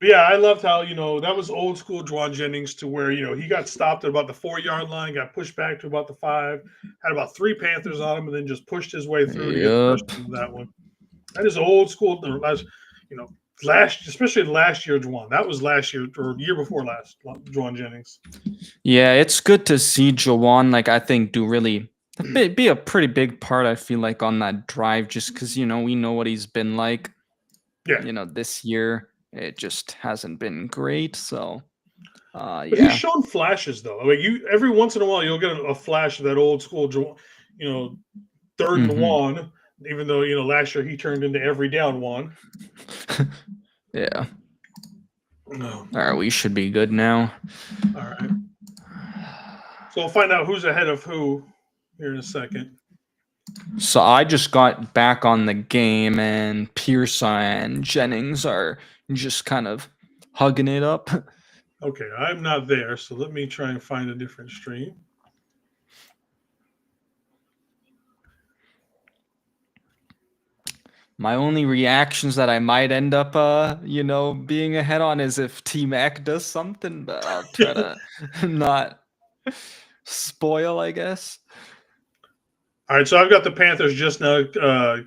But yeah, I loved how, that was old school Juwan Jennings to where, he got stopped at about the 4 yard line, got pushed back to about the 5, had about 3 Panthers on him, and then just pushed his way through to get the first Yep. down of that one. That is old school. You know, especially last year, Juwan. That was last year or year before last, Juwan Jennings. Yeah, it's good to see Jawan, like, I think, do really be a pretty big part, I feel like, on that drive, just because, we know what he's been like. Yeah. This year, it just hasn't been great. So, But he's yeah. shown flashes though. Like every once in a while, you'll get a flash of that old school, third and one. Even though last year he turned into every down one. Yeah. No. All right, we should be good now. All right. So we'll find out who's ahead of who here in a second. So I just got back on the game, and Pierce and Jennings are just kind of hugging it up. Okay, I'm not there, so let me try and find a different stream. My only reactions that I might end up, being ahead on is if T-Mac does something, but I'll try to not spoil, I guess. All right, so I've got the Panthers just now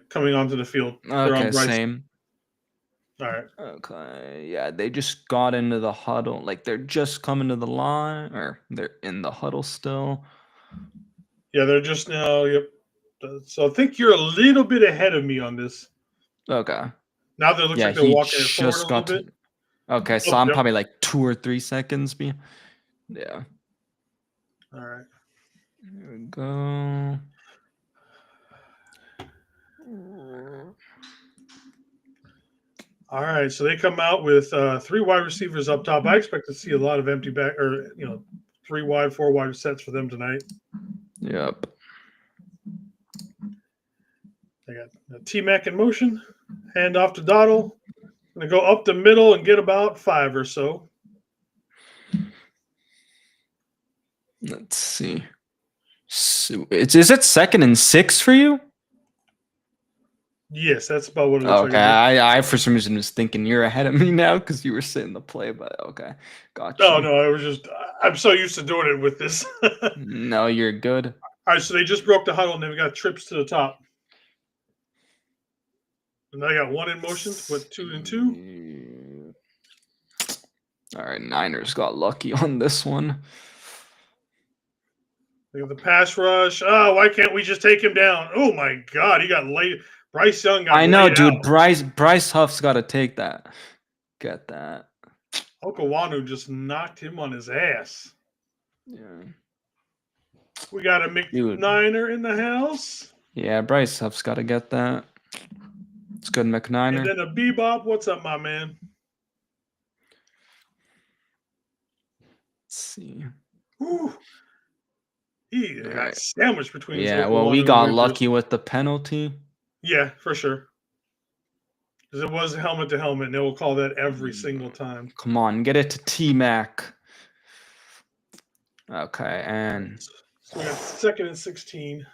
coming onto the field. Okay, same. All right. Okay, yeah, they just got into the huddle. Like, they're just coming to the line, or they're in the huddle still. Yeah, they're just now, yep. So I think you're a little bit ahead of me on this. Okay. Now that it looks like they're walking it forward a little bit. Okay, so I'm probably like 2 or 3 seconds. Yeah. All right. Here we go. All right, so they come out with 3 wide receivers up top. I expect to see a lot of empty back, or 3 wide, 4 wide sets for them tonight. Yep. They got T-Mac in motion, hand off to Dottle. Going to go up the middle and get about 5 or so. Let's see. So is it 2nd and 6 for you? Yes, that's about what it looks like. Okay, I for some reason was thinking you're ahead of me now because you were sitting the play, but okay, gotcha. No, I was just, I'm so used to doing it with this. No, you're good. All right, so they just broke the huddle and they've got trips to the top. And I got 1 in motion, put 2 and 2. All right, Niners got lucky on this one. They got the pass rush. Oh, why can't we just take him down? Oh my God, he got laid. Bryce Young got I know, dude. Out. Bryce Huff's got to take that. Get that. Okawanu just knocked him on his ass. Yeah. We got a McNiner in the house. Yeah, Bryce Huff's got to get that. It's good, McNiner. And then a Bebop. What's up, my man? Let's see. Ooh. He got sandwiched between. Yeah, well, we got lucky with the penalty. Yeah, for sure. Because it was helmet to helmet, and they will call that every single time. Come on, get it to T-Mac. Okay, and... So we got 2nd and 16.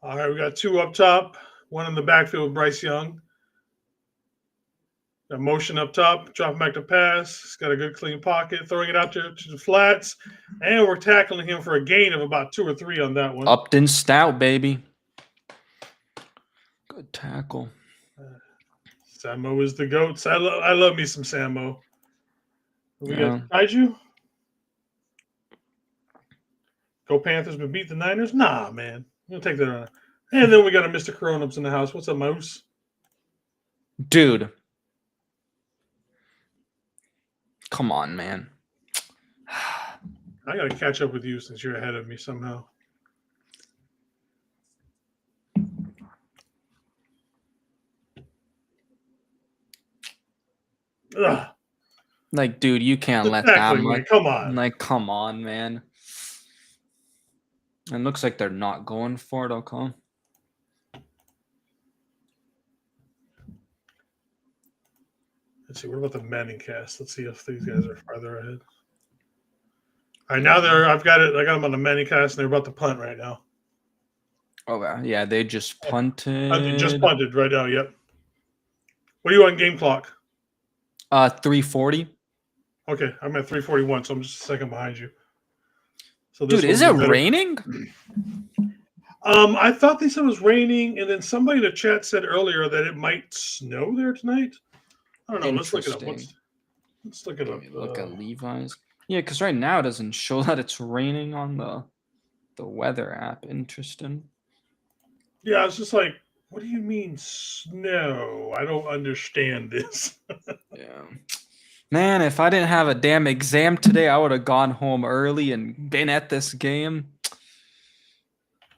All right, we got 2 up top. 1 in the backfield with Bryce Young. Got motion up top, dropping back to pass. He's got a good clean pocket, throwing it out there to the flats. And we're tackling him for a gain of about 2 or 3 on that one. Upton Stout, baby. Good tackle. Samo is the GOAT. I love me some Samo. We got Kaiju. Go Panthers, but beat the Niners? Nah, man. We'll take that on. And then we got a Mr. Coronups in the house. What's up, Moose? Dude. Come on, man. I got to catch up with you since you're ahead of me somehow. Ugh. Like, dude, you can't let that. Like, come on. Like, come on, man. It looks like they're not going for it, okay? Let's see. What about the Manning cast? Let's see if these guys are farther ahead. All right, now I got them on the Manning cast, and they're about to punt right now. Okay, yeah, they just punted. They just punted right now. Yep. What are you on game clock? 3:40. Okay, I'm at 3:41, so I'm just a second behind you. So Dude, is it raining? I thought they said it was raining, and then somebody in the chat said earlier that it might snow there tonight. I don't know. Let's look it up. Let's look it up. Look at Levi's. Yeah, because right now it doesn't show that it's raining on the weather app. Interesting. Yeah, it's just like, what do you mean snow? I don't understand this. Yeah. Man, if I didn't have a damn exam today, I would have gone home early and been at this game.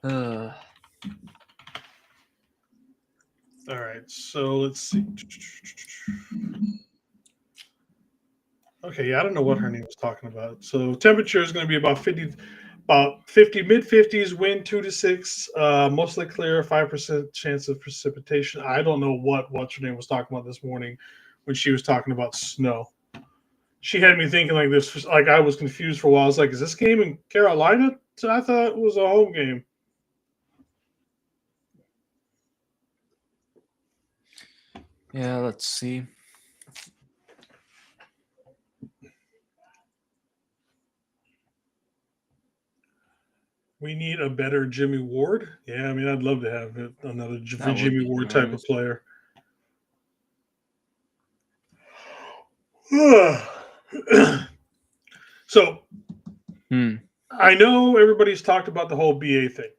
All right, so let's see. Okay, yeah, I don't know what her name was talking about. So temperature is going to be about 50, mid 50s, wind 2 to 6, mostly clear, 5% chance of precipitation. I don't know what's her name was talking about this morning when she was talking about snow. She had me thinking like this, like I was confused for a while. I was like, is this game in Carolina? So I thought it was a home game. Yeah, let's see. We need a better Jimmy Ward. Yeah, I mean, I'd love to have another Jimmy Ward type of player. So, I know everybody's talked about the whole BA thing.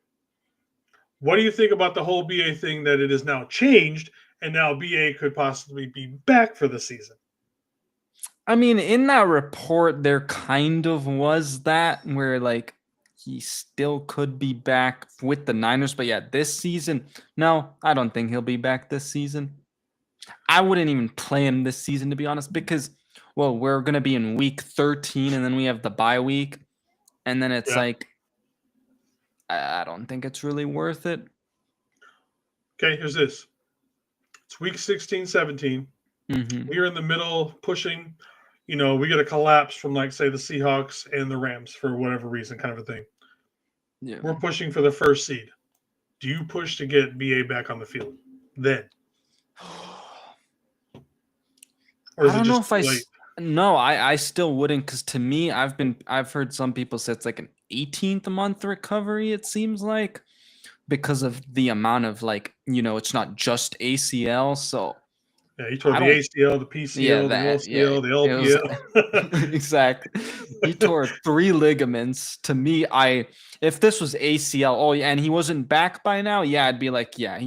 What do you think about the whole BA thing that it is now changed and now BA could possibly be back for the season? I mean, in that report, there kind of was that where like he still could be back with the Niners. But yeah, this season, no, I don't think he'll be back this season. I wouldn't even play him this season, to be honest, because, well, we're going to be in week 13 and then we have the bye week. And then it's like, I don't think it's really worth it. Okay, here's this. It's week 16, 17. We're in the middle pushing. You know, we get a collapse from, like, say, the Seahawks and the Rams for whatever reason, kind of a thing. Yeah. We're pushing for the first seed. Do you push to get BA back on the field then? Or is I don't know if late? No, I still wouldn't, because to me, I've heard some people say it's like an 18th month recovery, it seems like, because of the amount of, like, you know, it's not just ACL, so yeah, he tore the ACL, the PCL, the LCL, the LPL. Exactly. He tore 3 ligaments. To me, if this was ACL, and he wasn't back by now, yeah, I'd be like, yeah,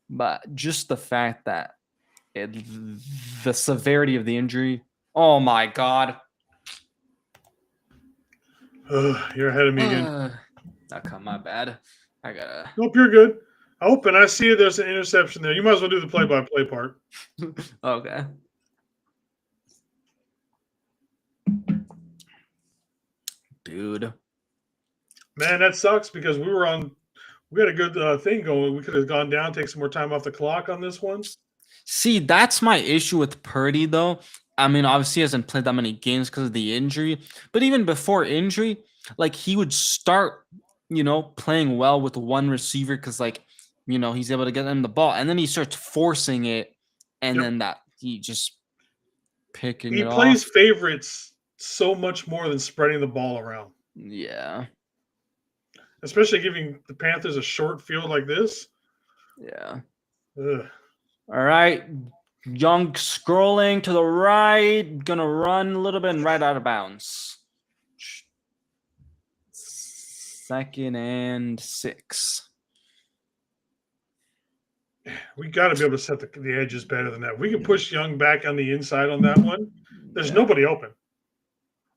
but just the fact that the severity of the injury, oh my God. You're ahead of me again. Okay, my bad. I gotta. Nope, you're good. And I see there's an interception there. You might as well do the play-by-play part. Okay. Dude. Man, that sucks because we had a good thing going. We could have gone down, take some more time off the clock on this one. See, that's my issue with Purdy, though. I mean, obviously he hasn't played that many games because of the injury. But even before injury, like, he would start, you know, playing well with one receiver because, like, you know, he's able to get them the ball. And then he starts forcing it. And then he just picking it off. He plays favorites so much more than spreading the ball around. Yeah. Especially giving the Panthers a short field like this. Yeah. Ugh. All right. Young scrolling to the right. Gonna run a little bit and right out of bounds. 2nd and 6. We got to be able to set the edges better than that. We can push Young back on the inside on that one. There's nobody open.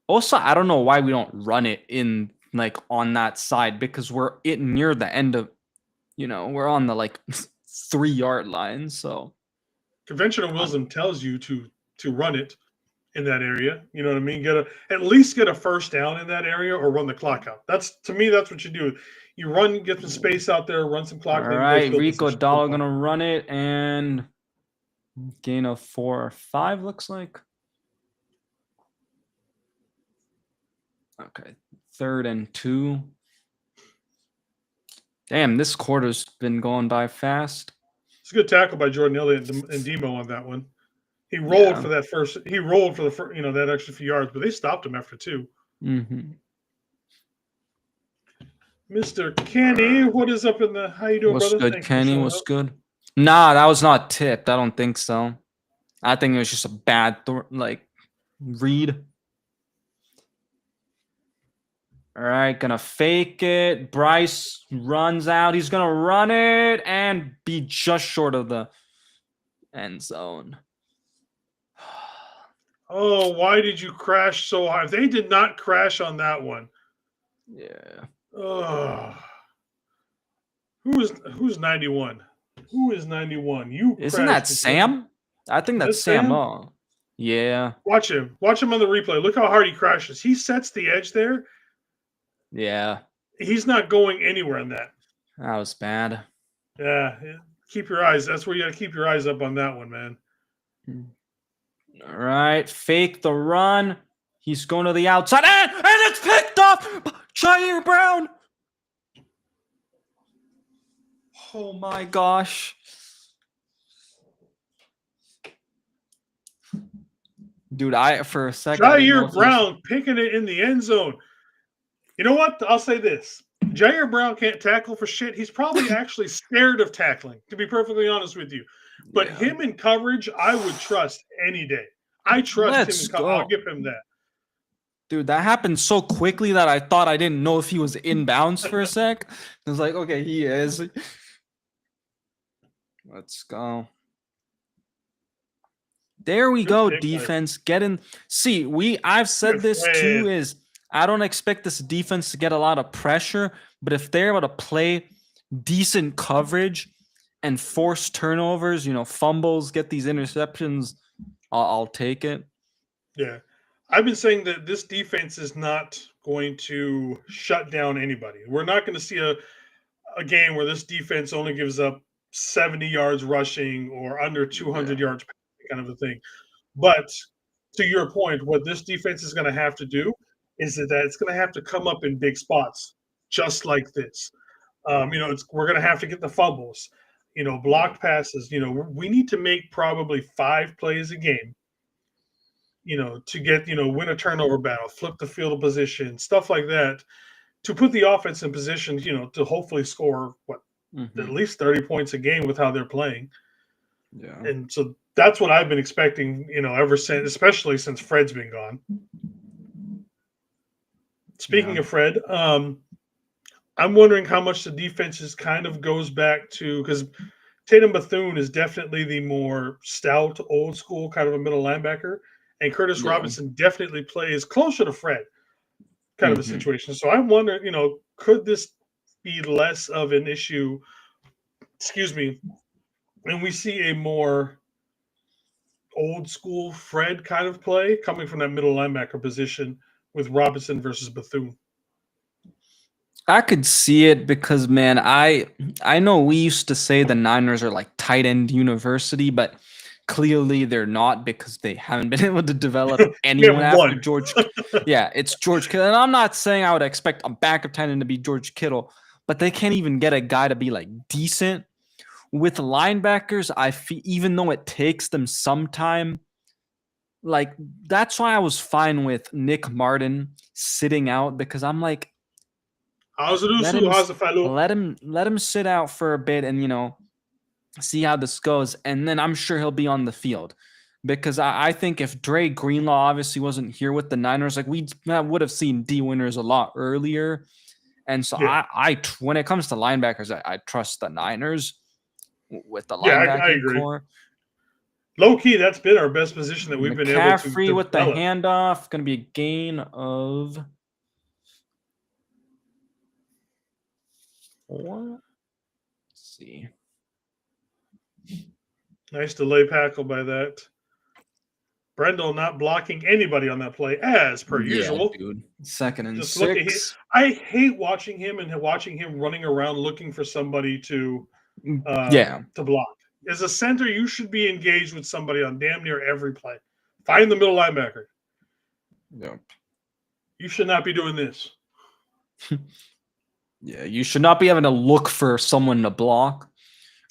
Also, I don't know why we don't run it in, like, on that side, because we're near the end of, you know, we're on the, like, 3-yard line. So conventional wisdom tells you to run it in that area. You know what I mean? At least get a first down in that area or run the clock out. To me, that's what you do. You run, get some space out there, run some clock. All right, Rico Dahl gonna run it and gain of 4 or 5, looks like. Okay, 3rd and 2. Damn, this quarter's been going by fast. It's a good tackle by Jordan Elliott and Demo on that one. He rolled for that first. He rolled for the first, that extra few yards, but they stopped him after 2. Mm-hmm. Mr. Kenny, what is up in the? How you doing, What's brother? good, Thanks Kenny? What's good? Nah, that was not tipped. I don't think so. I think it was just a bad read. All right, gonna fake it. Bryce runs out. He's gonna run it and be just short of the end zone. Oh, why did you crash so hard? They did not crash on that one. Yeah. Oh. Who's 91? Who is 91? You isn't that Sam? I think that's Sam. Oh, yeah. Watch him. Watch him on the replay. Look how hard he crashes. He sets the edge there. Yeah. He's not going anywhere in that. That was bad. Yeah. Keep your eyes. That's where you got to keep your eyes up on that one, man. All right. Fake the run. He's going to the outside. And it's picked off. Jair Brown. Oh, my gosh. Dude, for a second. Jair Brown picking it in the end zone. You know what? I'll say this. Jair Brown can't tackle for shit. He's probably actually scared of tackling, to be perfectly honest with you. But him in coverage, I would trust any day. I trust him in coverage. I'll give him that. Dude, that happened so quickly that I thought I didn't know if he was inbounds for a sec. I was like, okay, he is. Let's go. There we go, defense. Get in. See, I've said this too, is I don't expect this defense to get a lot of pressure, but if they're able to play decent coverage and force turnovers, fumbles, get these interceptions, I'll take it. Yeah. I've been saying that this defense is not going to shut down anybody. We're not going to see a game where this defense only gives up 70 yards rushing or under 200 yards kind of a thing. But to your point, what this defense is going to have to do is that it's going to have to come up in big spots, just like this. We're going to have to get the fumbles, blocked passes. We need to make probably 5 plays a game, to get, win a turnover battle, flip the field of position, stuff like that, to put the offense in position, to hopefully score at least 30 points a game with how they're playing. Yeah. And so that's what I've been expecting, ever since, especially since Fred's been gone. Speaking of Fred, I'm wondering how much the defense kind of goes back to, because Tatum Bethune is definitely the more stout, old school kind of a middle linebacker, and Curtis Robinson definitely plays closer to Fred kind of a situation. So I'm wondering, could this be less of an issue, and we see a more old school Fred kind of play coming from that middle linebacker position with Robinson versus Bethune? I could see it because, man, I know we used to say the Niners are like tight end university, but clearly they're not because they haven't been able to develop anyone after George. Yeah, it's George Kittle. And I'm not saying I would expect a backup tight end to be George Kittle, but they can't even get a guy to be like decent. With linebackers, I feel, even though it takes them some time, like that's why I was fine with Nick Martin sitting out, because I'm like, let him sit out for a bit and see how this goes, and then I'm sure he'll be on the field. Because I think if Dre Greenlaw obviously wasn't here with the Niners, like we would have seen D Winners a lot earlier. And so I when it comes to linebackers, I trust the Niners with the linebacking core. Low key, that's been our best position that we've been able to McCaffrey with the handoff, going to be a gain of 4. Let's see. Nice delay tackle by that. Brendel not blocking anybody on that play, as per usual. Dude. 2nd and 6. I hate watching him running around looking for somebody to block. As a center, you should be engaged with somebody on damn near every play. Find the middle linebacker. Yep. You should not be doing this. Yeah, you should not be having to look for someone to block.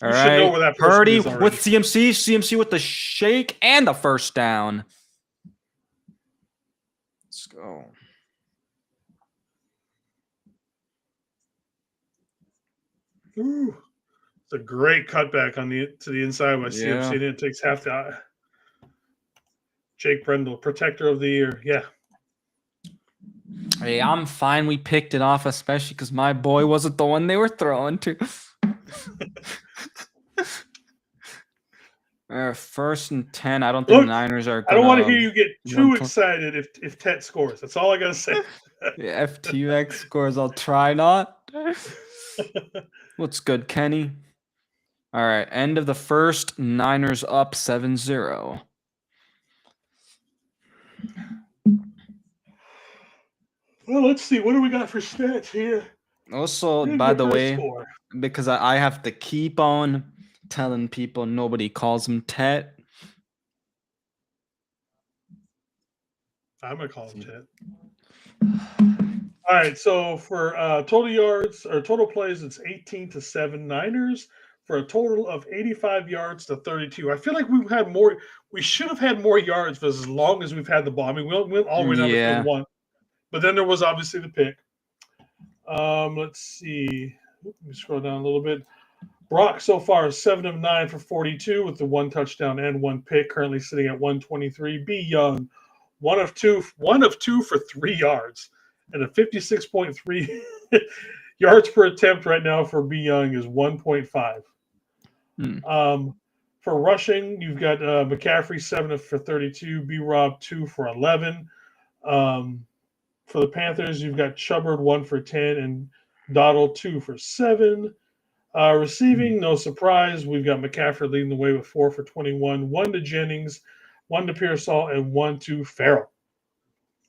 All You should know right. where that person Purdy is with already. CMC. CMC with the shake and the first down. Let's go. Ooh, it's a great cutback to the inside by CMC. And it takes half the Jake Brendel, protector of the year. Yeah. Hey, I'm fine. We picked it off, especially because my boy wasn't the one they were throwing to. First and 10. I don't think the Niners are I going don't want to hear you get too to excited if Tet scores. That's all I got to say. FTX scores. I'll try not. What's good, Kenny? All right. End of the first. Niners up 7-0. Well, let's see. What do we got for stats here? Also, by the way, because I have to keep on telling people nobody calls him Tet. I'm going to call him Tet. All right. So for total yards or total plays, it's 18-7 Niners for a total of 85 yards to 32. I feel like we've had more. We should have had more yards for as long as we've had the ball. I mean, we went all the way down to field one. But then there was obviously the pick. Let's see. Let me scroll down a little bit. Brock so far is 7 of 9 for 42 with the 1 touchdown and 1 pick, currently sitting at 123. B. Young, 1 of 2 for 3 yards, and a 56.3 yards per attempt right now for B. Young is 1.5. For rushing, you've got McCaffrey 7 for 32, B. Rob 2 for 11. For the Panthers, you've got Chubbard 1 for 10 and Dottle 2 for 7. Receiving, no surprise. We've got McCaffrey leading the way with 4 for 21, 1 to Jennings, 1 to Pearsall, and 1 to Farrell.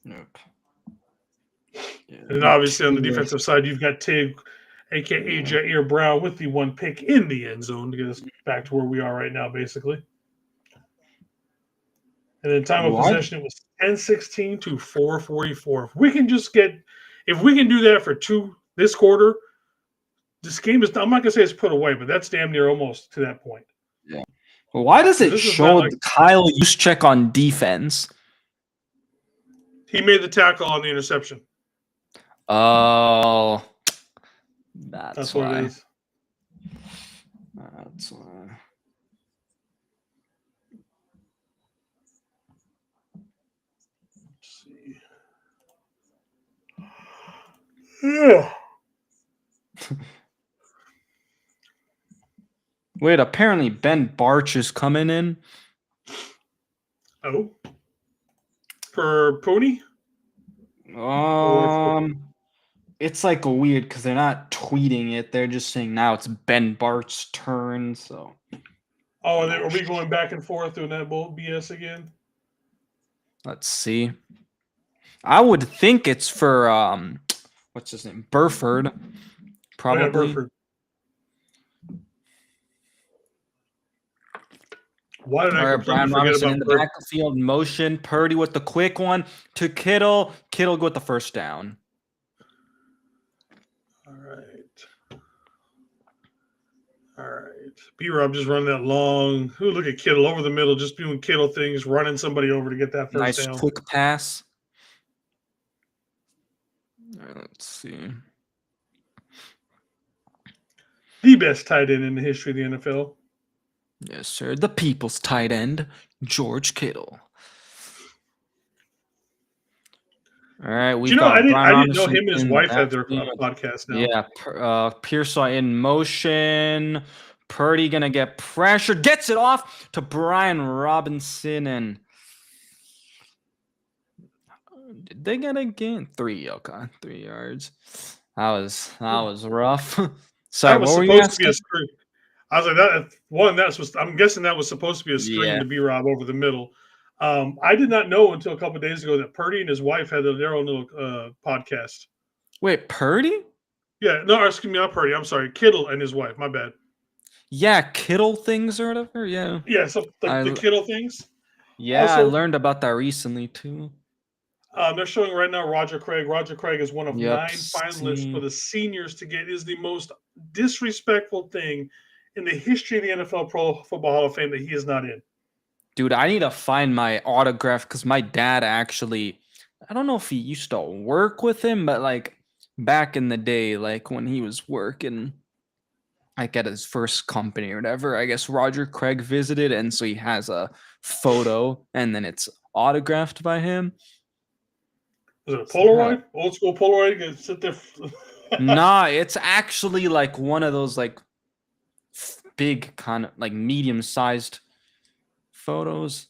Okay. Yeah, and obviously on the defensive side, you've got Tig, a.k.a. Jair Brown, with the 1 pick in the end zone to get us back to where we are right now, basically. And then time of possession, it was 10-16 to 4:44. If we can do that for this quarter, this game is, I'm not going to say it's put away, but that's damn near almost to that point. Yeah. Well, why does it show Kyle Juszczyk on defense? He made the tackle on the interception. Oh, that's what it is. That's why. Let's see. Yeah. Wait, apparently Ben Barch is coming in. Oh. For Pony? It's like weird because they're not tweeting it. They're just saying now it's Ben Bart's turn. So. Oh, and are we going back and forth doing that BS again? Let's see. I would think it's for what's his name? Burford. Probably. Oh, yeah, Burford. Why did I completely forget about in the backfield motion? Purdy with the quick one to Kittle. Kittle with the first down. All right. B-Rob just running that long. Look at Kittle over the middle, just doing Kittle things, running somebody over to get that first down. Nice quick pass. All right, let's see. The best tight end in the history of the NFL. Yes, sir. The people's tight end, George Kittle. All right, we I didn't know him and his wife had their podcast now. Yeah, Pearsall in motion. Purdy gonna get pressure, gets it off to Brian Robinson, and did they get a gain? 3, okay, 3 yards. That was rough. Sorry, that was supposed to be a screen. I was like, I'm guessing that was supposed to be a screen to B-Rob over the middle. I did not know until a couple of days ago that Purdy and his wife had their own little podcast. Wait, Purdy? Yeah, no, excuse me, not Purdy. I'm sorry, Kittle and his wife. My bad. Yeah, Kittle things or whatever. Yeah. Yeah, so the Kittle things. Yeah, also, I learned about that recently too. They're showing right now Roger Craig. Roger Craig is one of 9 finalists for the seniors to get. Is the most disrespectful thing in the history of the NFL Pro Football Hall of Fame that he is not in. Dude, I need to find my autograph because my dad actually, I don't know if he used to work with him, but like back in the day, like when he was working like at his first company or whatever, I guess Roger Craig visited, and so he has a photo and then it's autographed by him. Was it a Polaroid? Old school Polaroid? You can sit there. Nah, it's actually like one of those like big kind of like medium-sized photos.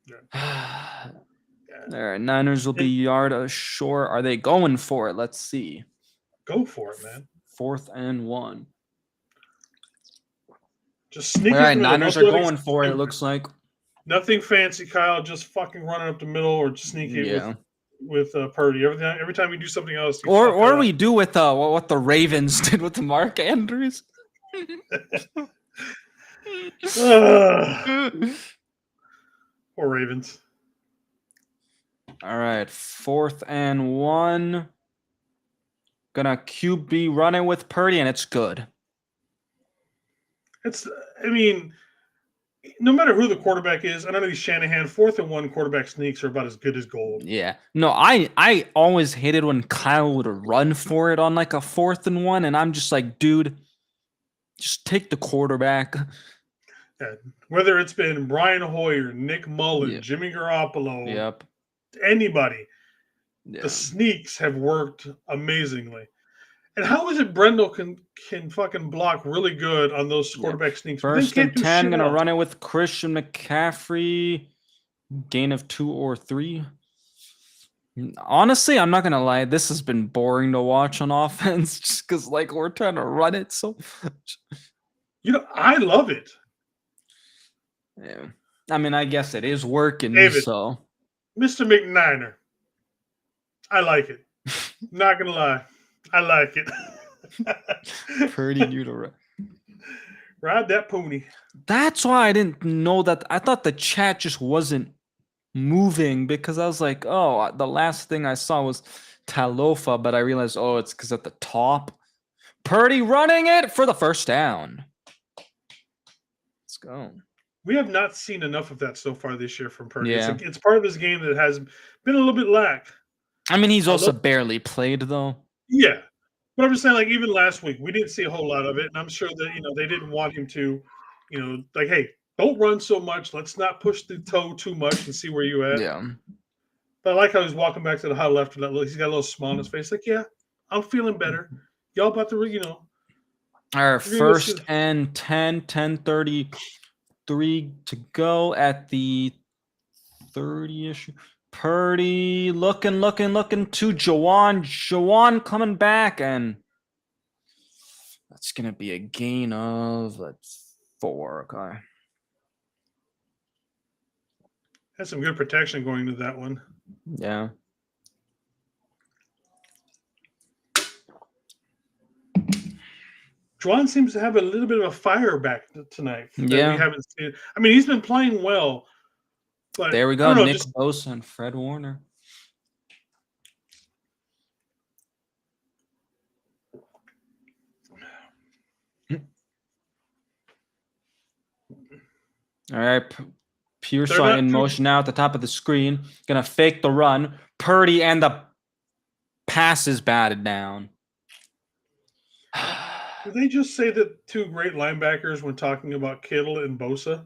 Yeah. All right, Niners will be yard ashore. Are they going for it? Let's see. Go for it, man. 4th and 1. Just sneak All it. right, Niners are going for it. It looks like nothing fancy, Kyle. Just fucking running up the middle or sneak it with Purdy. Every time we do something else, or we do with what the Ravens did with the Mark Andrews. Poor Ravens. All right, 4th and 1. Gonna QB running with Purdy, and it's good. I mean, no matter who the quarterback is, I know these Shanahan 4th and 1 quarterback sneaks are about as good as gold. Yeah. No, I always hated when Kyle would run for it on like a 4th and 1, and I'm just like, dude, just take the quarterback. Yeah. Whether it's been Brian Hoyer, Nick Mullen, Jimmy Garoppolo, anybody, the sneaks have worked amazingly. And how is it Brendel can fucking block really good on those quarterback sneaks? 1st and 10, gonna run it with Christian McCaffrey. Gain of 2 or 3. Honestly, I'm not gonna lie. This has been boring to watch on offense, just because like we're trying to run it so much. I love it. Yeah, I mean, I guess it is working. David, so, Mr. McNiner, I like it. Not gonna lie, I like it. Pretty new to ride that pony. That's why I didn't know that. I thought the chat just wasn't moving because I was like, oh, the last thing I saw was Talofa, but I realized, oh, it's because at the top. Purdy running it for the 1st down. Let's go. We have not seen enough of that so far this year from Purdy. Yeah. It's part of his game that has been a little bit lack. I mean, he's also barely played, though. Yeah. But I'm just saying, like, even last week, we didn't see a whole lot of it. And I'm sure that, they didn't want him to, like, hey, don't run so much. Let's not push the toe too much and see where you're at. Yeah. But I like how he's walking back to the huddle after that. He's got a little smile on his face. Like, yeah, I'm feeling better. Y'all about to, Our 1st and 10:33 to go at the 30-ish. Purdy looking to Jawan. Jawan coming back, and that's going to be a gain of 4. Okay. Had some good protection going to that one. Yeah. Juwan seems to have a little bit of a fire back tonight. Yeah. We haven't seen. I mean, he's been playing well. But there we go. Nick Bosa and Fred Warner. All right. Pearson in motion now at the top of the screen. Going to fake the run. Purdy, and the pass is batted down. Did they just say that 2 great linebackers when talking about Kittle and Bosa?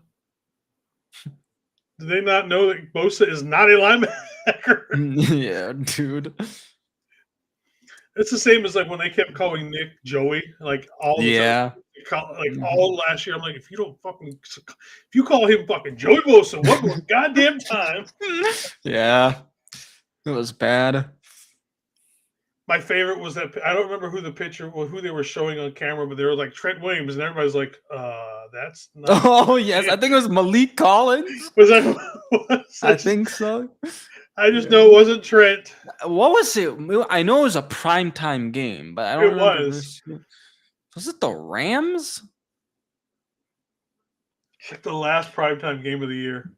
Do they not know that Bosa is not a linebacker? Yeah, dude. It's the same as like when they kept calling Nick Joey, like all the time. Like all last year. I'm like, if you call him fucking Joey Bosa one more goddamn time. Yeah. It was bad. My favorite was that I don't remember who they were showing on camera, but they were like Trent Williams, and everybody's like, that's not. Oh yes, I think it was Malik Collins. Was that? I think so. I just know it wasn't Trent. What was it? I know it was a primetime game, but I don't remember. Was it the Rams? Check the last primetime game of the year.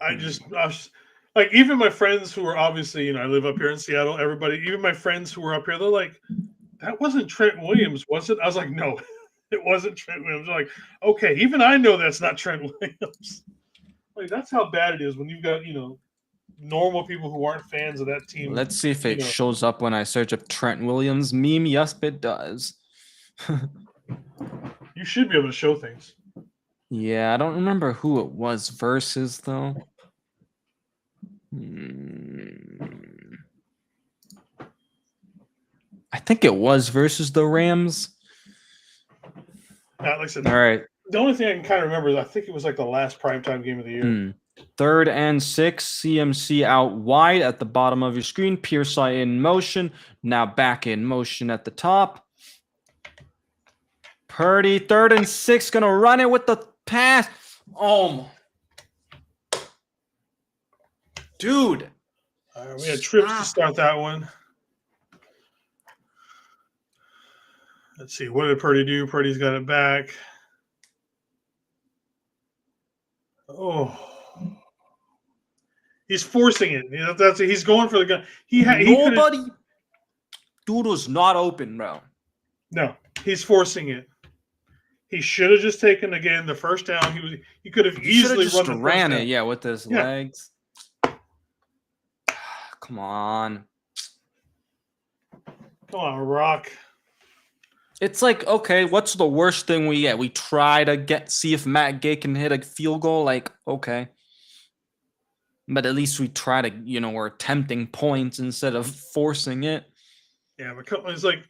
I was like, even my friends who are obviously, I live up here in Seattle, even my friends who were up here, they're like, that wasn't Trent Williams, was it? I was like, no, it wasn't Trent Williams. I'm like, okay, even I know that's not Trent Williams. Like, that's how bad it is when you've got, normal people who aren't fans of that team. Let's see if it shows up when I search up Trent Williams meme. Yes, it does. You should be able to show things. Yeah, I don't remember who it was versus, though. I think it was versus the Rams. Like I said, all right. The only thing I can kind of remember is I think it was like the last primetime game of the year. 3rd and 6, CMC out wide at the bottom of your screen. Pearsall in motion. Now back in motion at the top. Purdy, 3rd and 6, going to run it with the pass. Oh, dude. We had trips to start that one. Let's see. What did Purdy do? Purdy's got it back. Oh. He's forcing it. He's going for the gun. Nobody. Dude was not open, bro. No, he's forcing it. He should have just taken again the first down. He could have easily ran it. Yeah, with his legs. Come on. Come on, Rock. It's like, okay, what's the worst thing we get? We try to see if Matt Gay can hit a field goal. Like, okay. But at least we try to, we're attempting points instead of forcing it. Yeah, but it's like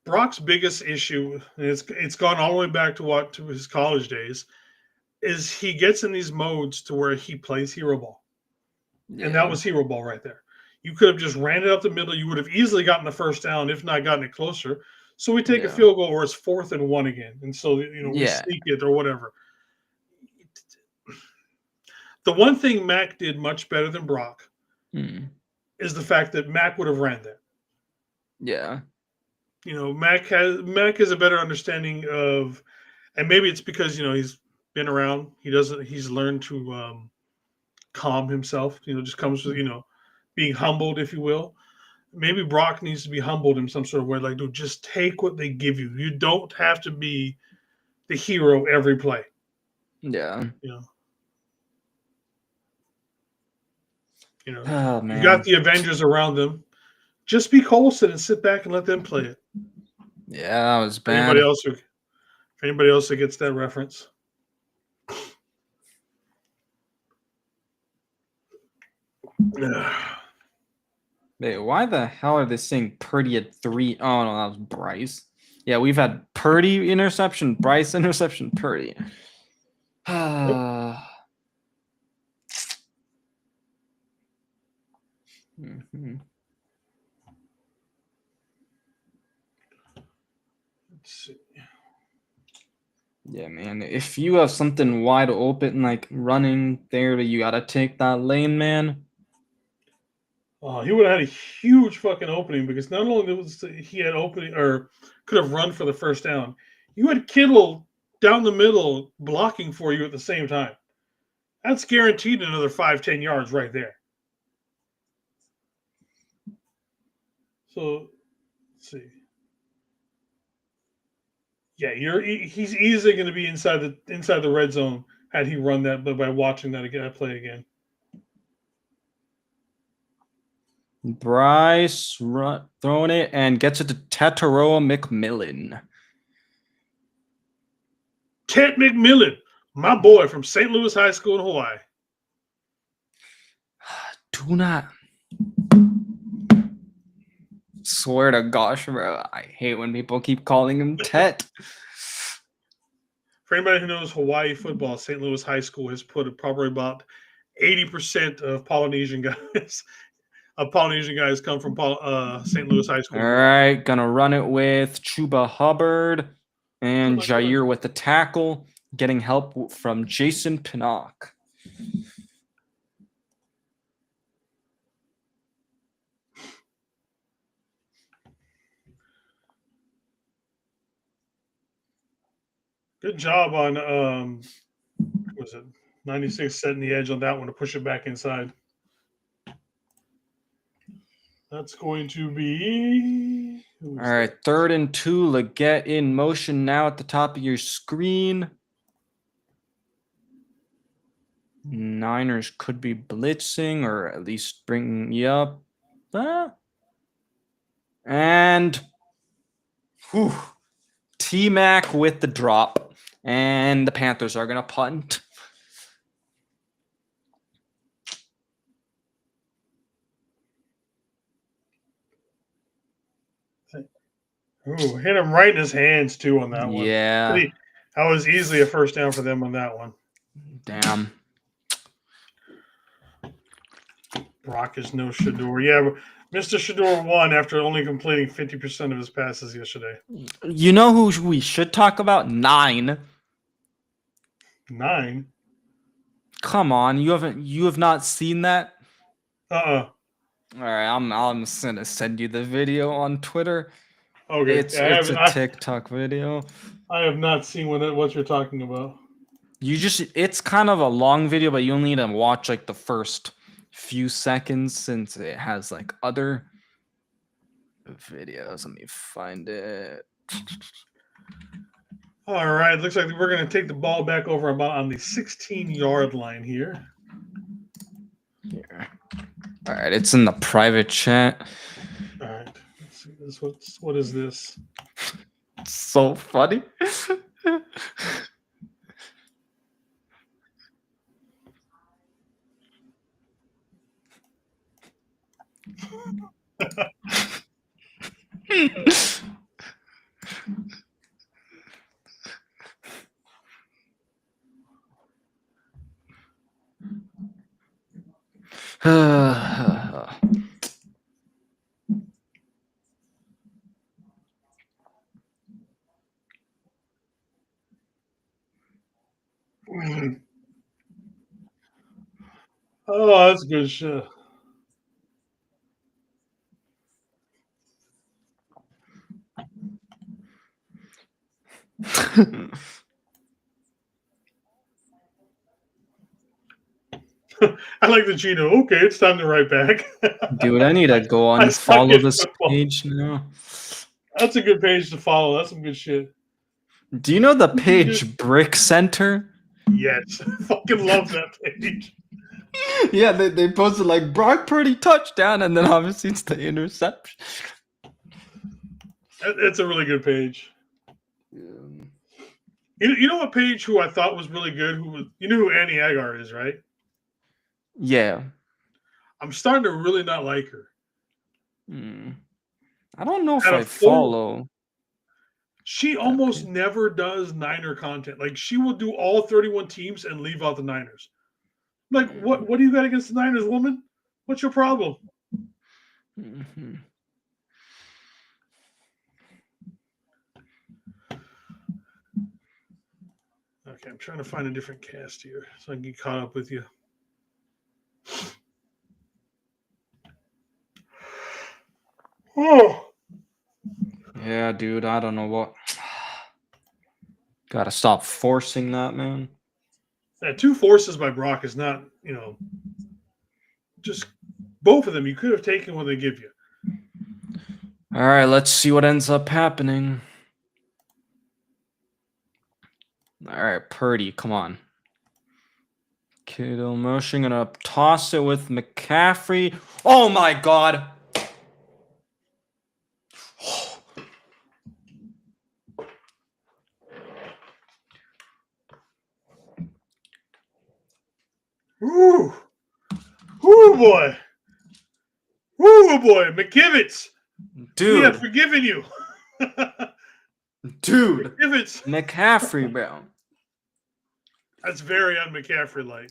Brock's biggest issue, and it's gone all the way back to his college days, is he gets in these modes to where he plays hero ball. Yeah. And that was hero ball right there. You could have just ran it up the middle. You would have easily gotten the first down, if not gotten it closer. So we take a field goal, or it's 4th and 1 again. And so, we sneak it or whatever. The one thing Mac did much better than Brock is the fact that Mac would have ran that. Yeah. Mac has a better understanding of, and maybe it's because, he's been around. He's learned to calm himself, just comes with, being humbled, if you will. Maybe Brock needs to be humbled in some sort of way. Like, dude, just take what they give you. You don't have to be the hero every play. Yeah. Oh, man. You got the Avengers around them. Just be Colson and sit back and let them play it. Yeah, that was bad. Anybody else that gets that reference. Wait, why the hell are they saying Purdy at 3? Oh, no, that was Bryce. Yeah, we've had Purdy interception, Bryce interception, Purdy. Mm-hmm. Let's see. Yeah, man. If you have something wide open, like running there, you got to take that lane, man. He would have had a huge fucking opening, because not only was he had opening or could have run for the first down, you had Kittle down the middle blocking for you at the same time. That's guaranteed another 5-10 yards right there. So, let's see. Yeah, he's easily going to be inside the red zone had he run that, but by watching that play again. Bryce throwing it and gets it to Tataroa McMillan. Ted McMillan, my boy from St. Louis High School in Hawaii. Do not. Swear to gosh, bro. I hate when people keep calling him Tet. For anybody who knows Hawaii football, St. Louis High School has put probably about 80% of Polynesian guys. Polynesian guys come from St. Louis High School. All right, gonna run it with Chuba Hubbard and Jair with the tackle, getting help from Jason Pinnock. Good job on was it 96 setting the edge on that one to push it back inside. That's going to be All right, 3rd and 2. Leggett in motion now at the top of your screen. Niners could be blitzing or at least bringing you up. And T-Mac with the drop. And the Panthers are going to punt. Ooh, hit him right in his hands, too, on that one. Yeah. That was easily a first down for them on that one. Damn. Brock is no Shador. Yeah, Mr. Shador won after only completing 50% of his passes yesterday. You know who we should talk about? 9. 9? Come on, you have not seen that? All right, I'm gonna send you the video on Twitter. Okay, it's a TikTok video. I have not seen what you're talking about. It's kind of a long video, but you only need to watch like the first few seconds since it has like other videos. Let me find it. All right, looks like we're going to take the ball back over about on the 16-yard line here. Here. All right, it's in the private chat. All right, let's see this. What is this? It's so funny. Oh, that's good shit. I like the Gino. Okay, it's time to write back. Dude, I need to go on follow this page now. That's a good page to follow. That's some good shit. Do you know the page Brick Center? Yes. Fucking love that page. Yeah, they posted like Brock Purdy touchdown, and then obviously it's the interception. It's a really good page. You know what page who I thought was really good? You know who Annie Agar is, right? Yeah. I'm starting to really not like her. I don't know if I follow. She almost never does Niner content. Like, she will do all 31 teams and leave out the Niners. Like, what do you got against the Niners, woman? What's your problem? Mm-hmm. Okay, I'm trying to find a different cast here so I can get caught up with you. Oh. Yeah, dude, I don't know what. Gotta stop forcing that, man. Yeah, 2 forces by Brock is not, just both of them you could have taken what they give you. All right, let's see what ends up happening. All right, Purdy, come on. Kittle motion, gonna toss it with McCaffrey. Oh my God. Woo! Woo, boy! Woo, boy! McKivitz! Dude. We have forgiven you. Dude. McKivitz. McCaffrey, bro. That's very un-McCaffrey-like.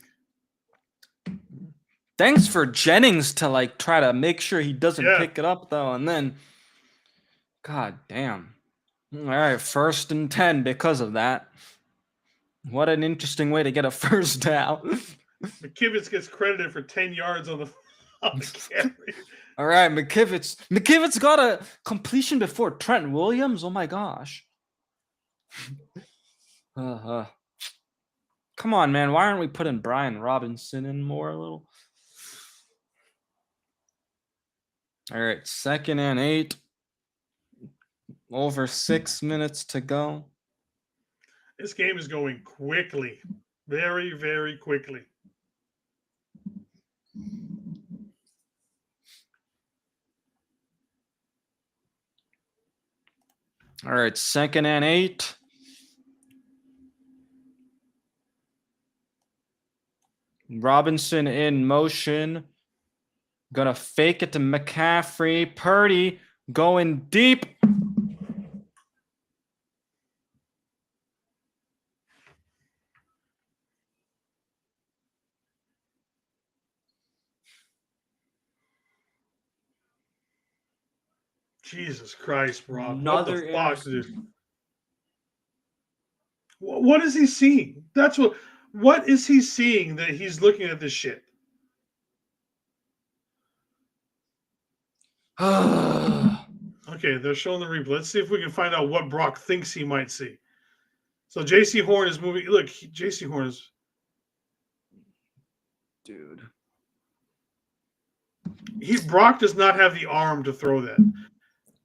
Thanks for Jennings to like try to make sure he doesn't pick it up though, and then God damn. All right, 1st and 10 because of that. What an interesting way to get a first down. McKivitz gets credited for 10 yards on the carry. All right, McKivitz got a completion before Trent Williams. Oh my gosh. Come on, man. Why aren't we putting Brian Robinson in more a little? All right, 2nd and 8. Over 6 minutes to go. This game is going quickly. Very, very quickly. All right, 2nd and 8. Robinson in motion. Gonna fake it to McCaffrey. Purdy going deep. Jesus Christ, Rob. Another What the fuck, dude? What is he seeing? What is he seeing that he's looking at this shit? Okay, they're showing the replay. Let's see if we can find out what Brock thinks he might see. So J.C. Horn is moving. Look, J.C. Horn is... Dude. Brock does not have the arm to throw that.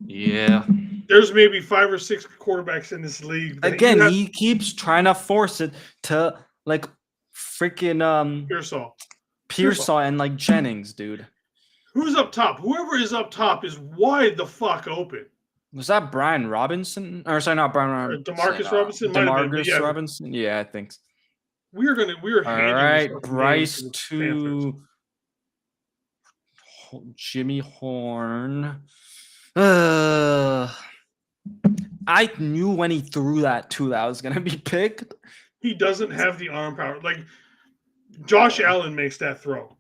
Yeah. There's maybe 5 or 6 quarterbacks in this league. Again, he keeps trying to force it to like freaking Pearsall and like Jennings, dude. Who's up top? Whoever is up top is wide the fuck open. Was that Brian Robinson? Or sorry, not Brian Robinson. DeMarcus Robinson? DeMarcus Robinson? Yeah, I think so. We're all right, Bryce to Jimmy Horn. I knew when he threw that too that was gonna be picked. He doesn't have the arm power. Like Josh Allen makes that throw.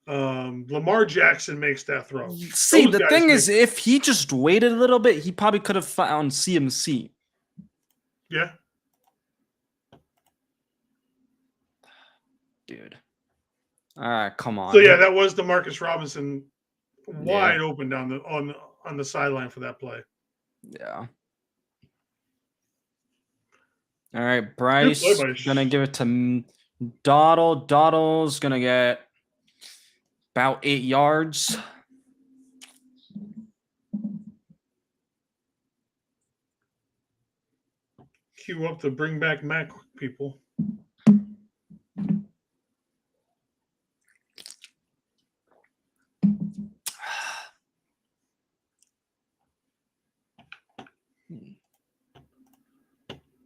Lamar Jackson makes that throw. See, the thing is, if he just waited a little bit, he probably could have found CMC. Yeah. Dude. All right, come on. So yeah, that was DeMarcus Robinson wide open down the on the sideline for that play. Yeah. All right, Bryce gonna give it to Dottle. Dottle's gonna get about 8 yards. Cue up the bring back Mac people.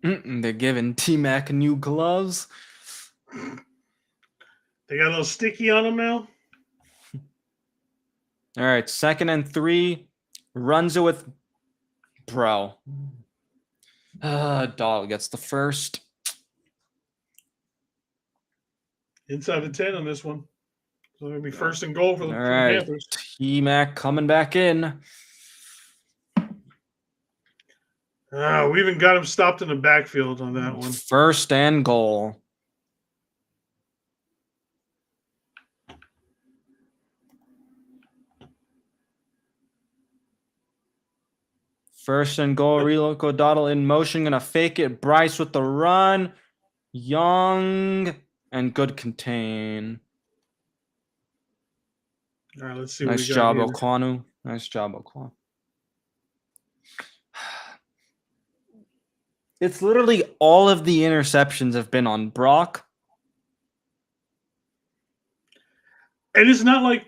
They're giving T-Mac new gloves. They got a little sticky on them now. All right, 2nd and 3. Runs it with bro. Dog gets the first. Inside the 10 on this one. So it'll be 1st and goal for the Panthers. T-Mac coming back in. We even got him stopped in the backfield on that one. 1st and goal. First and goal, Reloco Dottle in motion, gonna fake it. Bryce with the run. Young and good contain. All right, let's see. Nice job, Okwanu. Nice job, Okwanu. It's literally all of the interceptions have been on Brock. And it's not like,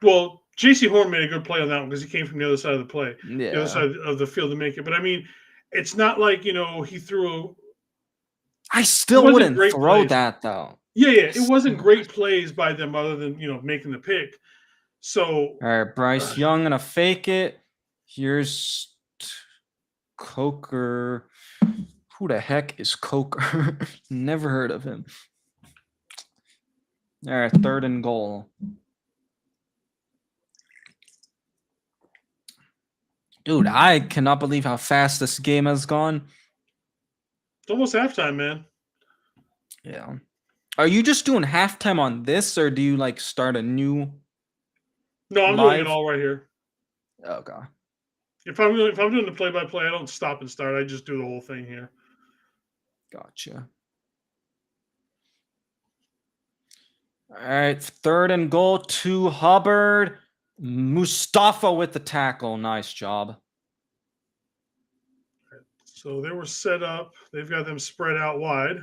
well, J.C. Horn made a good play on that one because he came from the other side of the play, the other side of the field to make it. But I mean, it's not like, he threw. I still wouldn't throw that though. Yeah, it wasn't great plays by them other than making the pick. So all right, Bryce Young gonna fake it. Here's Coker. Who the heck is Coker? Never heard of him. All right, 3rd and goal. Dude, I cannot believe how fast this game has gone. It's almost halftime, man. Yeah. Are you just doing halftime on this, or do you start a new? No, I'm doing it all right here. Okay. If I'm doing the play-by-play, I don't stop and start. I just do the whole thing here. Gotcha. All right, 3rd and goal to Hubbard. Mustafa with the tackle. Nice job. So they were set up. They've got them spread out wide.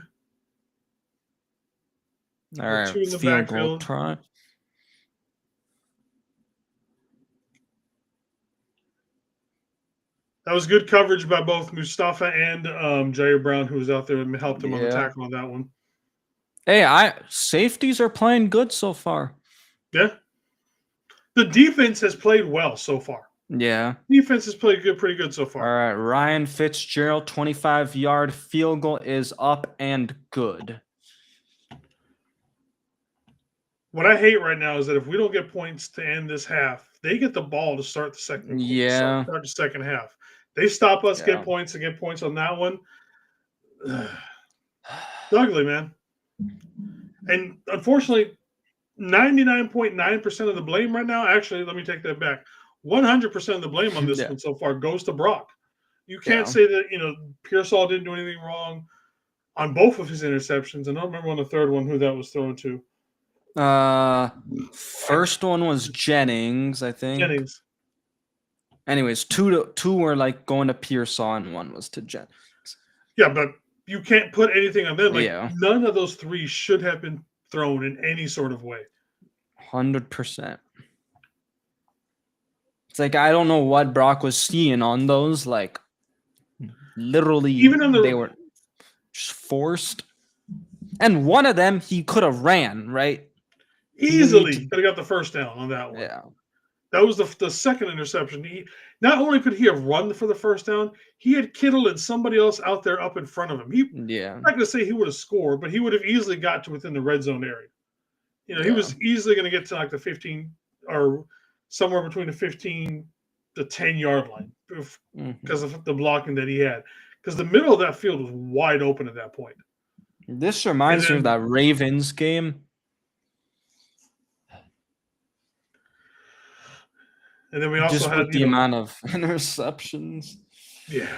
All With right, two in the field goal backfield. try. That was good coverage by both Mustafa and Jair Brown, who was out there and helped him on the Yeah. tackle on that one. Hey, safeties are playing good so far. Yeah. The defense has played well so far. Yeah. Defense has played pretty good so far. All right, Ryan Fitzgerald, 25-yard field goal is up and good. What I hate right now is that if we don't get points to end this half, they get the ball to start the second. Yeah. Start the second half. They stop us, Yeah. get points, and get points on that one. Ugly, man. And unfortunately, 99.9% of the blame right now. Actually, let me take that back. 100% of the blame on this one so far goes to Brock. You can't say that Pearsall didn't do anything wrong on both of his interceptions. I don't remember on the third one who that was thrown to. First one was Jennings, I think. Jennings. Anyways, two were like going to Pearsall and one was to Jennings. Yeah, but you can't put anything on them. Like none of those three should have been thrown in any sort of way. 100%. It's like I don't know what Brock was seeing on those. Like literally, even on they were just forced. And one of them he could have ran, right? Easily could have got the first down on that one. Yeah. That was the second interception. He not only could he have run for the first down, he had Kittle and somebody else out there up in front of him. I'm not going to say he would have scored, but he would have easily got to within the red zone area. He was easily going to get to like the 15 or somewhere between the 15 to 10-yard line because of the blocking that he had. Because the middle of that field was wide open at that point. This reminds me of that Ravens game. And then we also just had with the amount of interceptions. Yeah.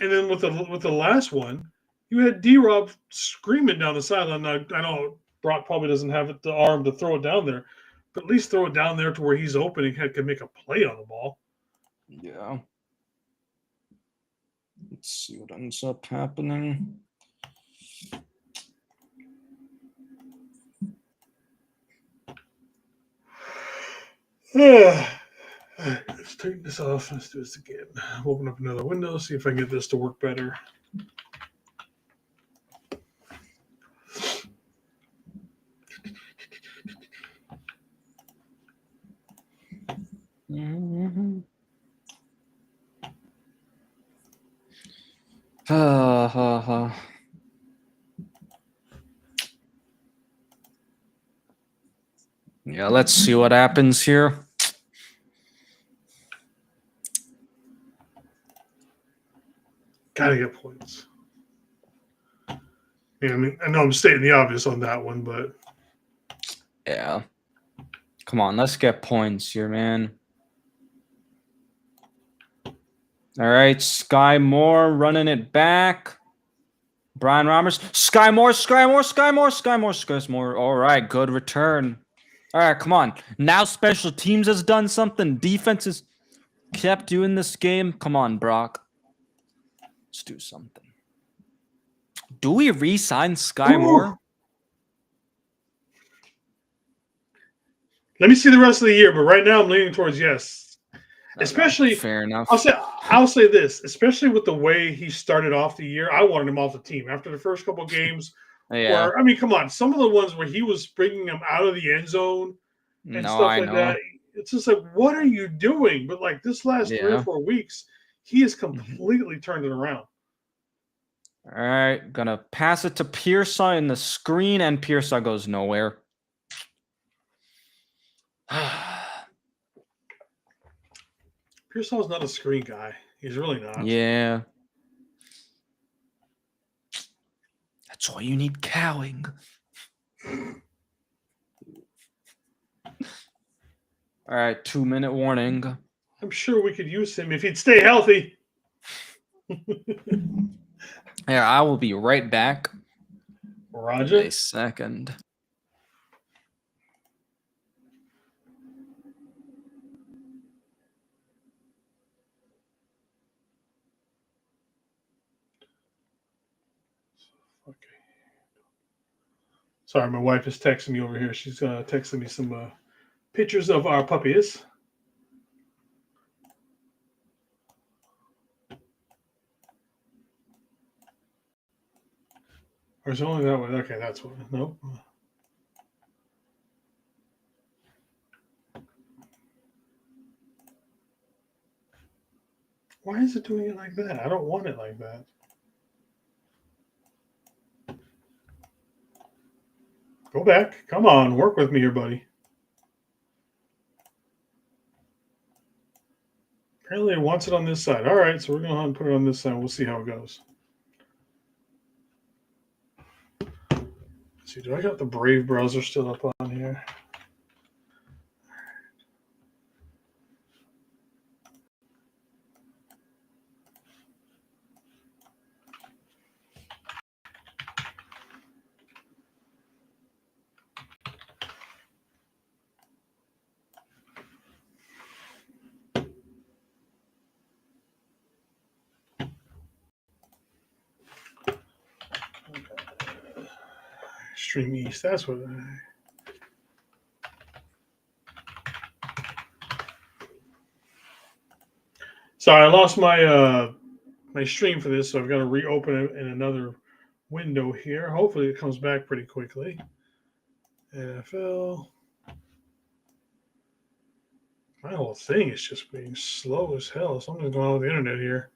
And then with the last one, you had D-Rob screaming down the sideline. I know Brock probably doesn't have the arm to throw it down there, but at least throw it down there to where he's open and can make a play on the ball. Yeah. Let's see what ends up happening. Let's take this off. Let's do this again. Open up another window, see if I can get this to work better. Mm-hmm. Yeah, let's see what happens here. Gotta get points. Yeah, I know I'm stating the obvious on that one, but yeah. Come on, let's get points here, man. All right, Sky Moore running it back. Brian Roberts. Sky Moore. All right, good return. All right, come on. Now special teams has done something. Defense has kept you in this game. Come on, Brock. Let's do something. Do we re-sign Sky Moore? Let me see the rest of the year, but right now I'm leaning towards yes. Especially, fair enough. I'll say this, especially with the way he started off the year. I wanted him off the team after the first couple of games. Yeah. Where, I mean, come on, some of the ones where he was bringing them out of the end zone and stuff like that. It's just like, what are you doing? But like this last 3 or 4 weeks, he has completely turned it around. All right, gonna pass it to Pearsall in the screen, and Pearsall goes nowhere. Pearsall's not a screen guy. He's really not. Yeah. That's why you need Cowing. All right, 2-minute warning. I'm sure we could use him if he'd stay healthy. Yeah, I will be right back. Roger. A second. Sorry, my wife is texting me over here. She's texting me some pictures of our puppies. Or is it only that one? Okay, that's one. Nope. Why is it doing it like that? I don't want it like that. Go back. Come on, work with me here, buddy. Apparently it wants it on this side. All right, so we're going to put it on this side. We'll see how it goes. Let's see, do I got the Brave browser still up on here? Stream East, that's what Sorry, I lost my my stream for this, so I've got to reopen it in another window here. Hopefully it comes back pretty quickly. NFL. My whole thing is just being slow as hell. Something's going on with the internet here.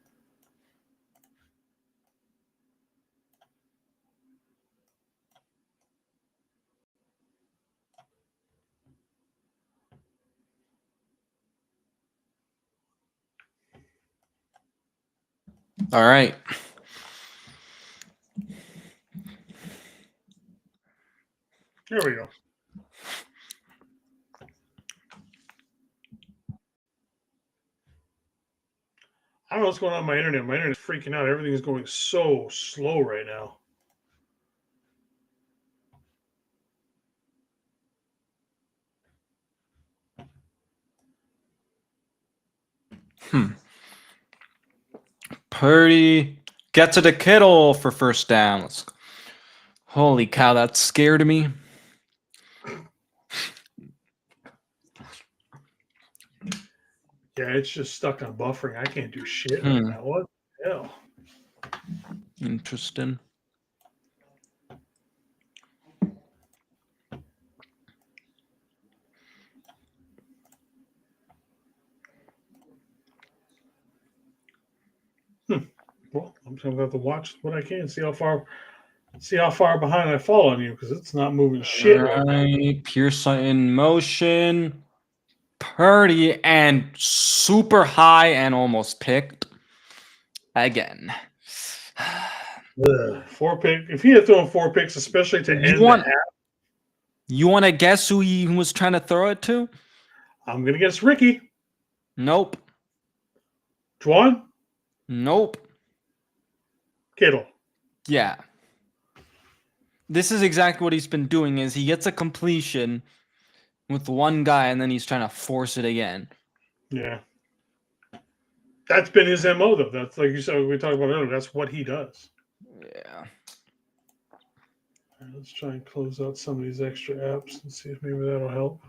All right. There we go. I don't know what's going on with my internet. My internet's freaking out. Everything is going so slow right now. Purdy get to the Kittle for first down. Holy cow, that scared me. Yeah, it's just stuck on buffering. I can't do shit right now. What the hell? Interesting. Well, I'm going to have to watch what I can, see how far behind I fall on you, because it's not moving shit right now. Pearson in motion. Purdy and super high and almost picked again. Ugh. 4 pick. If he had thrown 4 picks, especially to end the half, you want to guess who he was trying to throw it to? I'm going to guess Ricky. Nope. Juwan? Nope. Kittle. Yeah. This is exactly what he's been doing is he gets a completion with one guy and then he's trying to force it again. Yeah. That's been his MO, though. That's like you said, we talked about earlier. That's what he does. Yeah. Right, let's try and close out some of these extra apps and see if maybe that'll help.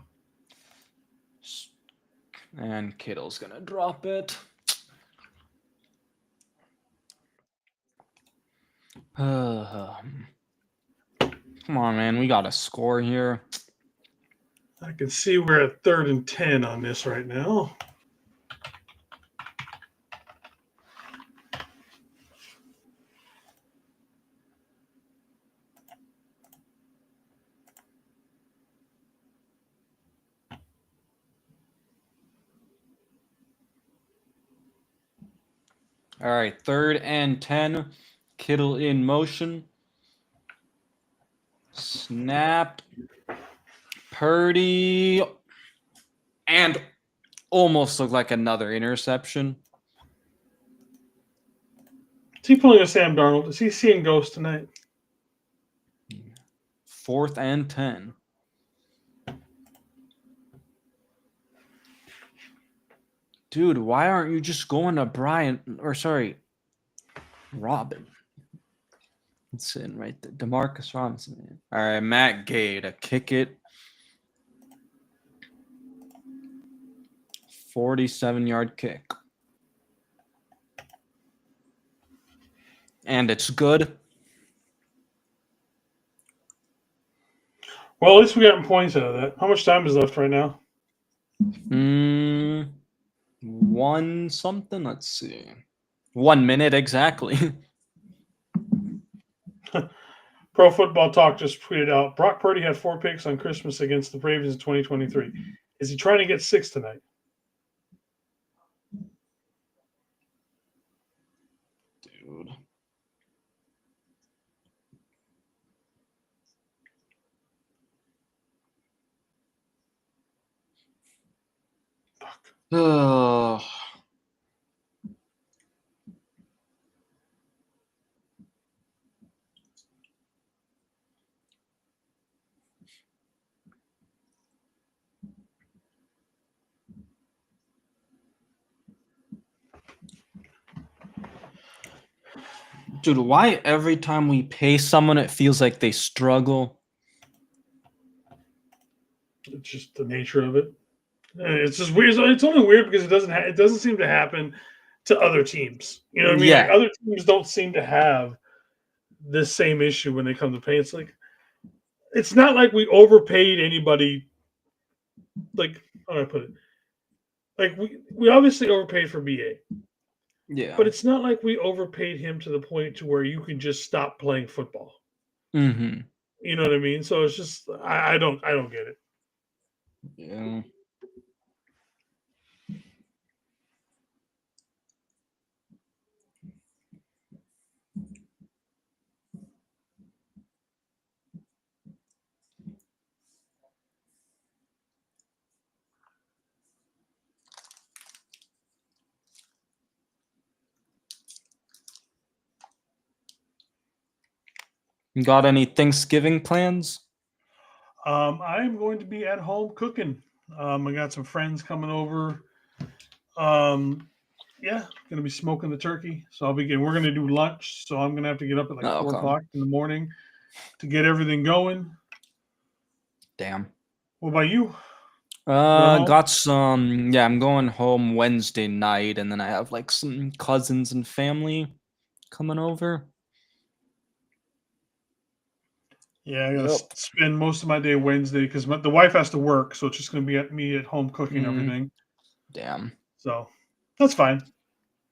And Kittle's going to drop it. Come on, man. We got a score here. I can see we're at 3rd and 10 on this right now. All right, 3rd and 10. Kittle in motion. Snap. Purdy. And almost looked like another interception. Is he pulling a Sam Darnold? Is he seeing ghosts tonight? 4th and 10. Dude, why aren't you just going to Robin? It's in right there. Demarcus Robinson. All right, Matt Gay to kick it. 47-yard kick. And it's good. Well, at least we got points out of that. How much time is left right now? One something. Let's see. 1 minute exactly. Pro Football Talk just tweeted out, Brock Purdy had 4 picks on Christmas against the Ravens in 2023. Is he trying to get 6 tonight? Dude. Fuck. Dude, why every time we pay someone it feels like they struggle? It's just the nature of it. It's just weird. It's only weird because it doesn't seem to happen to other teams. You know what I mean? Yeah. Like other teams don't seem to have this same issue when they come to pay. It's like it's not like we overpaid anybody. Like how do I put it? Like we obviously overpaid for BA. Yeah. But it's not like we overpaid him to the point to where you can just stop playing football. Mm-hmm. You know what I mean? So it's just I don't get it. Yeah. Got any Thanksgiving plans? I'm going to be at home cooking. I got some friends coming over. Yeah, gonna be smoking the turkey. So we're gonna do lunch. So I'm gonna have to get up at like 4:00 in the morning to get everything going. Damn. What about you? Got some. Yeah, I'm going home Wednesday night, and then I have like some cousins and family coming over. Yeah, I gotta spend most of my day Wednesday because the wife has to work, so it's just gonna be me at home cooking everything. Damn. So that's fine.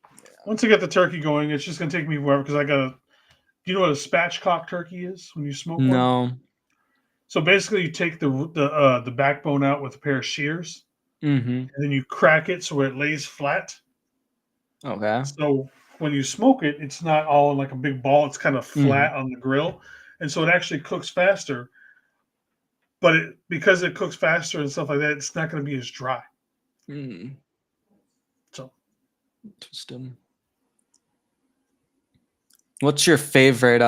Yeah. Once I get the turkey going, it's just gonna take me wherever because I gotta. Do you know what a spatchcock turkey is when you smoke one? No. So basically, you take the backbone out with a pair of shears, and then you crack it so it lays flat. Okay. So when you smoke it, it's not all in like a big ball. It's kind of flat on the grill, and so it actually cooks faster. But because it cooks faster and stuff like that, it's not going to be as dry. So interesting. What's your favorite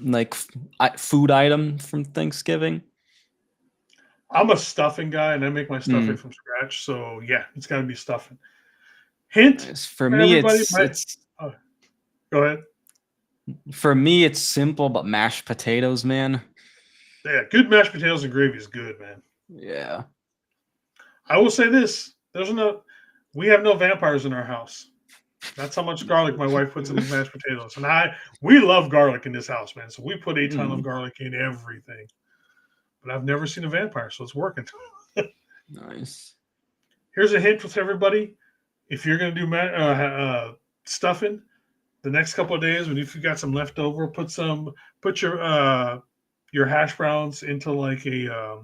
like food item from Thanksgiving? I'm a stuffing guy, and I make my stuffing from scratch. So yeah, it's got to be stuffing. Hint for me, it's go ahead. For me, it's simple, but mashed potatoes, man. Yeah, good mashed potatoes and gravy is good, man. Yeah. I will say this: we have no vampires in our house. That's how much garlic my wife puts in these mashed potatoes, and we love garlic in this house, man. So we put a ton of garlic in everything. But I've never seen a vampire, so it's working. Nice. Here's a hint with everybody: if you're gonna do stuffing, the next couple of days, if you got some leftover, put your hash browns into like a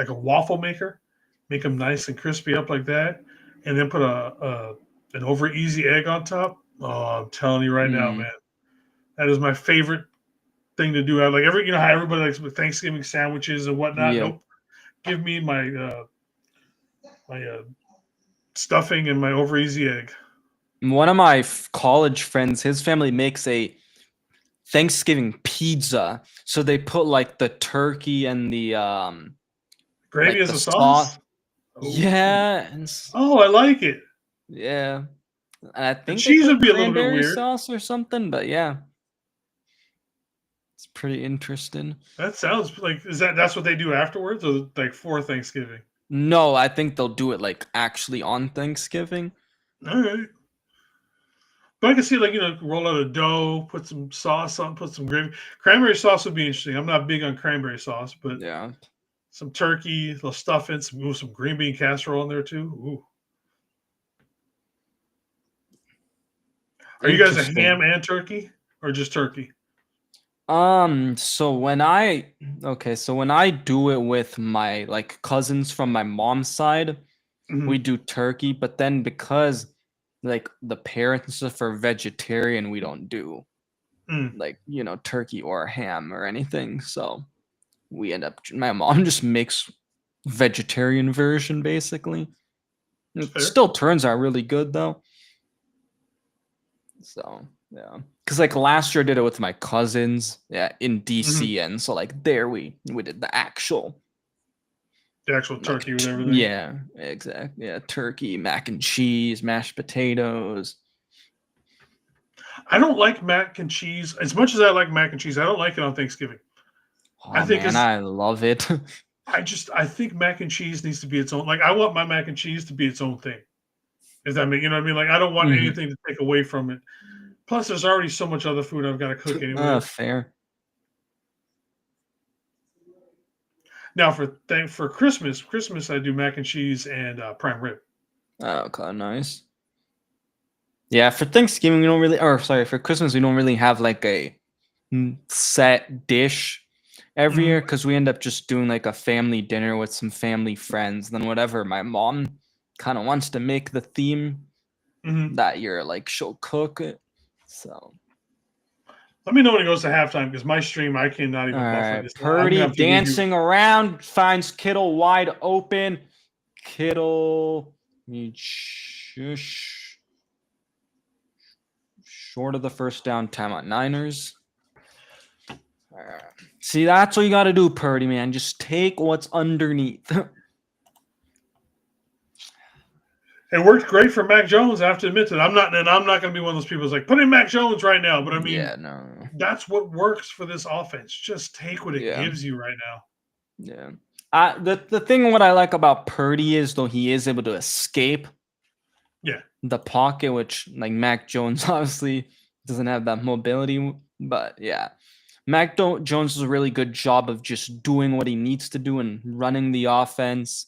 waffle maker, make them nice and crispy up like that, and then put an over easy egg on top. Oh, I'm telling you right now, man, that is my favorite thing to do. I like how everybody likes with Thanksgiving sandwiches and whatnot. Nope, give me my stuffing and my over easy egg. One of my college friends, his family makes a Thanksgiving pizza. So they put like the turkey and the gravy as a sauce. Yeah. Oh, I like it. Yeah. And I think the cheese would be a little bit cranberry weird. sauce or something, but yeah. pretty interesting. That sounds like that's what they do afterwards, or like for Thanksgiving? No, I think they'll do it like actually on Thanksgiving. All right. But I can see, like, roll out a dough, put some sauce on, put some gravy. Cranberry sauce would be interesting. I'm not big on cranberry sauce, but Yeah. some turkey, they'll stuff in some green bean casserole in there too. Ooh. Are you guys a ham and turkey, or just turkey? So when I do it with my like cousins from my mom's side, we do turkey, but then because like the parents are vegetarian, we don't do like, turkey or ham or anything. So we end up, my mom just makes vegetarian version basically. It still turns out really good though. So yeah, because like last year I did it with my cousins, in DC, and so like there we did the actual turkey with everything. Yeah, exactly. Yeah, turkey, mac and cheese, mashed potatoes. I don't like mac and cheese as much as I like mac and cheese. I don't like it on Thanksgiving. Oh, I love it. I think mac and cheese needs to be its own. Like, I want my mac and cheese to be its own thing. Does that mean, you know what I mean? Like, I don't want anything to take away from it. Plus, there's already so much other food I've got to cook anyway. Fair. Now for Christmas I do mac and cheese and prime rib. Oh, okay, nice. Yeah, for Thanksgiving for Christmas we don't really have like a set dish every year because we end up just doing like a family dinner with some family friends. Then whatever my mom kind of wants to make the theme that year, like she'll cook it. So let me know when it goes to halftime because my stream I cannot even buffer this. Purdy dancing around finds Kittle wide open. Kittle short of the first down, timeout Niners. All right. See, that's what you got to do, Purdy, man. Just take what's underneath. It worked great for Mac Jones. I have to admit that I'm not going to be one of those people who's like, put in Mac Jones right now. But I mean, that's what works for this offense. Just take what it gives you right now. Yeah. The thing what I like about Purdy is though he is able to escape the pocket, which like Mac Jones obviously doesn't have that mobility. But yeah, Mac Jones does a really good job of just doing what he needs to do and running the offense.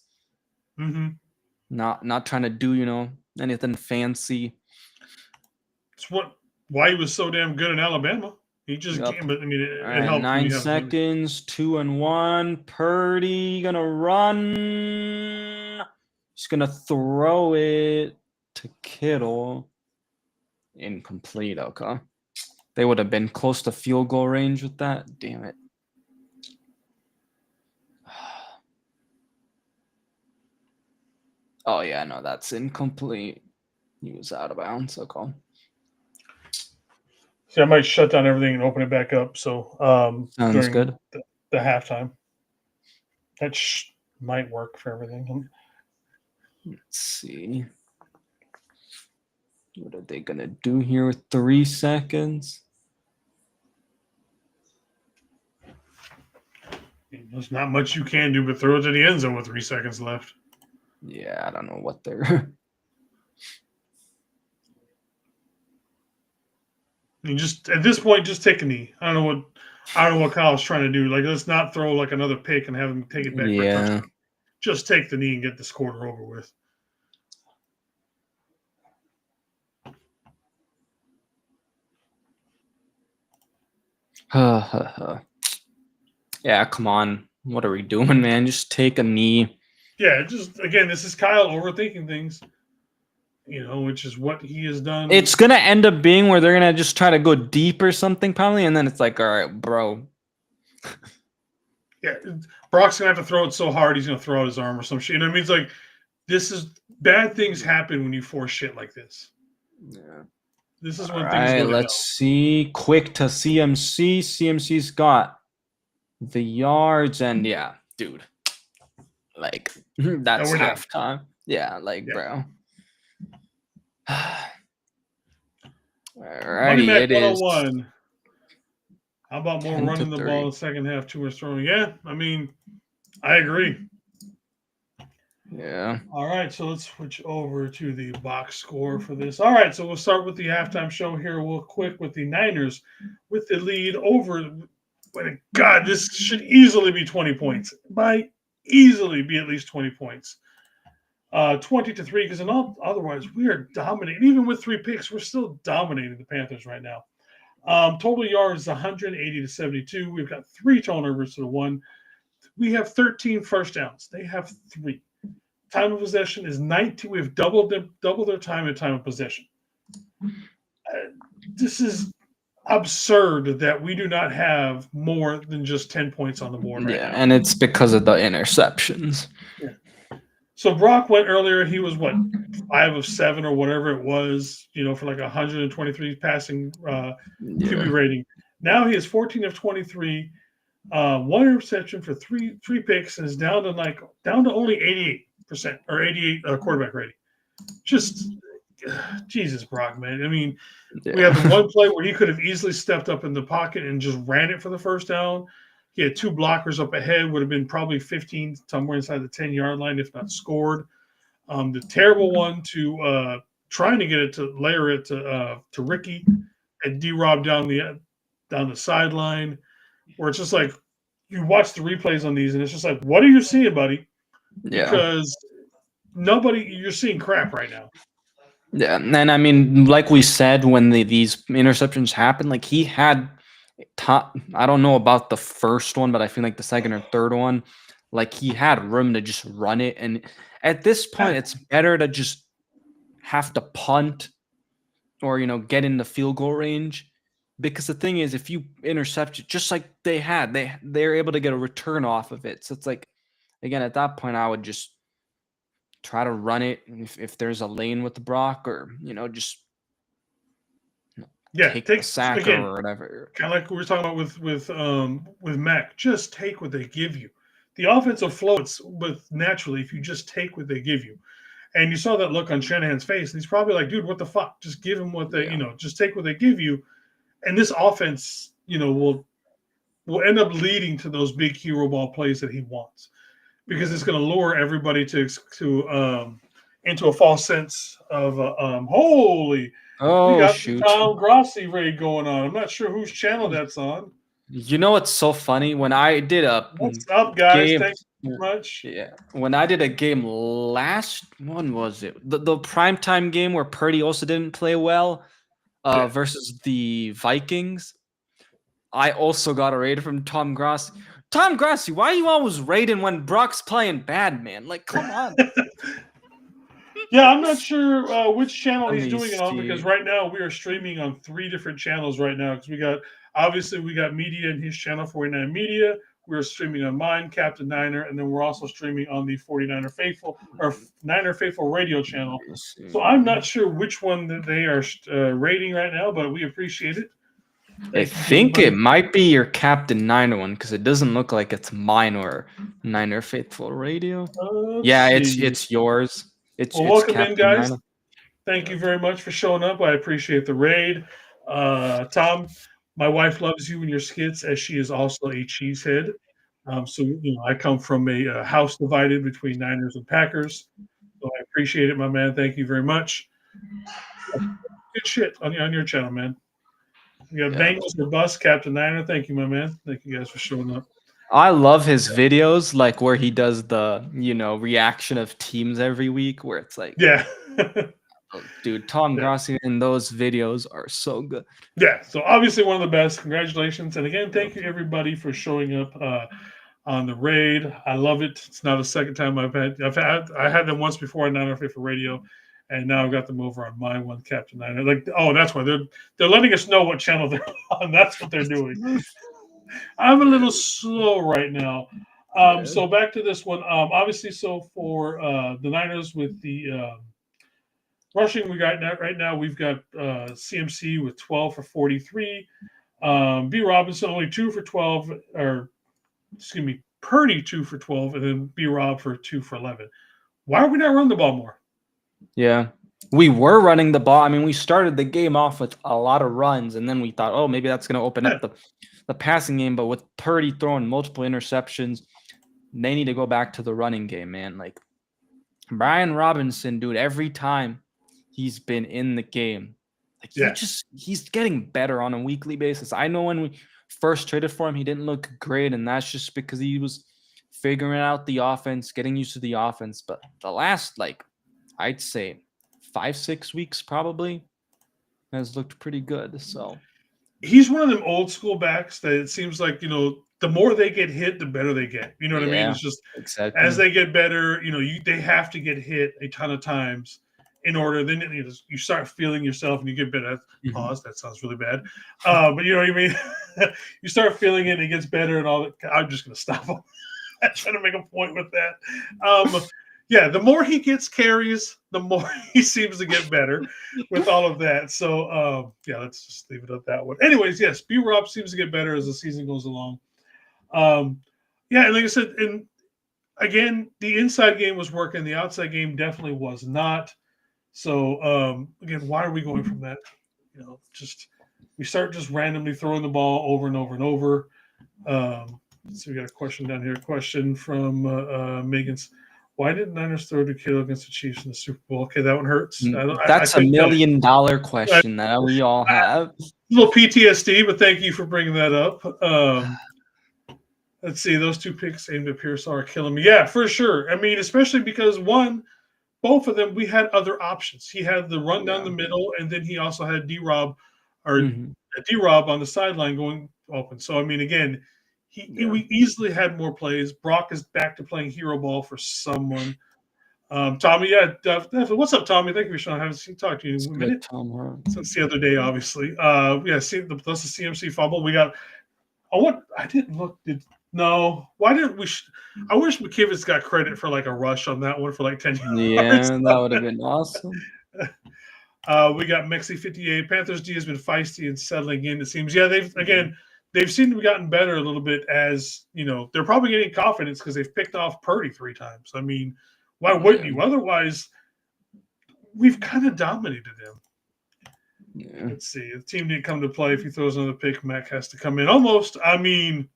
Not trying to do, anything fancy. It's why he was so damn good in Alabama. He just came, but I mean, it helped. 9 seconds, 2-1. Purdy gonna run. He's gonna throw it to Kittle. Incomplete. Okay. They would have been close to field goal range with that. Damn it. Oh yeah, no, that's incomplete. He was out of bounds. Okay. See, I might shut down everything and open it back up. So sounds good. The halftime. That might work for everything. Let's see. What are they gonna do here with 3 seconds? There's not much you can do but throw it to the end zone with 3 seconds left. Yeah, I don't know what they're. You just at this point, just take a knee. I don't know what Kyle's trying to do. Like, let's not throw like another pick and have him take it back for a touchdown. Just take the knee and get this quarter over with. Yeah, come on. What are we doing, man? Just take a knee. Yeah, just again, this is Kyle overthinking things. Which is what he has done. It's gonna end up being where they're gonna just try to go deep or something, probably, and then it's like, all right, bro. Yeah, Brock's gonna have to throw it so hard he's gonna throw out his arm or some shit. I mean, it's like this is bad things happen when you force shit like this. Yeah. This is when things go down. Let's see. Quick to CMC. CMC's got the yards, and yeah, dude. Like that's halftime. Yeah, bro. Alrighty, it is. How about more 10 to running the ball in 3. the second half, too much throwing? Yeah, I mean, I agree. Yeah. All right, so let's switch over to the box score for this. All right, so we'll start with the halftime show here real quick with the Niners with the lead over. God, this should easily be 20 points. By easily be at least 20 points. 20-3, because otherwise we are dominating. Even with 3 picks, we're still dominating the Panthers right now. Total yards 180 to 72. We've got 3 turnovers to the 1. We have 13 first downs. They have 3. Time of possession is 19. We've doubled their time of possession. This is absurd that we do not have more than just 10 points on the board right now. And it's because of the interceptions. Yeah. So Brock went earlier. He was 5 of 7 or whatever it was, for like 123 passing QB rating. Now he is 14 of 23, 1 interception for three picks, and is down to only 88% or 88 quarterback rating. Just Jesus, Brock, man. I mean, we had the one play where he could have easily stepped up in the pocket and just ran it for the first down. He had 2 blockers up ahead, would have been probably 15, somewhere inside the 10-yard line, if not scored. The terrible one to trying to get it to layer it to Ricky and D-Rob down the sideline, where it's just like you watch the replays on these and it's just like, what are you seeing, buddy? Because you're seeing crap right now. Yeah, and I mean, like we said, when these interceptions happen, like he had I don't know about the first one, but I feel like the second or third one, like he had room to just run it. And at this point, it's better to just have to punt or, get in the field goal range. Because the thing is, if you intercept it, just like they're able to get a return off of it. So it's like, again, at that point, I would just try to run it if there's a lane with the Brock, or just take the sack again, or whatever. Kind of like we were talking about with Mac. Just take what they give you. The offensive floats naturally if you just take what they give you. And you saw that look on Shanahan's face, and he's probably like, "Dude, what the fuck? Just give him what they, just take what they give you." And this offense, will end up leading to those big hero ball plays that he wants, because it's going to lure everybody into a false sense of holy. Oh, we got shoot. the Tom Grossi raid going on. I'm not sure whose channel that's on. It's so funny when I did what's up, guys? Game, thanks so much. Yeah, when I did a game when was it? The primetime game where Purdy also didn't play well versus the Vikings. I also got a raid from Tom Grossi. Tom Grossi, why are you always raiding when Brock's playing bad, man? Like, come on. Yeah, I'm not sure which channel he's doing it on, because right now we are streaming on 3 different channels right now. Because we got media in his channel, 49 Media. We're streaming on mine, Captain Niner, and then we're also streaming on the 49er Faithful or Niner Faithful Radio channel. So I'm not sure which one that they are rating right now, but we appreciate it. I think it might be your Captain Niner one, because it doesn't look like it's mine or Niner Faithful Radio. It's yours. Welcome in, guys. Niner. Thank you very much for showing up. I appreciate the raid. Tom, my wife loves you and your skits, as she is also a cheesehead. So I come from a house divided between Niners and Packers. So I appreciate it, my man. Thank you very much. Good shit on your channel, man. We got Bengals or Bust, Captain Niner. Thank you, my man. Thank you guys for showing up. I love his videos, like where he does the, reaction of teams every week, where it's like, dude, Tom Grossi in those videos are so good. Yeah, so obviously one of the best. Congratulations. And again, thank you everybody for showing up on the raid. I love it. It's not the second time I had them once before on Ninerfaithful Radio, and now I've got them over on my one, Captain Niner. That's why they're letting us know what channel they're on. That's what they're doing. I'm a little slow right now. So back to this one. Obviously, so for the Niners with the rushing, we got right now, we've got CMC with 12 for 43. B. Robinson only 2 for 12, or excuse me, Purdy 2 for 12, and then B. Rob for 2 for 11. Why are we not running the ball more? Yeah, we were running the ball. I mean, we started the game off with a lot of runs, and then we thought, oh, maybe that's going to open up the passing game, but with Purdy throwing multiple interceptions, they need to go back to the running game, man. Like Brian Robinson, dude, every time he's been in the game, like he's getting better on a weekly basis. I know when we first traded for him, he didn't look great, and that's just because he was figuring out the offense, getting used to the offense. But the last, like, I'd say 5-6 weeks probably has looked pretty good. So he's one of them old school backs that it seems like, the more they get hit, the better they get. You know what I mean? It's just exactly. As they get better, they have to get hit a ton of times in order. Then you start feeling yourself and you get better. Pause. That sounds really bad. But you know what I mean? You start feeling it and it gets better and all that. I'm just going to stop him. I'm trying to make a point with that. The more he gets carries, the more he seems to get better with all of that. So, let's just leave it at that one. Anyways, yes, B-Rob seems to get better as the season goes along. And like I said, and again, the inside game was working. The outside game definitely was not. So, again, why are we going from that? We start just randomly throwing the ball over and over and over. So we got a question down here. A question from Megan's. Why did Niners throw to Kittle against the Chiefs in the Super Bowl? Okay, that one hurts. That's a $1 million question that we all have. A little PTSD, but thank you for bringing that up. Let's see. Those two picks aimed at Pearsall are killing me. Yeah, for sure. I mean, especially because both of them, we had other options. He had the run down the middle, and then he also had D-Rob on the sideline going open. So, I mean, again, we easily had more plays. Brock is back to playing hero ball for someone. Tommy, definitely. What's up, Tommy? Thank you for showing. I haven't talked to you in a minute. Since the other day, obviously. That's the CMC fumble. We got. I didn't look. Why didn't we? I wish McKivitz got credit for like a rush on that one for like 10 yards. Yeah, that would have been awesome. We got Mexi 58. Panthers D has been feisty and settling in. It seems. Yeah, they've seemed to have gotten better a little bit as they're probably getting confidence because they've picked off Purdy 3 times. I mean, why wouldn't you? Otherwise, we've kind of dominated them. Yeah. Let's see. The team didn't come to play. If he throws another pick, Mac has to come in. Almost. I mean,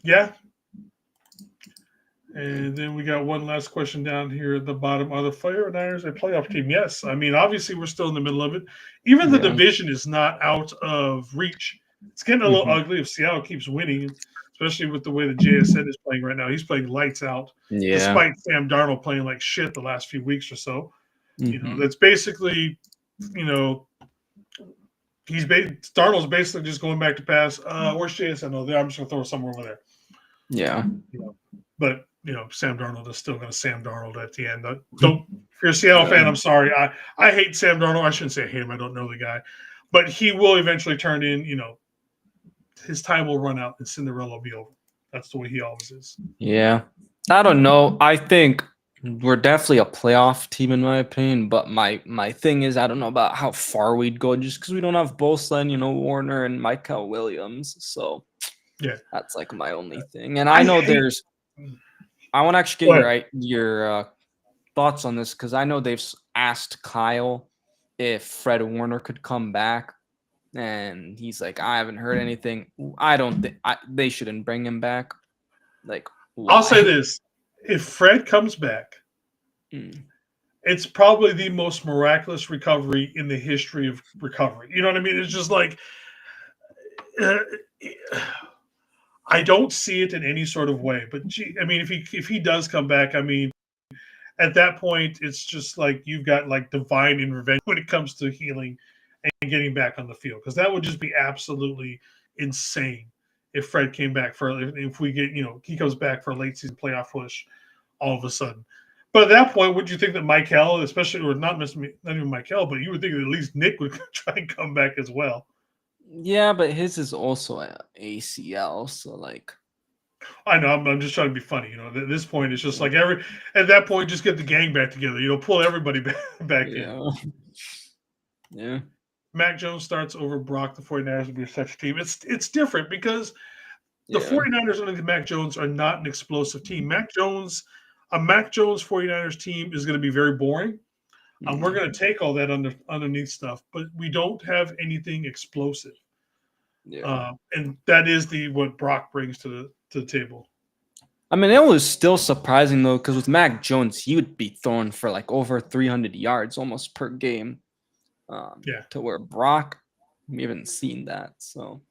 yeah. And then we got one last question down here at the bottom. Are the 49ers a playoff team? Yes. I mean, obviously, we're still in the middle of it. Even the division is not out of reach. It's getting a little ugly if Seattle keeps winning, especially with the way the JSN is playing right now. He's playing lights out, despite Sam Darnold playing like shit the last few weeks or so. That's basically, Darnold's basically just going back to pass. Where's JSN? Oh, there. I'm just going to throw it somewhere over there. Yeah. But, Sam Darnold is still going to Sam Darnold at the end. If you're a Seattle fan, I'm sorry. I hate Sam Darnold. I shouldn't say I hate him. I don't know the guy. But he will eventually turn in, his time will run out and Cinderella will be over. That's the way he always is. Yeah. I don't know. I think we're definitely a playoff team in my opinion, but my thing is I don't know about how far we'd go just because we don't have Bosa and, Warner and Michael Williams. So that's like my only thing. And I know I want to actually get your thoughts on this because I know they've asked Kyle if Fred Warner could come back. And he's like, I haven't heard anything. I don't think they shouldn't bring him back. Like, why? I'll say this. If Fred comes back, it's probably the most miraculous recovery in the history of recovery. You know what I mean? It's just like, I don't see it in any sort of way. But, if he does come back, at that point, it's just like you've got like divine intervention when it comes to healing and getting back on the field, because that would just be absolutely insane if Fred came back if we get, he comes back for a late season playoff push all of a sudden. But at that point, would you think that Michael, especially, or not even Michael, but you would think that at least Nick would try and come back as well? Yeah, but his is also an ACL, so like. I know. I'm just trying to be funny. At this point, it's just like at that point, just get the gang back together. Pull everybody back in. Yeah. Mac Jones starts over Brock. The 49ers would be such a team. It's different because the 49ers under Mac Jones are not an explosive team. A Mac Jones 49ers team is going to be very boring. We're going to take all that underneath stuff, but we don't have anything explosive. Yeah. And that is what Brock brings to the table. I mean, it was still surprising though, because with Mac Jones, he would be throwing for like over 300 yards almost per game. Yeah. To where Brock, we haven't seen that. So,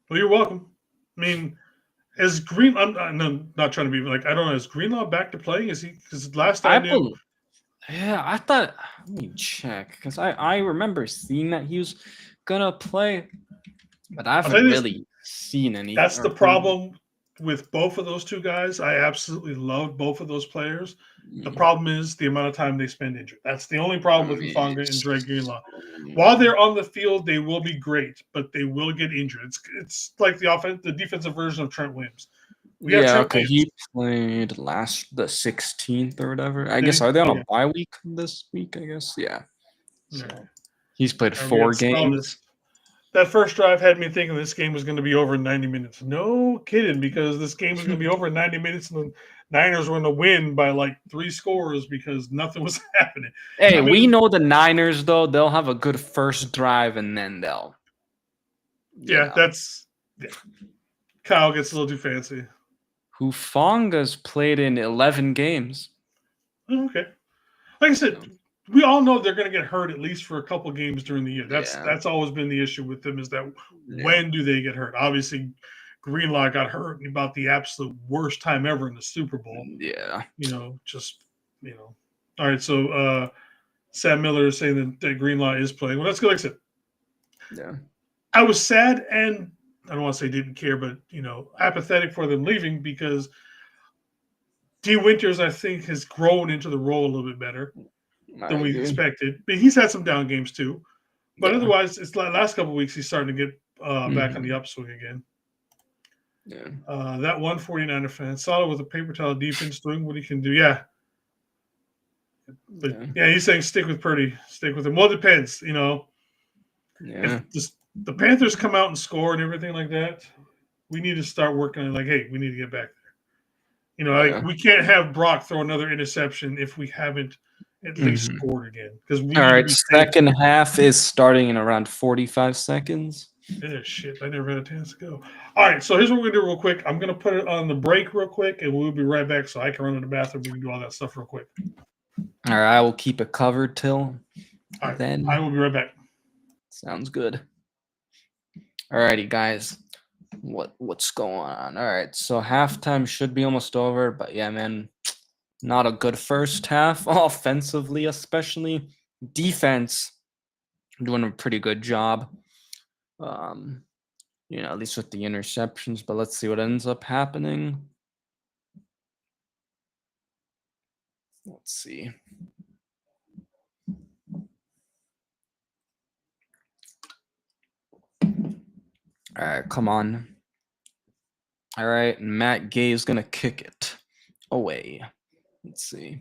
Well, you're welcome. I mean, is I'm not trying to be like, I don't know. Is Greenlaw back to playing? Is he? Because last I knew, yeah, I thought. Let me check because I remember seeing that he was gonna play, but I I'll tell haven't you this. really seen any. That's the Or heard. problem with both of those two guys. I absolutely love both of those players. The Mm, problem is the amount of time they spend injured. That's the only problem with Hufanga and yes. Dre Greenlaw. While they're on the field, they will be great, but they will get injured. It's like the defensive version of Trent Williams. We have Yeah, Trent okay. Williams. He played the 16th or whatever. I Did guess he? are they on a Okay. bye week this week? I guess. Yeah. Okay. So he's played Or we had 4 games. that first drive had me thinking this game was going to be over in 90 minutes. No kidding, because this game was going to be over in 90 minutes and the Niners were going to win by like 3 scores because nothing was happening. Hey, I we mean, know the Niners though. They'll have a good first drive and then they'll, yeah, Kyle gets a little too fancy. Hufanga's played in 11 games. Oh, okay. Like I said, we all know they're going to get hurt at least for a couple games during the year. Yeah. That's always been the issue with them is that Yeah. when do they get hurt? Obviously, Greenlaw got hurt about the absolute worst time ever in the Super Bowl. Yeah. All right, so Sam Miller is saying that Greenlaw is playing. Well, that's good. Like I said, Yeah. I was sad and I don't want to say didn't care, but apathetic for them leaving because D. Winters, I think, has grown into the role a little bit better than we expected. But he's had some down games too. But otherwise, it's the last couple of weeks he's starting to get back on the upswing again. Yeah. That one 49er fan, solid with a paper towel defense, doing what he can do. Yeah. But yeah, he's saying stick with Purdy, stick with him. Well, it depends, Yeah. If the Panthers come out and score and everything like that, we need to start working on hey, we need to get back there. We can't have Brock throw another interception if we haven't at least scored again. Because we all need right, to be second half is starting in around 45 seconds. Shit, I never had a chance to go. All right, so here's what we're going to do real quick. I'm going to put it on the break real quick, and we'll be right back so I can run to the bathroom. We can do all that stuff real quick. All right, I will keep it covered till then. I will be right back. Sounds good. All righty, guys. What's going on? All right, so halftime should be almost over, but yeah, man, not a good first half offensively, especially defense doing a pretty good job. At least with the interceptions, but let's see what ends up happening. Let's see. All right, come on. All right, Matt Gay is going to kick it away. Let's see.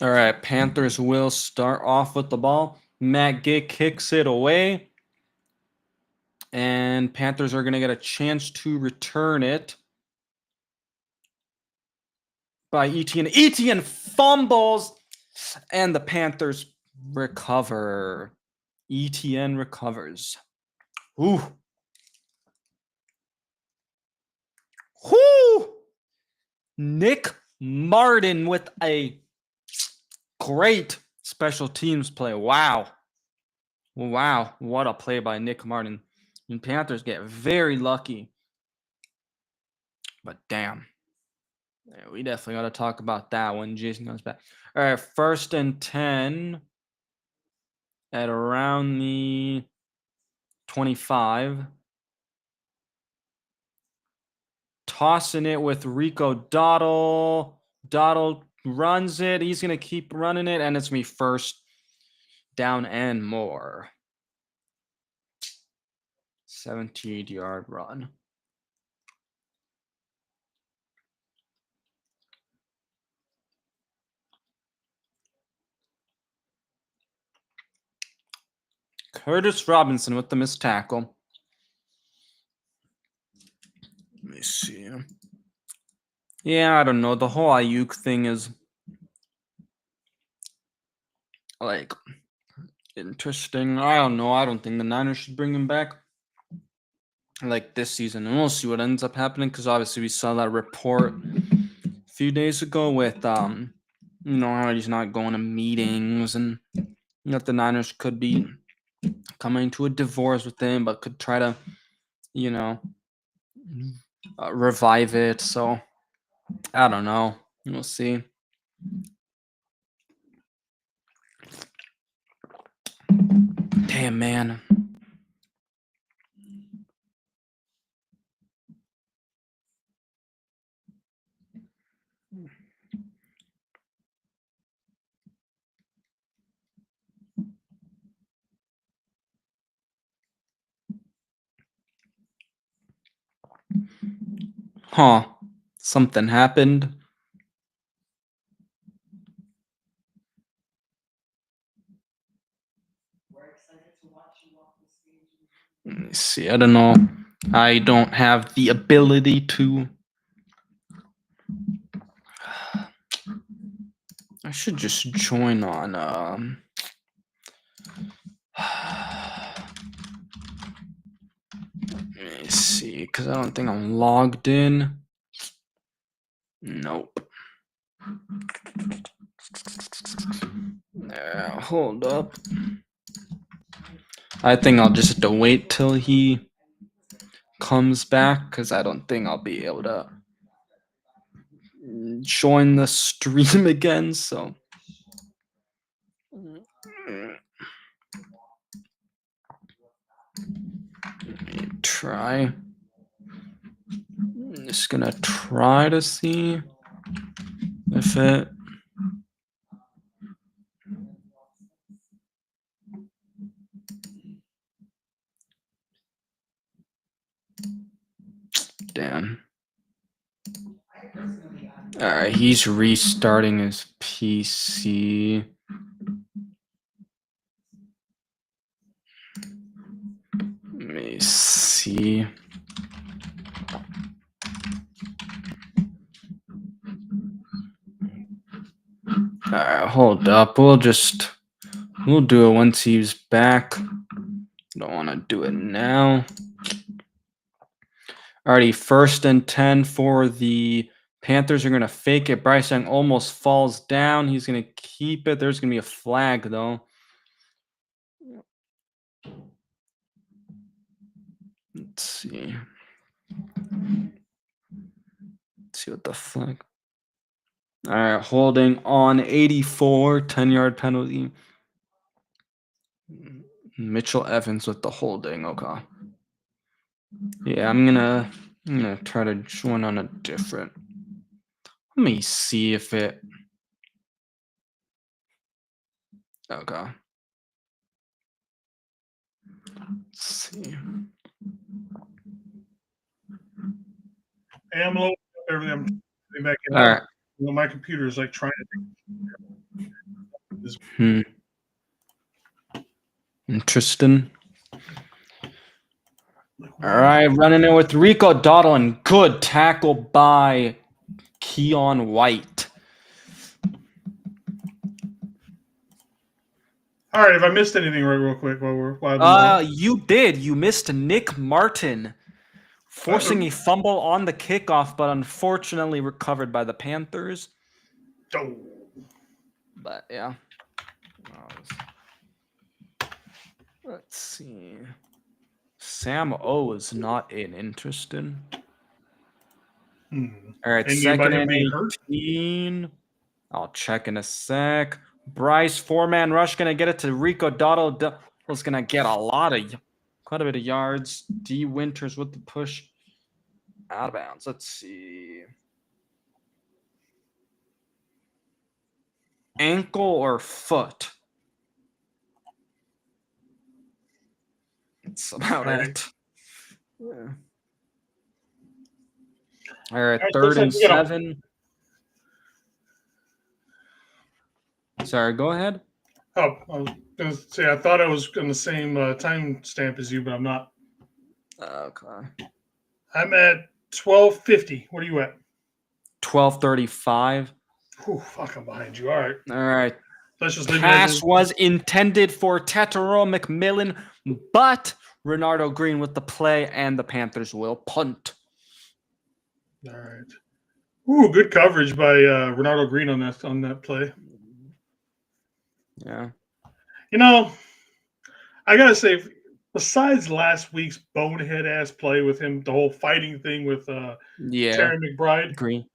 All right, Panthers will start off with the ball. Matt Gay kicks it away. And Panthers are going to get a chance to return it by Etienne. Etienne fumbles, and the Panthers recover. Etienne recovers. Ooh. Whoo! Nick Martin with a great special teams play. Wow. What a play by Nick Martin. And Panthers get very lucky. But damn. Yeah, we definitely got to talk about that when Jason comes back. All right, 1st and 10 at around the 25. Tossing it with Rico Dottle. Dottle runs it. He's going to keep running it, and it's me 1st down and more. 17-yard run. Curtis Robinson with the missed tackle. Let me see. Yeah, I don't know. The whole Ayuk thing is like interesting. I don't know. I don't think the Niners should bring him back like this season, and we'll see what ends up happening, because obviously we saw that report a few days ago with how he's not going to meetings, and that the Niners could be coming to a divorce with him, but could try to revive it. So I don't know. We'll see. Damn, man. Huh. Something happened. Let me see. I don't know. I don't have the ability to. I should just join on. Let me see, because I don't think I'm logged in. Nope. Hold up. I think I'll just have to wait till he comes back, because I don't think I'll be able to join the stream again. So let me try. I'm just gonna try to see if it. Damn. All right, he's restarting his PC. Let me see. All right, hold up. We'll do it once he's back. Don't want to do it now. Alrighty, 1st and 10 for the Panthers. Are going to fake it. Bryce Young almost falls down. He's going to keep it. There's going to be a flag, though. Let's see. Let's see what the flag. All right, holding on 84, 10-yard penalty. Mitchell Evans with the holding. Okay. Yeah, I'm gonna try to join on a different. Let me see if it. Okay. Let's see. Hey, I'm loading up everything. I'm back in. All right. My computer is like trying to. Interesting. All right, running in with Rico Dowdle, and good tackle by Keon White. All right, if I missed anything real quick while You did. You missed Nick Martin forcing a fumble on the kickoff, but unfortunately recovered by the Panthers. Oh. But yeah. Let's see. Sam O is not in. Interesting. All right, Anybody 2nd and being hurt? 18. I'll check in a sec. Bryce, 4-man rush, gonna get it to Rico Dowdle. Was gonna get quite a bit of yards. D Winters with the push out of bounds. Let's see. Ankle or foot? That's about it. Yeah. All right, 3rd and 7. Sorry, go ahead. Oh, I was going to say, I thought I was on the same time stamp as you, but I'm not. Okay. I'm at 12:50. What are you at? 12:35. Whew, fuck, I'm behind you. All right. All right. Let's just leave it as Pass is. was intended for Tetero McMillan, but Renardo Green with the play, and the Panthers will punt. All right. Ooh, good coverage by Renardo Green on that play. Yeah. You know, I gotta say, besides last week's bonehead ass play with him, the whole fighting thing with Yeah. Terry McBride, Green.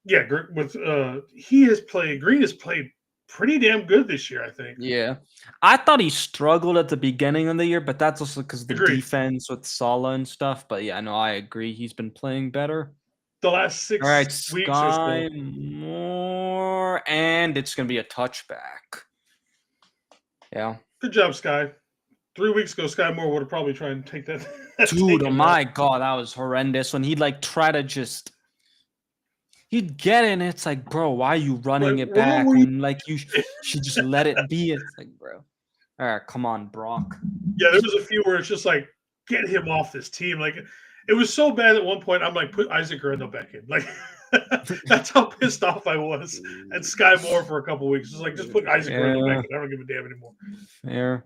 yeah, with Green has played pretty damn good this year, I think. Yeah. I thought he struggled at the beginning of the year, but that's also because of the Agreed. defense with Sala and stuff. But yeah, no, I agree. He's been playing better. The last All right, 6 weeks or so. Sky Moore, and it's going to be a touchback. Yeah. Good job, Sky. 3 weeks ago, Sky Moore would have probably tried and take that. Dude, oh my God, that was horrendous. When he'd like try to he'd get it, and it's like, bro, why are you running it back when like you should just let it be? It's like, bro. All right, come on, Brock. Yeah, there was a few where it's just like, get him off this team. Like, it was so bad at one point, I'm like, put Isaac Guerrero back in. Like, that's how pissed off I was at Sky Moore for a couple weeks. It's like, just put Isaac Guerrero back in. I don't give a damn anymore. Fair.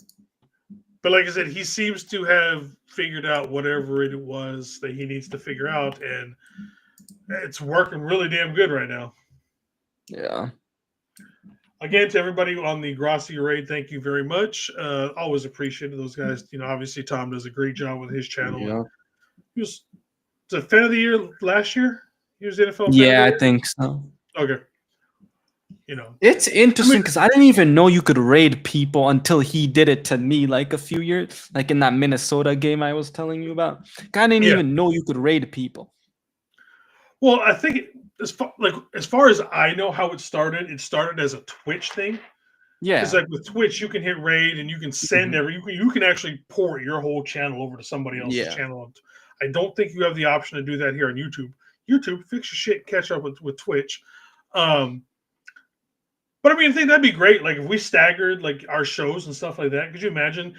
But like I said, he seems to have figured out whatever it was that he needs to figure out, and it's working really damn good right now. Yeah. Again, to everybody on the Grossi raid, thank you very much. Always appreciated those guys. You know, obviously Tom does a great job with his channel. Yeah. He was the fan of the year last year. He was the NFL fan Yeah, of the I think so. Okay. You know, it's interesting because I didn't even know you could raid people until he did it to me like a few years, like in that Minnesota game I was telling you about. I didn't even know you could raid people. Well, I think as far as I know how it started as a Twitch thing. Yeah. Because like with Twitch, you can hit raid and you can send you can actually port your whole channel over to somebody else's channel. I don't think you have the option to do that here on YouTube. YouTube, fix your shit, catch up with Twitch. But I mean, I think that'd be great. Like if we staggered like our shows and stuff like that. Could you imagine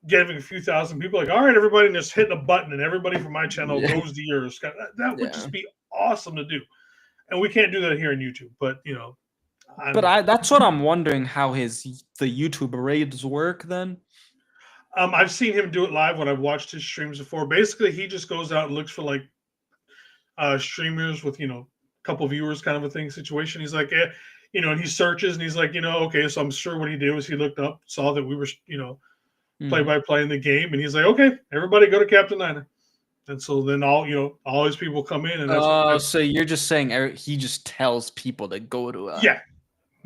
getting a few thousand people like, all right, everybody, and just hitting a button and everybody from my channel goes to yours. That would just be awesome to do. And we can't do that here on YouTube, but you know. That's what I'm wondering, how the YouTube raids work then. I've seen him do it live when I've watched his streams before. Basically, he just goes out and looks for like streamers with, you know, a couple viewers kind of a thing situation. He's like, you know, and he searches and he's like, you know, okay, so I'm sure what he did was he looked up, saw that we were, you know, play-by-play in the game, and he's like, okay, everybody go to Captain Niner. And so then all his people come in, and that's so you're just saying he just tells people to go to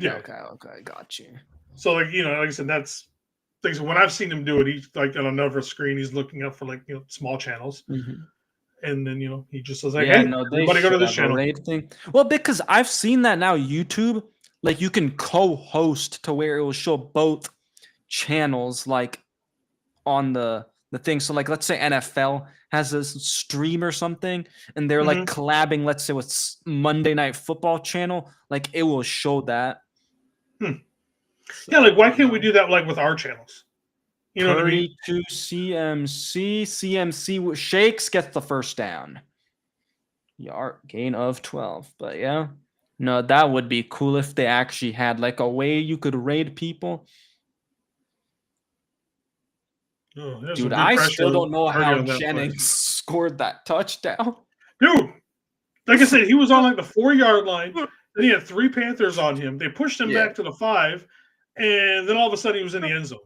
yeah. Okay, got you. So like, you know, like I said, that's things. When I've seen him do it, he's like on another screen, he's looking up for like, you know, small channels. And then, you know, he just says like, hey, everybody go to this channel. Thing. Well, because I've seen that now, YouTube, like you can co-host to where it will show both channels like on the thing. So like, let's say NFL has a stream or something, and they're like collabing, let's say with Monday Night Football channel, like it will show that. So, yeah, like why can't we do that like with our channels? You know what I mean? 32 CMC shakes, gets the first down. Yard gain of 12. But yeah, no, that would be cool if they actually had like a way you could raid people. Oh, dude, I still don't know how Jennings scored that touchdown. Dude, like I said, he was on like the 4-yard line. Then he had 3 Panthers on him. They pushed him back to the 5, and then all of a sudden he was in the end zone.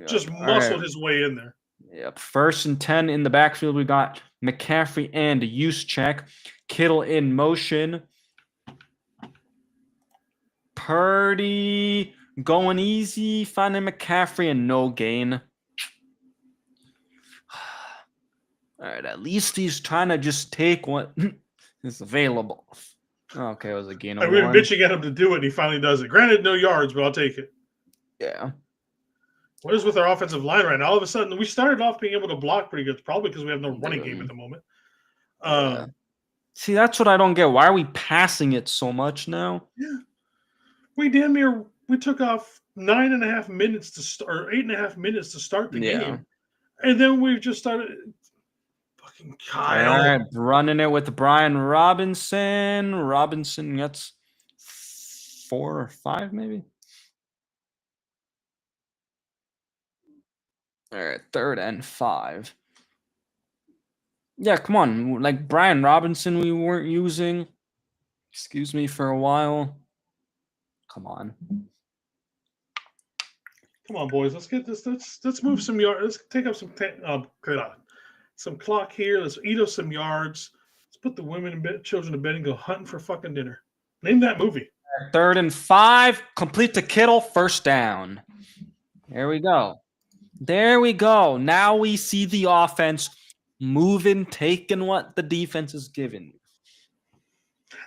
Just muscled his way in there. Yep. 1st and 10 in the backfield. We got McCaffrey and Juszczyk. Kittle in motion. Purdy going easy, finding McCaffrey and no gain. All right, at least he's trying to just take what is available. Okay, it was a gain of 1. We've been bitching at him to do it, and he finally does it. Granted, no yards, but I'll take it. Yeah. What is with our offensive line right now? All of a sudden, we started off being able to block pretty good, probably because we have no running game at the moment. See, that's what I don't get. Why are we passing it so much now? Yeah. We damn near we took off 9.5 minutes to start, or 8.5 minutes to start the game, and then we just started. Fucking Kyle. All right, running it with Brian Robinson. Robinson gets 4 or 5, maybe. All right, 3rd and 5. Yeah, come on. Like Brian Robinson, we weren't using. Excuse me, for a while. Come on. Come on, boys. Let's get this. Let's move some yards. Let's take up some clock here. Let's eat up some yards. Let's put the women and children to bed and go hunting for fucking dinner. Name that movie. 3rd and 5. Complete to Kittle. 1st down. There we go. There we go. Now we see the offense moving, taking what the defense is giving.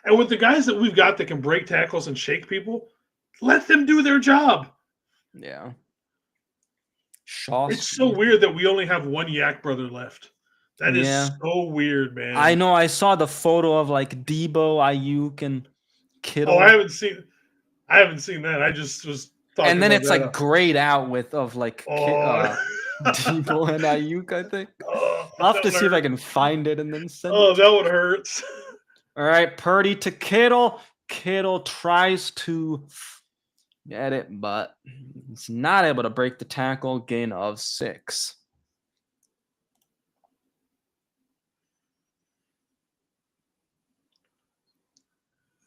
And with the guys that we've got that can break tackles and shake people, let them do their job. Yeah. It's so weird that we only have one Yak brother left. That is so weird, man. I know. I saw the photo of like Debo, Ayuk, and Kittle. Oh, I haven't seen that. I just was talking. And then about it's that. like grayed out of like Debo and Ayuk, I think. I'll have to see if I can find it and then send it. That would hurt. All right, Purdy to Kittle. Kittle tries to get it, but it's not able to break the tackle. Gain of 6.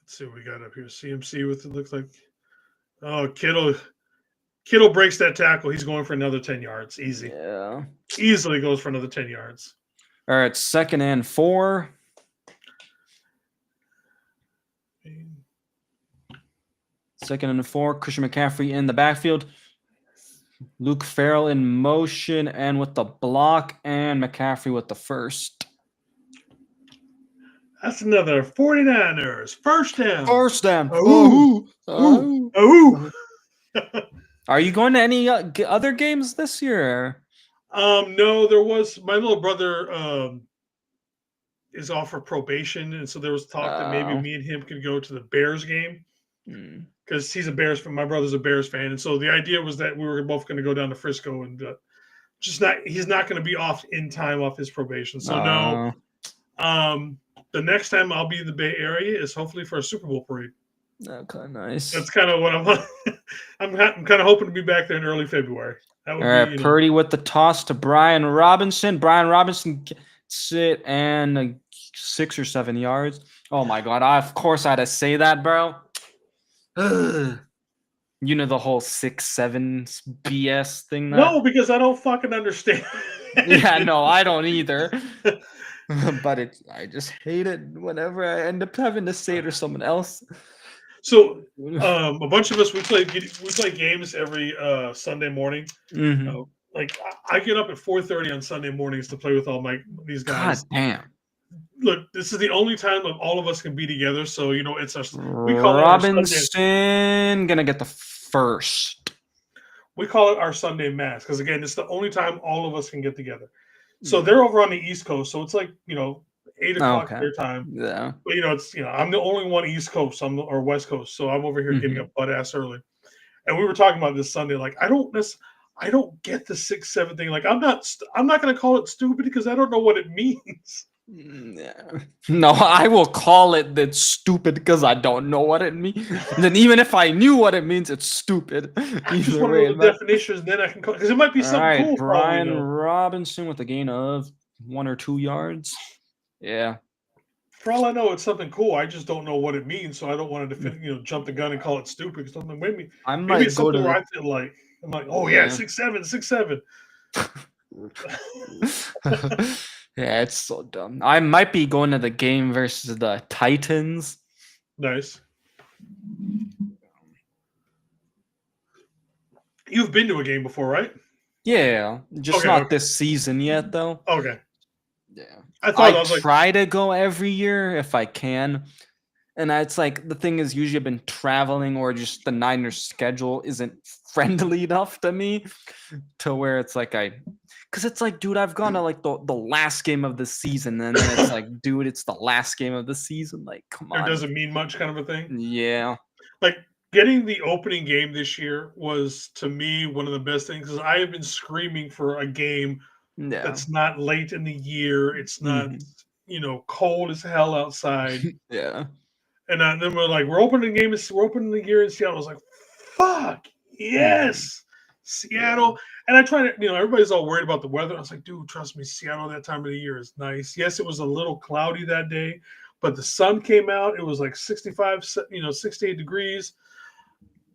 Let's see what we got up here. CMC with it looks like. Oh, Kittle breaks that tackle. He's going for another 10 yards. Easy. Yeah. Easily goes for another 10 yards. All right, 2nd and 4. Second and 4. Christian McCaffrey in the backfield. Luke Farrell in motion and with the block, and McCaffrey with the 1st. That's another 49ers. 1st down. 1st down. Are you going to any other games this year? No, there was. My little brother is off for probation, and so there was talk that maybe me and him could go to the Bears game because he's a Bears fan. My brother's a Bears fan, and so the idea was that we were both going to go down to Frisco and he's not going to be off in time off his probation. So no. The next time I'll be in the Bay Area is hopefully for a Super Bowl parade. Okay, nice. That's kind of what I'm kind of hoping to be back there in early February. All right, Purdy with the toss to Brian Robinson. Brian Robinson gets it and 6 or 7 yards. Oh my God! Of course I had to say that, bro. Ugh. You know the whole 6-7 BS thing. No, because I don't fucking understand. Yeah, no, I don't either. But I just hate it whenever I end up having to say it to someone else. So a bunch of us we play games every Sunday morning. Mm-hmm. Like I get up at 4:30 on Sunday mornings to play with all these guys. God damn! Look, this is the only time that all of us can be together. So it's we call Robinson gonna get the 1st. We call it our Sunday mass because again, it's the only time all of us can get together. So they're over on the East Coast, so it's like 8 o'clock their time. Yeah. But I'm the only one East Coast, or West Coast, so I'm over here getting up butt ass early. And we were talking about this Sunday, like I don't get the 6-7 thing. Like I'm not going to call it stupid because I don't know what it means. Yeah. No, I will call it that stupid because I don't know what it means. And then even if I knew what it means, it's stupid. I just want to know the definitions, then I can call because it might be something cool. Brian Robinson with a gain of 1 or 2 yards. Yeah. For all I know, it's something cool. I just don't know what it means, so I don't want to jump the gun and call it stupid. Because maybe it's something where I feel like I'm like, oh yeah, 6-7. Yeah, it's so dumb. I might be going to the game versus the Titans. Nice. You've been to a game before, right? Yeah, just not this season yet, though. Okay. Yeah. I try to go every year if I can. And it's like, the thing is, usually I've been traveling or just the Niners schedule isn't friendly enough to me to where it's like because it's like, dude, I've gone to like the last game of the season, and then it's like, dude, it's the last game of the season. Like, come on. It doesn't mean much kind of a thing? Yeah. Like, Getting the opening game this year was, to me, one of the best things because I have been screaming for a game Yeah. that's not late in the year. It's not, Mhm. cold as hell outside. Yeah. And then we're opening the game. We're opening the year in Seattle. I was like, fuck Mhm. yes, Yeah. Seattle. And I try to, everybody's all worried about the weather. I was like, dude, trust me, Seattle that time of the year is nice. Yes, it was a little cloudy that day, but the sun came out. It was like 65, 68 degrees.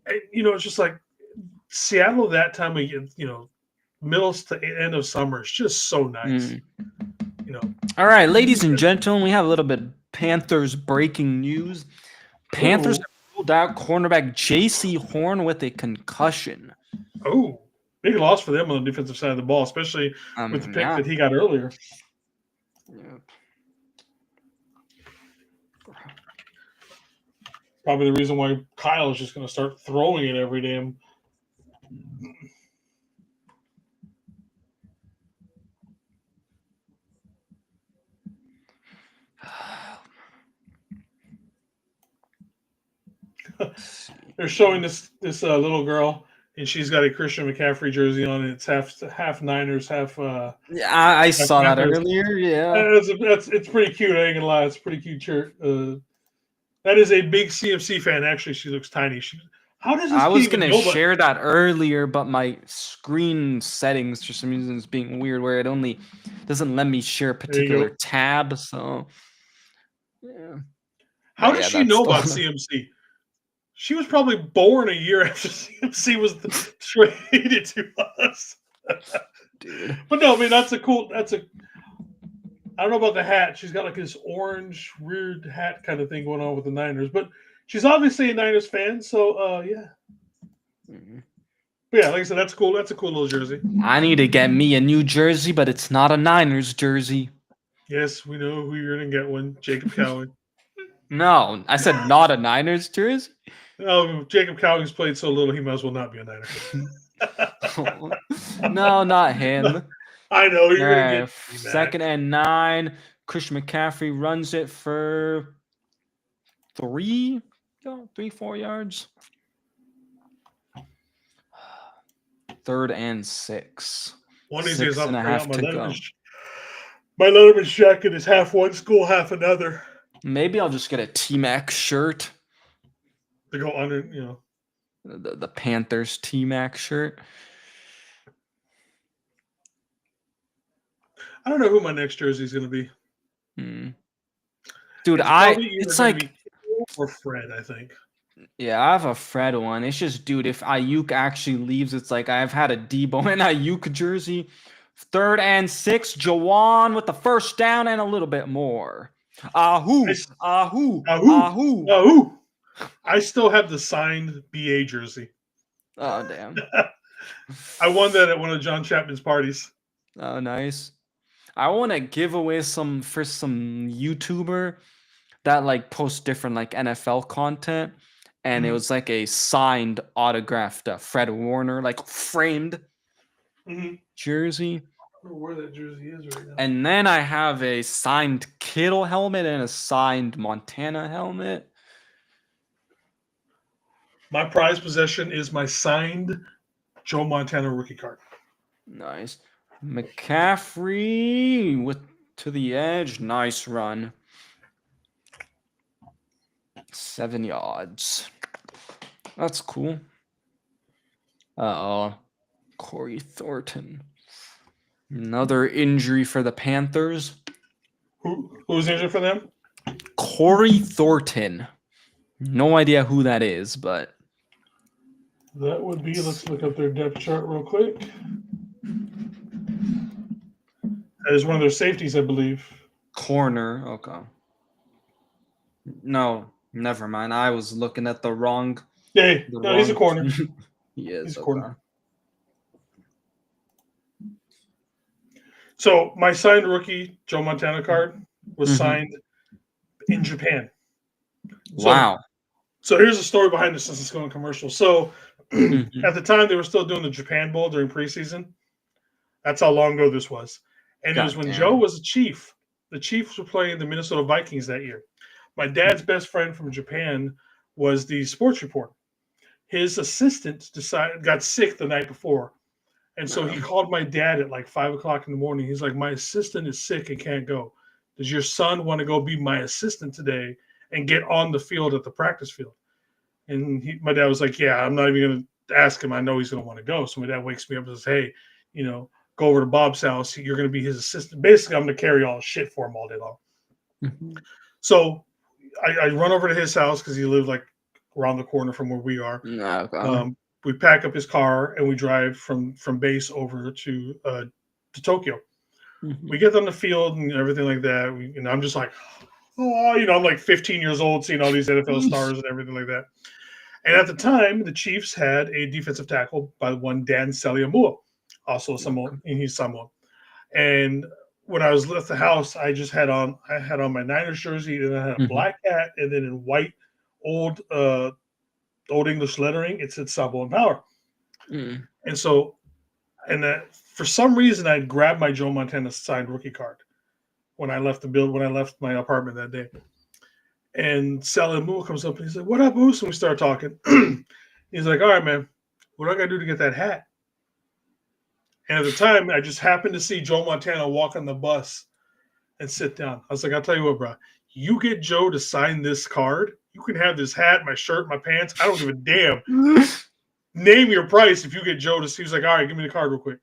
And, it's just like Seattle that time of year, middle to end of summer. It's just so nice. Mm. You know. All right, ladies and gentlemen, we have a little bit of Panthers breaking news. Panthers Ooh. have ruled out cornerback J.C. Horn with a concussion. Oh, big loss for them on the defensive side of the ball, especially with the pick Yeah. that he got earlier. Yep. Probably the reason why Kyle is just going to start throwing it every damn. They're showing this little girl, and she's got a Christian McCaffrey jersey on, and it's half Niners, half. Yeah, I half saw that Panthers. earlier. Yeah. It's pretty cute. I ain't gonna lie, it's a pretty cute shirt. That is a big CMC fan. Actually, she looks tiny. How does this I kid was even gonna know? share that earlier, but my screen settings for some reason is being weird, where it only doesn't let me share a There you particular go. tab. So, yeah. How But does yeah, she that's know still about CMC? She was probably born a year after CMC was traded to us. dude. But no, I mean that's a. I don't know about the hat. She's got like this orange weird hat kind of thing going on with the Niners, but she's obviously a Niners fan. So yeah. Mhm. But yeah, like I said, that's cool. That's a cool little jersey. I need to get me a new jersey, but it's not a Niners jersey. Yes, we know who you're gonna get one. Jacob Cowan. No, I said not a Niners jersey. Oh, Jacob Cowing's played so little, he might as well not be a Niner. No, not him. I know All you're gonna right, get second and 9. Christian McCaffrey runs it for 3, 4 yards. Third and 6. One of these days, I'll 6.5 bring out to go. my Letterman's jacket is half one school, half another. Maybe I'll just get a T-Mac shirt. To go under, The Panthers T-Mac shirt. I don't know who my next jersey is going to be. Dude, It's probably either it's going like to be Kittle or Fred, I think. Yeah, I have a Fred one. It's just, dude, if Ayuk actually leaves, it's like I've had a Debo and Ayuk jersey. Third and 6, Jawan with the first down and a little bit more. Ahoo, ahoo, ahoo. Ahoo. I still have the signed BA jersey. Oh, damn. I won that at one of John Chapman's parties. Oh, nice. I want to give away some for some YouTuber that like posts different like NFL content. And it was like a signed, autographed Fred Warner, like framed jersey. I don't know where that jersey is right now. And then I have a signed Kittle helmet and a signed Montana helmet. My prized possession is my signed Joe Montana rookie card. Nice. McCaffrey to the edge. Nice run. 7 yards. That's cool. Uh-oh. Corey Thornton. Another injury for the Panthers. Who's injured for them? Corey Thornton. No idea who that is, but that would be. Let's look up their depth chart real quick. That is one of their safeties, I believe. Corner. Okay. No, never mind. I was looking at the wrong. Yeah, no, he's a corner. He is. He's a corner. So my signed rookie Joe Montana card was signed in Japan. Wow. So here's the story behind this since it's going commercial. So at the time they were still doing the Japan Bowl during preseason. That's how long ago this was. And it was when Joe was a Chief. The Chiefs were playing the Minnesota Vikings that year. My dad's best friend from Japan was the sports reporter. his assistant got sick the night before. And so he No. called my dad at like 5 o'clock in the morning. He's like, my assistant is sick and can't go. Does your son want to go be my assistant today and get on the field at the practice field? And my dad was like, yeah, I'm not even going to ask him. I know he's going to want to go. So my dad wakes me up and says, hey, go over to Bob's house. You're going to be his assistant. Basically, I'm going to carry all his shit for him all day long. Mm-hmm. So I run over to his house because he lived like around the corner from where we are. No, we pack up his car and we drive from base over to Tokyo. mm-hmm. We get on the field and everything like that. And I'm just like, oh, I'm like 15 years old, seeing all these NFL stars and everything like that. And at the time, the Chiefs had a defensive tackle by one Dan Seliamua, also Samoan, and he's Samoan. And when I was left the house, I had on my Niners jersey, and I had a black hat, and then in white old English lettering, it said Samoan Power. Mm. And so, for some reason, I grabbed my Joe Montana signed rookie card when I left my apartment that day. And Sally Moore comes up and he's like, "What up, Moose?" And we start talking. He's like, "All right, man, what do I got to do to get that hat?" And at the time, I just happened to see Joe Montana walk on the bus and sit down. I was like, "I'll tell you what, bro. You get Joe to sign this card, you can have this hat, my shirt, my pants. I don't give a damn. Name your price if you get Joe to see." He's like, "All right, give me the card real quick."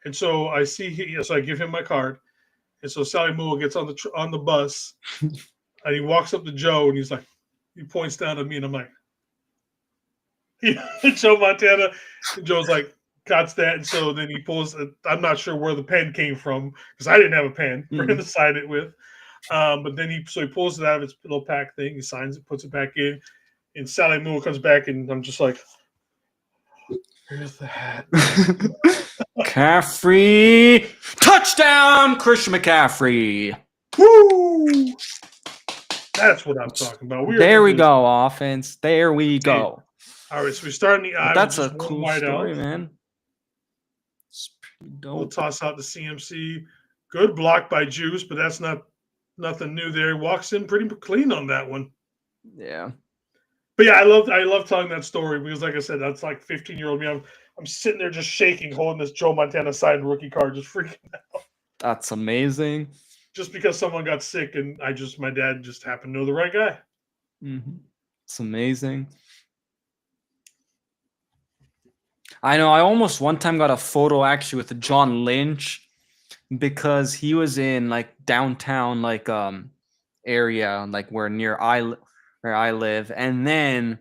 And so I give him my card. And so Sally Moore gets on the bus. And he walks up to Joe, and he points down at me, and I'm like, Joe Montana. And Joe's like, "Got that." And so then he pulls. I'm not sure where the pen came from because I didn't have a pen for him to sign it with. But then he pulls it out of his little pack thing. He signs it, puts it back in, and Sally Moore comes back, and I'm just like, "Here's the hat." McCaffrey touchdown, Christian McCaffrey. Woo! That's what I'm talking about. There we go, offense. There we go. All right, so we start in the eye. That's a cool story, man. It's pretty dope. We'll toss out the CMC. Good block by Juice, but that's nothing new there. He walks in pretty clean on that one. Yeah. But yeah, I love telling that story because, like I said, that's like 15-year-old me. I'm sitting there just shaking, holding this Joe Montana signed rookie card, just freaking out. That's amazing. Just because someone got sick and my dad just happened to know the right guy. Mm-hmm. It's amazing. I know. I almost one time got a photo actually with John Lynch because he was in like downtown area like where I live, and then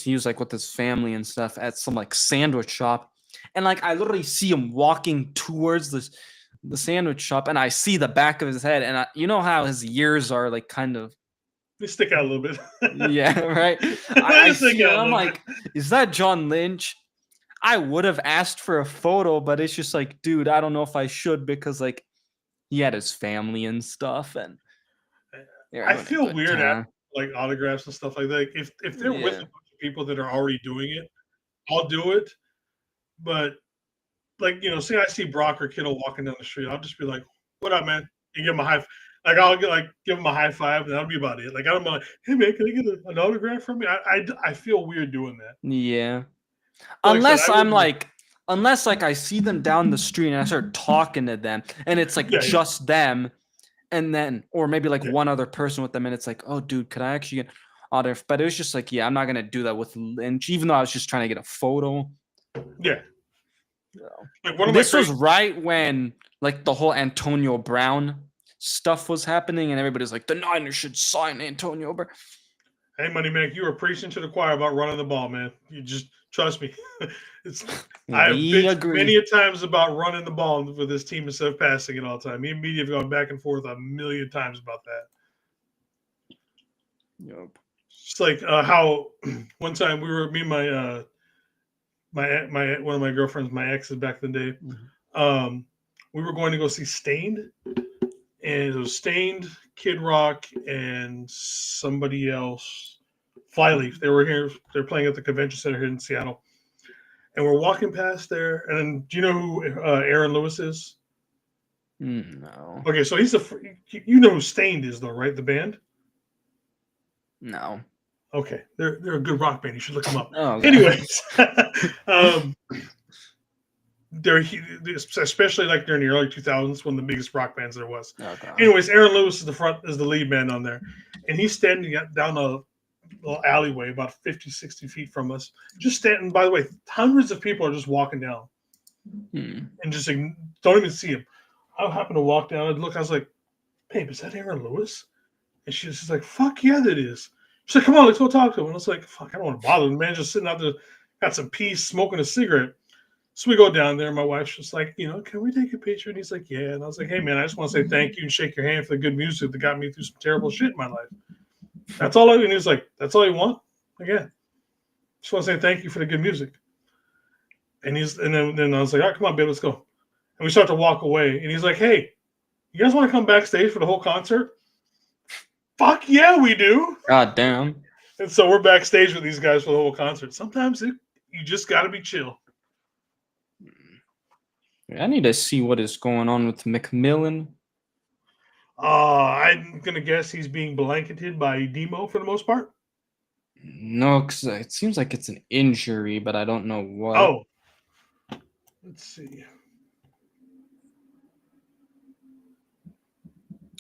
he was like with his family and stuff at some like sandwich shop, and like I literally see him walking towards the sandwich shop, and I see the back of his head, and you know how his ears are like kind of they stick out a little bit. Yeah, right. I see it, I'm like, is that John Lynch? I would have asked for a photo, but it's just like, dude, I don't know if I should because like he had his family and stuff, and I feel weird at like autographs and stuff like that. If they're with a bunch of people that are already doing it, I'll do it. But like, say I see Brock or Kittle walking down the street, I'll just be like, "What up, man?" And give him a high. Like I'll give him a high five, and that'll be about it. Like I don't be like, "Hey man, can I get an autograph from me?" I feel weird doing that. Yeah. Like unless I see them down the street and I start talking to them, and it's like just them, and then or maybe like one other person with them, and it's like, "Oh, dude, could I actually get autograph?" But it was just like, yeah, I'm not gonna do that with Lynch, even though I was just trying to get a photo. Yeah. Like this was right when like the whole Antonio Brown stuff was happening, and everybody's like, the Niners should sign Antonio Brown. Hey, Money Mac, you were preaching to the choir about running the ball, man. You just trust me. I've bitched many a times about running the ball with this team instead of passing it all the time. Me and media have gone back and forth a million times about that. Yep. It's like how one time me and my one of my girlfriends, my exes back in the day, we were going to go see Stained, and it was Stained, Kid Rock, and somebody else, Flyleaf. They were here. They're playing at the convention center here in Seattle, and we're walking past there. And then, do you know who Aaron Lewis is? No. Okay, so he's you know who Stained is, though, right? The band. No. Okay, they're a good rock band. You should look them up. Oh, okay. Anyways, they're especially like during the early 2000s, one of the biggest rock bands there was. Okay. Anyways, Aaron Lewis is the lead man on there, and he's standing down a little alleyway about 50, 60 feet from us. Just standing. By the way, hundreds of people are just walking down and just don't even see him. I happened to walk down and look. I was like, "Babe, is that Aaron Lewis?" And she's like, "Fuck yeah, that is." She's like, "Come on, let's go talk to him." And I was like, "Fuck, I don't want to bother him. Man, just sitting out there, got some peace, smoking a cigarette." So we go down there. My wife's just like, "Can we take a picture?" And he's like, "Yeah." And I was like, "Hey, man, I just want to say thank you and shake your hand for the good music that got me through some terrible shit in my life. That's all." And he was like, "That's all you want?" Again, just want to say thank you for the good music. And then I was like, "All right, come on, babe, let's go." And we start to walk away. And he's like, "Hey, you guys want to come backstage for the whole concert?" Fuck yeah, we do. God damn. And so we're backstage with these guys for the whole concert. Sometimes you just got to be chill. I need to see what is going on with McMillan. I'm going to guess he's being blanketed by Demo for the most part. No, because it seems like it's an injury, but I don't know what. Oh. Let's see.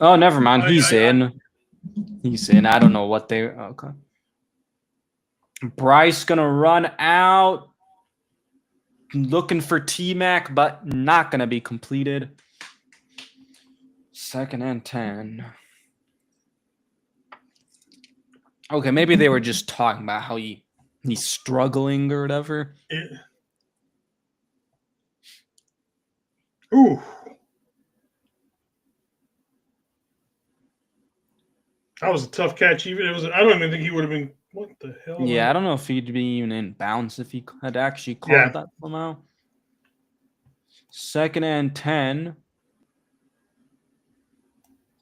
Oh, never mind. He's in. He's in. I don't know what they... Okay. Bryce going to run out. Looking for T-Mac, but not going to be completed. 2nd and 10. Okay, maybe they were just talking about how he's struggling or whatever. Yeah. Ooh. That was a tough catch. I don't even think he would have been. What the hell? Yeah, I don't know if he'd be even in bounds if he had actually caught that somehow. 2nd and 10.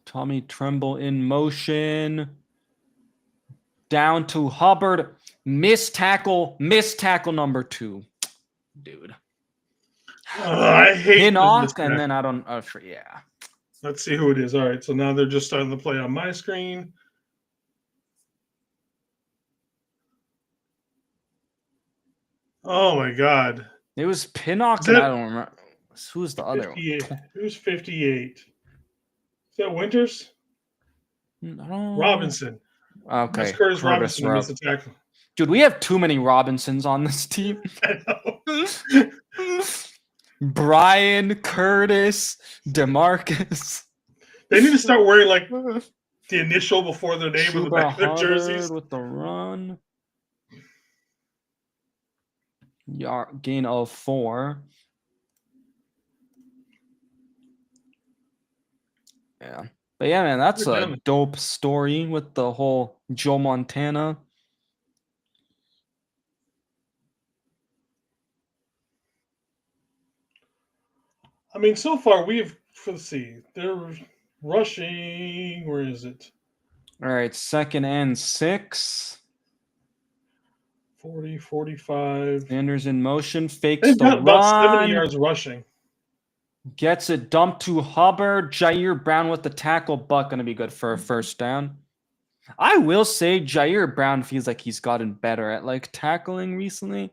Tommy Tremble in motion. Down to Hubbard. Missed tackle number 2. Dude. I hate Pinnock, and then I don't... yeah. Let's see who it is. All right, so now they're just starting to play on my screen. Oh, my God. It was Pinnock, and I don't remember. Who's the other one? Who's 58? Is that Winters? No. Robinson. Okay. That's Curtis Robinson who missed the tackle. Dude, we have too many Robinsons on this team. I know. Brian, Curtis, DeMarcus. They need to start wearing like the initial before their name on the back of their jerseys. With the run. Gain of 4. Yeah. But yeah, man, that's a dope story with the whole Joe Montana. I mean, so far let's see, they're rushing. Where is it? All right, 2nd and 6. 40, 45. Sanders in motion, fakes They've the got about run. 70 yards rushing. Gets it dumped to Hubbard. Jair Brown with the tackle, but going to be good for a first down. I will say Jair Brown feels like he's gotten better at like tackling recently.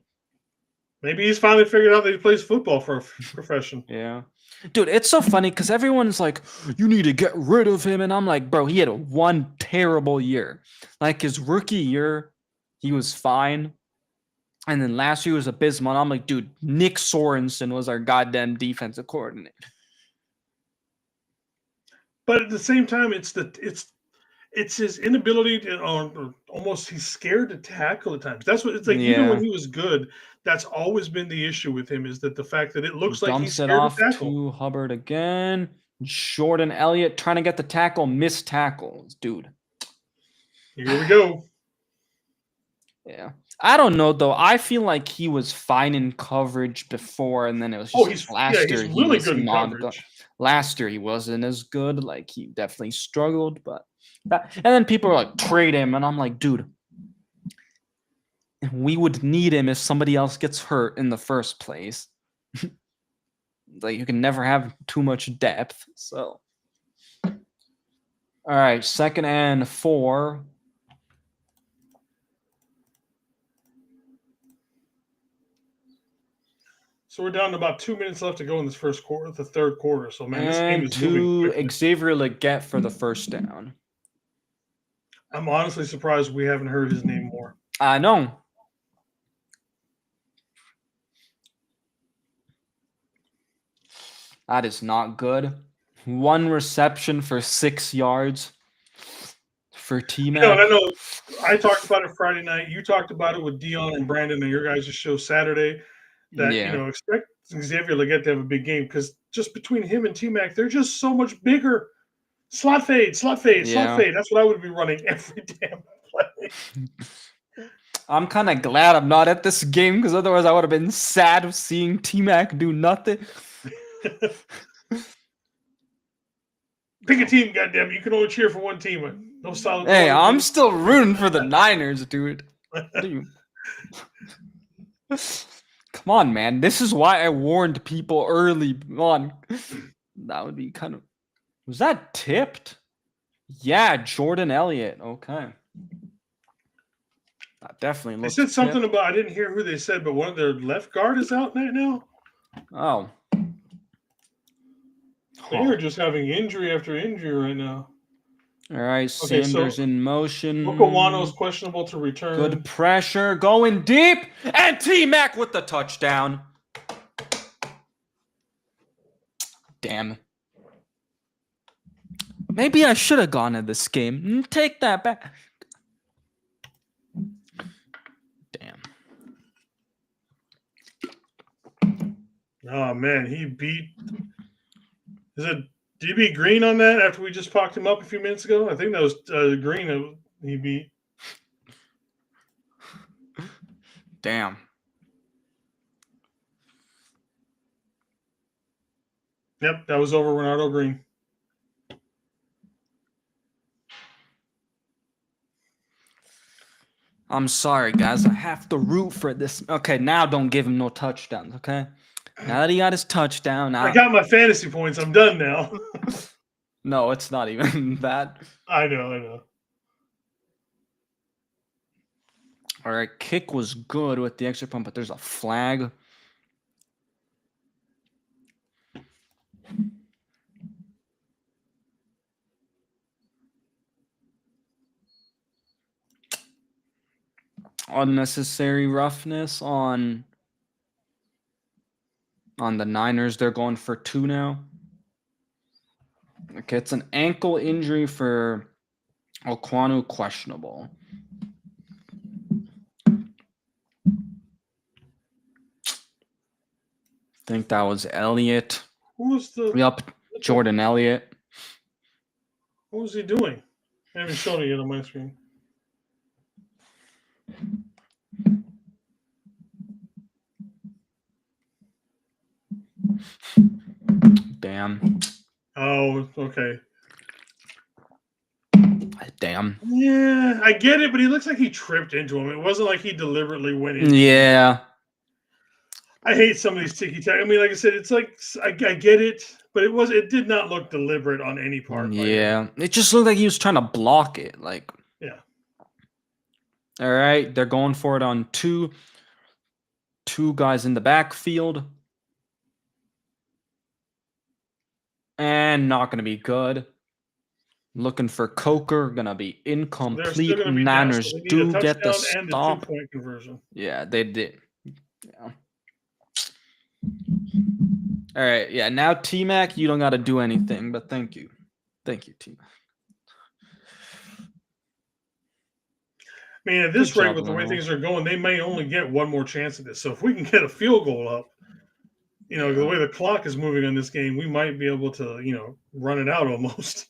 Maybe he's finally figured out that he plays football for a profession. Yeah. Dude, it's so funny because everyone's like, you need to get rid of him. And I'm like, bro, he had one terrible year. Like his rookie year, he was fine. And then last year was abysmal. And I'm like, dude, Nick Sorensen was our goddamn defensive coordinator. But at the same time, it's his inability to, or almost he's scared to tackle at times. That's what it's like. Yeah. Even when he was good, that's always been the issue with him, is that the fact that it looks like he's scared off to tackle. To Hubbard again. Jordan Elliott trying to get the tackle, missed tackles, dude. Here we go. Yeah. I don't know, though. I feel like he was fine in coverage before, and then it was just last year. He's really good in coverage. Last year he wasn't as good. Like, he definitely struggled, but and then people are like, trade him, and I'm like, dude, we would need him if somebody else gets hurt in the first place. Like, you can never have too much depth. So, all right, 2nd and 4. So we're down to about 2 minutes left to go in this first quarter, the third quarter. So man, this game And is moving to quickly. Xavier Leggett for the first down. I'm honestly surprised we haven't heard his name more. I know. That is not good. 1 reception for 6 yards for T-Mac. I know. I talked about it Friday night. You talked about it with Dion and Brandon on your guys' show Saturday. That expect Xavier Leggett to have a big game because just between him and T-Mac, they're just so much bigger. Slot fade, slot fade, slot fade. That's what I would be running every damn play. I'm kind of glad I'm not at this game because otherwise I would have been sad of seeing T-Mac do nothing. Pick a team, goddamn! You can only cheer for one team. No solid. Hey, I'm still rooting for the Niners, dude. Come on, man. This is why I warned people early on. That would be kind of... Was that tipped? Yeah, Jordan Elliott. Okay. That definitely looks They said something about... I didn't hear who they said, but one of their left guard is out right now. Oh. They are just having injury after injury right now. All right, Sanders in motion. Okawano's questionable to return. Good pressure, going deep, and T-Mac with the touchdown. Damn. Maybe I should have gone to this game. Take that back. Damn. Oh, man, he beat... Is it DB Green on that after we just popped him up a few minutes ago? I think that was Green that he beat. Damn. Yep, that was over Renardo Green. I'm sorry, guys. I have to root for this. Okay, now don't give him no touchdowns, okay? Now that he got his touchdown. I got my fantasy points. I'm done now. No, it's not even that. I know. All right, kick was good with the extra point, but there's a flag. Unnecessary roughness on the Niners. They're going for 2 now. Okay, it's an ankle injury for Okwanu, questionable. I think that was Elliott. Who was the... Yep, Jordan Elliott. What was he doing? I haven't shown it yet on my screen. Damn. Oh, okay. Damn. Yeah, I get it, but he looks like he tripped into him. It wasn't like he deliberately went in. Yeah. I hate some of these ticky-tack. I mean, like I said, it's like I get it, but it did not look deliberate on any part. Yeah. It just looked like he was trying to block it. Like, yeah. All right, they're going for it on two guys in the backfield. And not going to be good. Looking for Coker, going to be incomplete. Gonna be Niners do get the and stop. The 2-point conversion. Yeah, they did. Yeah. All right, yeah, now T-Mac, you don't got to do anything, but thank you. Thank you, T-Mac. I mean, at this rate, with the way things are going, they may only get one more chance at this. So if we can get a field goal up, the way the clock is moving on this game, we might be able to, run it out almost.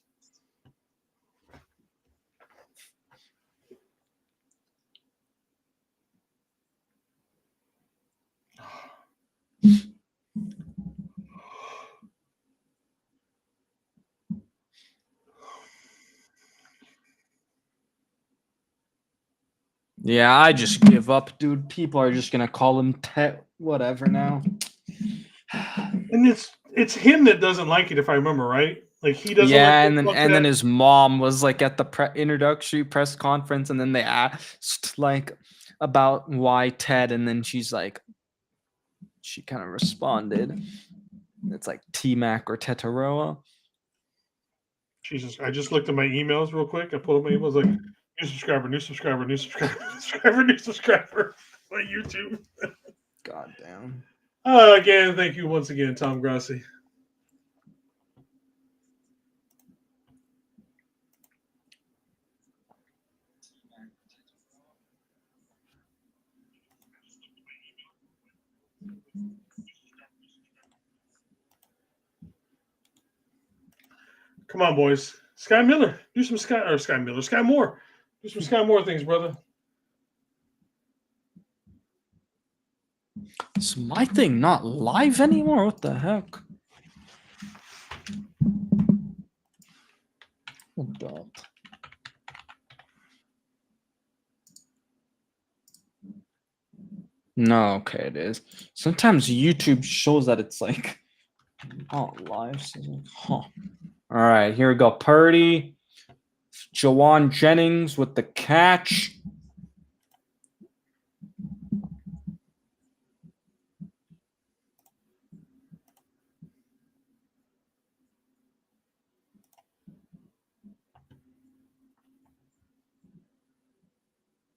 Yeah, I just give up, dude. People are just gonna call him whatever now. And it's him that doesn't like it, if I remember right. Like he doesn't. Yeah, like then his mom was like at the introductory press conference, and then they asked like about why Ted, and then she's like, she kind of responded. It's like T-Mac or Tetaroa. Jesus, I just looked at my emails real quick. I pulled up my emails like new subscriber, new subscriber, new subscriber, new subscriber, new subscriber on YouTube. God damn. Again, thank you once again, Tom Grassi. Come on, boys. Sky Miller. Do some Sky Moore. Do some Sky Moore things, brother. Is my thing not live anymore? What the heck? Hold up. No, okay, it is. Sometimes YouTube shows that it's like not live. So like, huh. All right, here we go. Purdy, Jawan Jennings with the catch.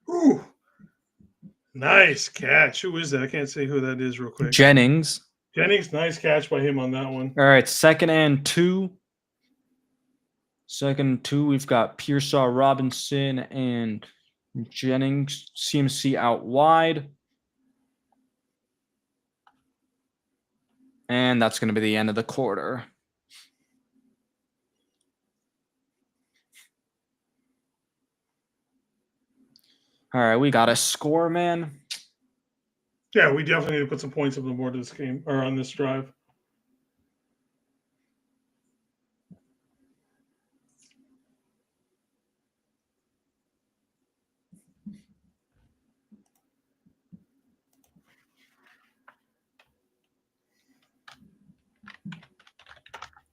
Ooh. Nice catch. Who is that? I can't say who that is real quick. Jennings, nice catch by him on that one. All right, 2nd and 2. 2nd and 2, we've got Pearsall, Robinson, and Jennings. CMC out wide. And that's going to be the end of the quarter. All right, we got a score, man. Yeah, we definitely need to put some points on the board this game or on this drive.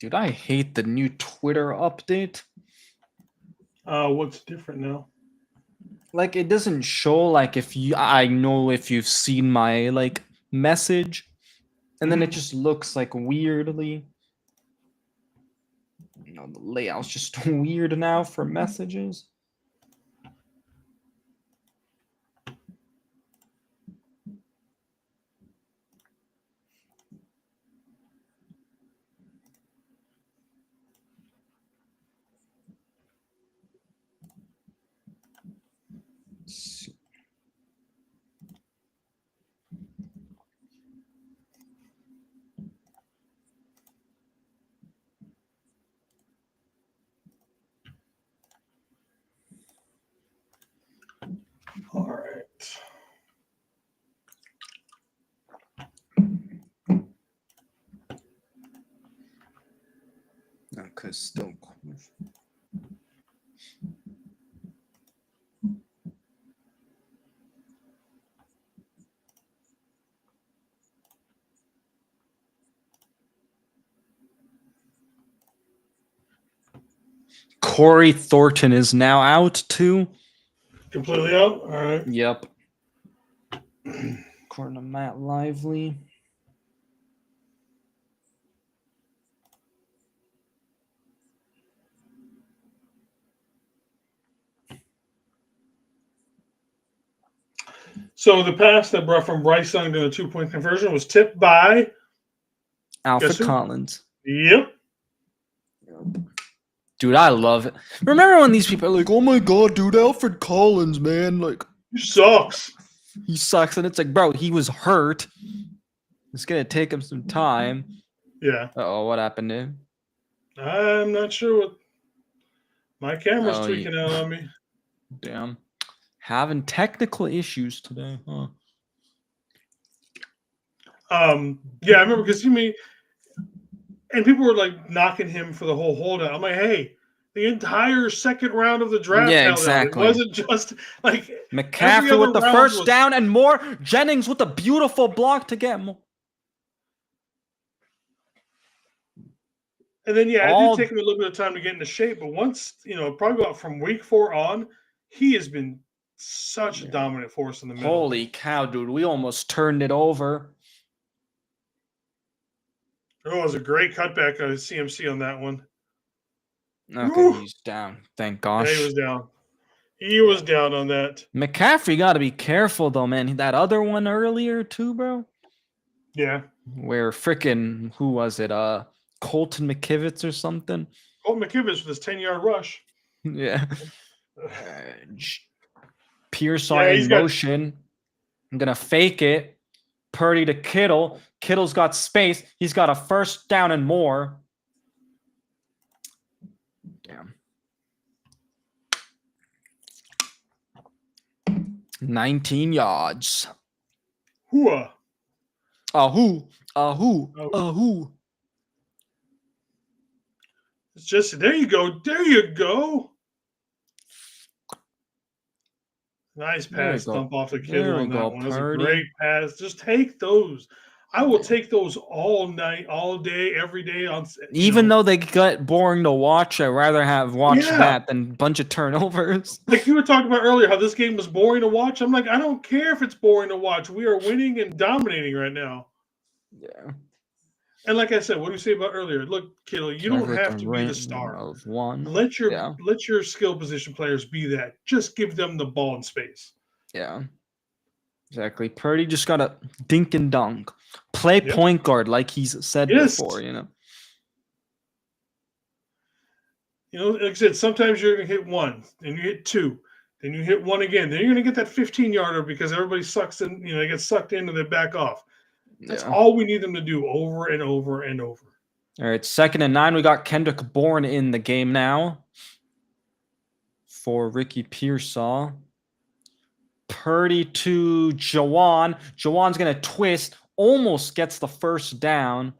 Dude, I hate the new Twitter update. What's different now? Like, it doesn't show like if you've seen my like message, and then it just looks like weirdly. You know, the layout's just weird now for messages. All right. Because still. Corey Thornton is now out too. Completely out? All right. Yep. According to Matt Lively. So the pass that brought from Bryce Young to a 2-point conversion was tipped by Alfred Collins. Yep. Dude, I love it. Remember when these people are like, oh my God, dude, Alfred Collins, man. Like, he sucks. He sucks. And it's like, bro, he was hurt. It's going to take him some time. Yeah. Uh-oh, what happened to him? I'm not sure what. My camera's tweaking out on me. Damn. Having technical issues today, huh? Yeah, I remember because and people were like knocking him for the whole holdout. I'm like, hey, the entire second round of the draft. Yeah, exactly. It wasn't just like McCaffrey with the first down and more. Jennings with a beautiful block to get more. And then, yeah, it did take him a little bit of time to get into shape. But once, probably about from week 4 on, he has been such a dominant force in the middle. Holy cow, dude. We almost turned it over. Oh, it was a great cutback on CMC on that one. Okay, he's down. Thank gosh. Yeah, he was down. He was down on that. McCaffrey got to be careful, though, man. That other one earlier, too, bro. Yeah. Where frickin', who was it? Colton McKivitz or something? Colton McKivitz with his 10-yard rush. Yeah. Pearsall in motion. I'm going to fake it. Purdy to Kittle. Kittle's got space. He's got a first down and more. Damn. 19 yards. Hooah. Ahoo. It's just, there you go. There you go. Nice pass dump off the Kittle on that one. That was a great pass. Just take those. I will take those all night, all day, every day. Even though they get boring to watch, I'd rather have watched that than a bunch of turnovers. Like you were talking about earlier, how this game was boring to watch. I'm like, I don't care if it's boring to watch. We are winning and dominating right now. Yeah. And like I said, what do you say about earlier? Look, Kittle, you don't have to be the star. Of one. Let your skill position players be that. Just give them the ball in space. Yeah. Exactly. Purdy just got to dink and dunk. Play point guard like he's said before, you know. You know, like I said, sometimes you're going to hit one, then you hit two, then you hit one again. Then you're going to get that 15-yarder because everybody sucks in, you know, they get sucked in and they back off. That's all we need them to do over and over and over. All right, 2nd and 9. We got Kendrick Bourne in the game now for Ricky Pearsall. Purdy to Jawan. Jawan's going to twist. Almost gets the first down.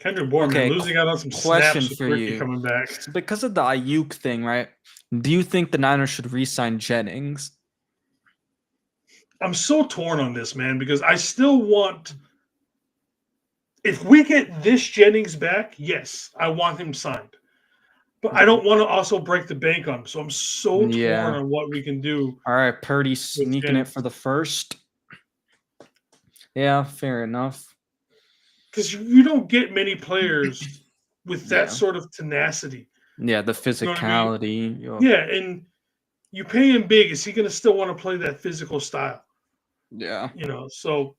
Kendrick Bourne, losing out on some snaps with Ricky coming back. Because of the Ayuk thing, right? Do you think the Niners should re-sign Jennings? I'm so torn on this, man, because I still want – if we get this Jennings back, yes, I want him signed. But I don't want to also break the bank on him. So I'm so torn on what we can do. All right, Purdy sneaking it for the first. Yeah, fair enough. Because you don't get many players with that sort of tenacity. Yeah, the physicality. You know what I mean? Yeah, and you pay him big. Is he going to still want to play that physical style? Yeah. You know, so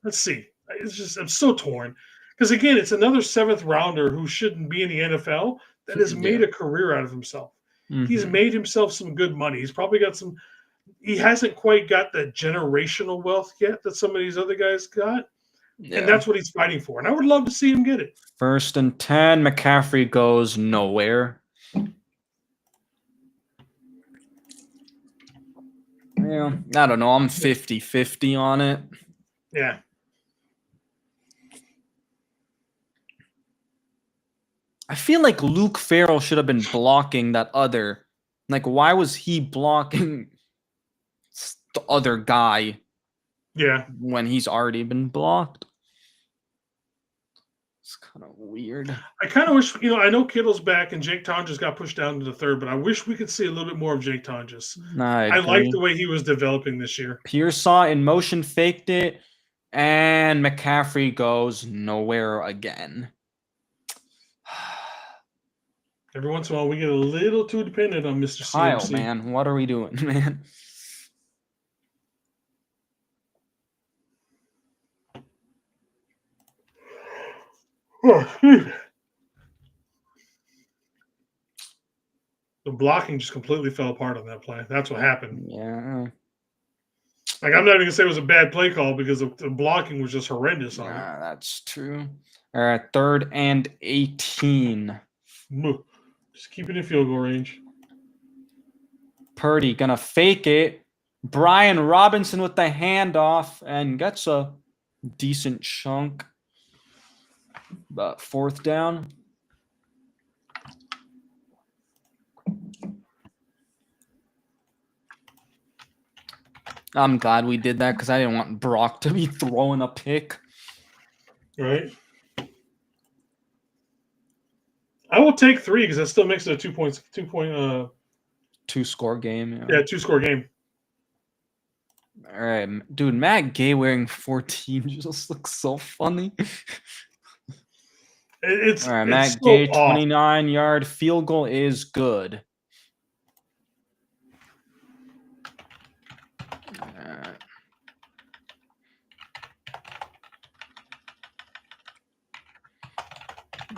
let's see. It's just, I'm so torn. Because, again, it's another 7th rounder who shouldn't be in the NFL that has made a career out of himself. Mm-hmm. He's made himself some good money. He's probably got some – he hasn't quite got that generational wealth yet that some of these other guys got. Yeah. And that's what he's fighting for. And I would love to see him get it. 1st and 10. McCaffrey goes nowhere. Yeah, I don't know. I'm 50-50 on it. Yeah. I feel like Luke Farrell should have been blocking that other. Like, why was he blocking the other guy? Yeah. When he's already been blocked. It's kind of weird. I kind of wish, you know, I know Kittle's back and Jake Tonjes got pushed down to the 3rd, but I wish we could see a little bit more of Jake Tonjes. I like the way he was developing this year. Pearsall in motion faked it, and McCaffrey goes nowhere again. Every once in a while, we get a little too dependent on Mr. Kyle, CMC. Man, what are we doing, man? The blocking just completely fell apart on that play. That's what happened. Yeah. Like, I'm not even going to say it was a bad play call because the blocking was just horrendous on it. That's true. All right, 3rd and 18. Just keep it in field goal range. Purdy going to fake it. Brian Robinson with the handoff and gets a decent chunk. But 4th down. I'm glad we did that because I didn't want Brock to be throwing a pick. Right. I will take 3 because that still makes it a 2-score game. Yeah, 2-score game. All right, dude. Matt Gay wearing 14 just looks so funny. It's All right, it's Matt so Gay, off. 29-yard field goal is good.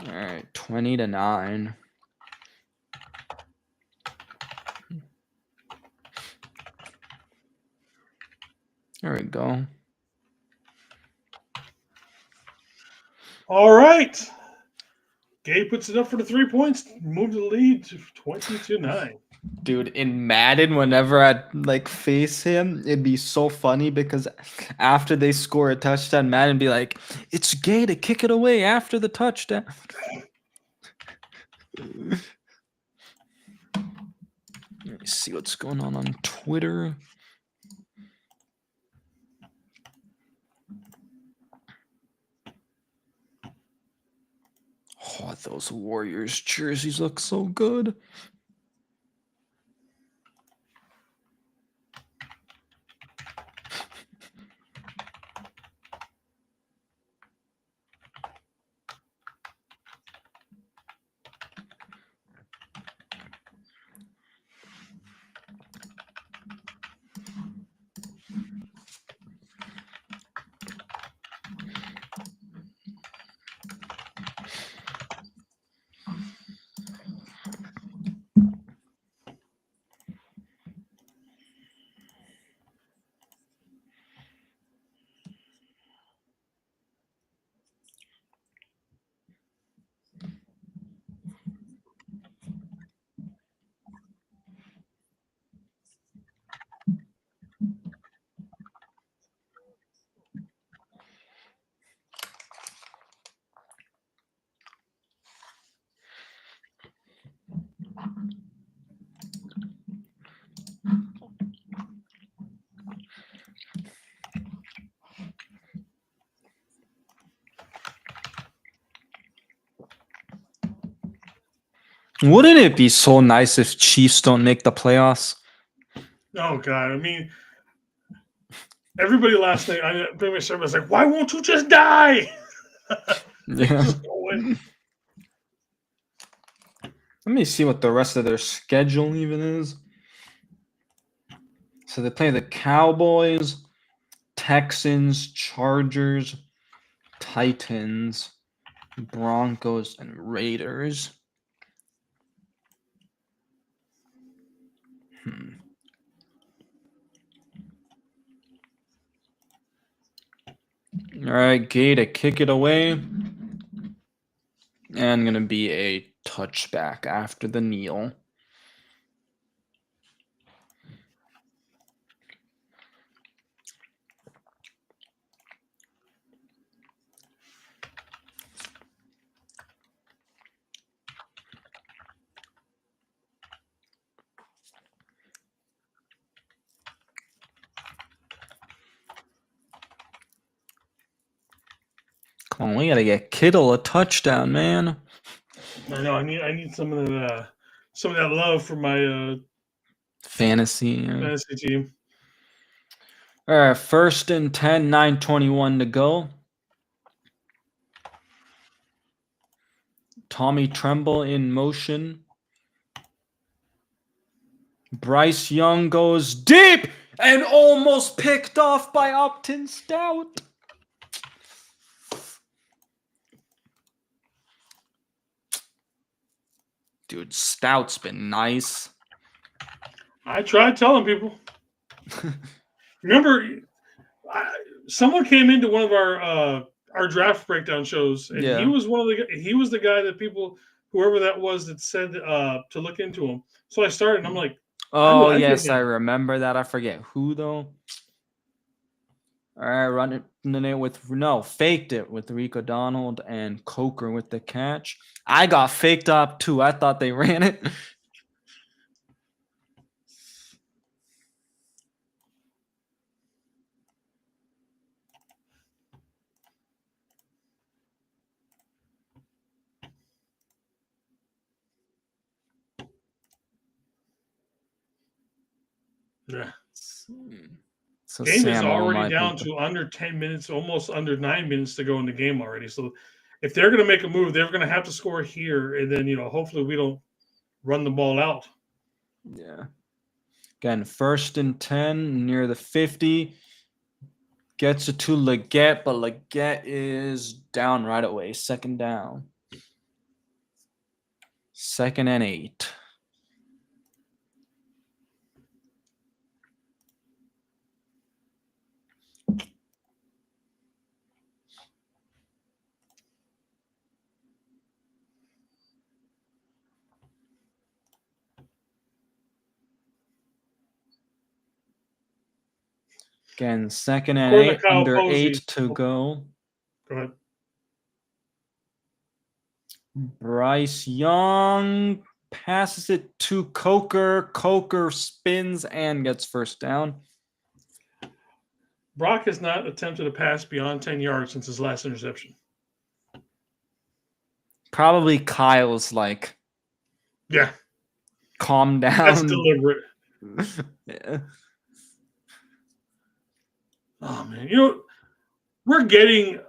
All right, 20-9. There we go. All right. Gay puts it up for the 3 points, moves the lead to 20-9. Dude, in Madden, whenever I'd face him, it'd be so funny because after they score a touchdown, Madden be like, "It's Gay to kick it away after the touchdown." Let me see what's going on Twitter. Oh, those Warriors jerseys look so good. Wouldn't it be so nice if Chiefs don't make the playoffs? Oh God! I mean, everybody last night, pretty much everybody's like, "Why won't you just die?" Yeah. Just go in. Let me see what the rest of their schedule even is. So they play the Cowboys, Texans, Chargers, Titans, Broncos, and Raiders. All right, Gay to kick it away. And going to be a touchback after the kneel. Come on, we got to get Kittle a touchdown, man. I know. I need some of that love for my Fantasy team. All right, 1st and 10, 9:21 to go. Tommy Tremble in motion. Bryce Young goes deep and almost picked off by Upton Stout. Dude, Stout's been nice. I tried telling people. Remember, someone came into one of our draft breakdown shows, and he was the guy that people, whoever that was, that said to look into him. So I started, and I'm like, oh yes, I remember that. I forget who though. All right, running it faked it with Rico Donald and Coker with the catch. I got faked up too. I thought they ran it. Yeah. So Game is Samuel already might down be to under 10 minutes, almost under 9 minutes to go in the game already. So if they're going to make a move, they're going to have to score here. And then, hopefully we don't run the ball out. Yeah. Again, 1st and 10 near the 50. Gets it to Leggett, but Leggett is down right away. 2nd down. 2nd and 8. Again, 2nd and According 8, to Kyle under Posey, 8 to go. Go ahead. Bryce Young passes it to Coker. Coker spins and gets 1st down. Brock has not attempted a pass beyond 10 yards since his last interception. Probably Kyle's Yeah. Calm down. That's deliberate. Yeah. Oh, man. We're getting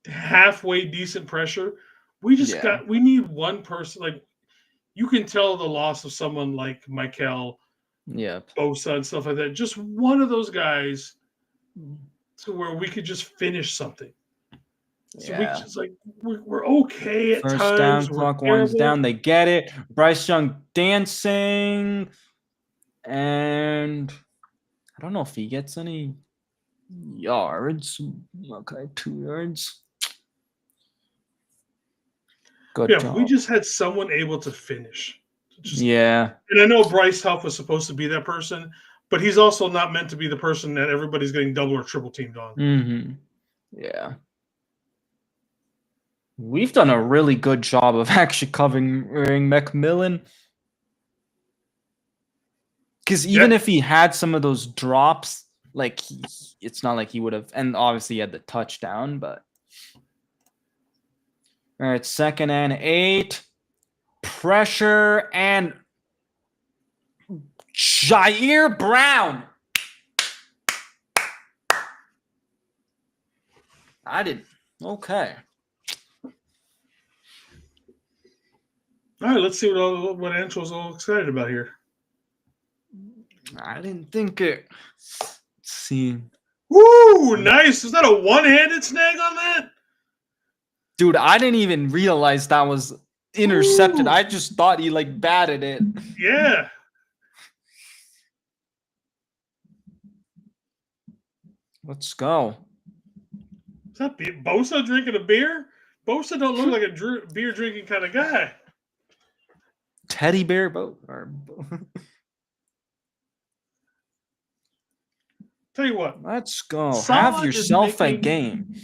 halfway decent pressure. We need one person. You can tell the loss of someone like Michael, Bosa, and stuff like that. Just one of those guys to where we could just finish something. So we just we're okay at 1st times. down, clock winds down. They get it. Bryce Young dancing. And I don't know if he gets any yards. Okay, 2 yards. Good job. If we just had someone able to finish. And I know Bryce Huff was supposed to be that person, but he's also not meant to be the person that everybody's getting double or triple teamed on. Mm-hmm. Yeah. We've done a really good job of actually covering McMillan. Because even if he had some of those drops, it's not like he would have. And obviously he had the touchdown, but. All right, 2nd and 8. Pressure and Jair Brown. Okay. All right, let's see what Antro's all excited about here. I didn't think it. Let's see. Woo! Nice. Is that a one-handed snag on that? Dude, I didn't even realize that was intercepted. I just thought he batted it. Yeah. Let's go. Is that Bosa drinking a beer? Bosa don't look like a beer drinking kind of guy. Teddy bear boat. Tell you what. Let's go. Salad have yourself a game.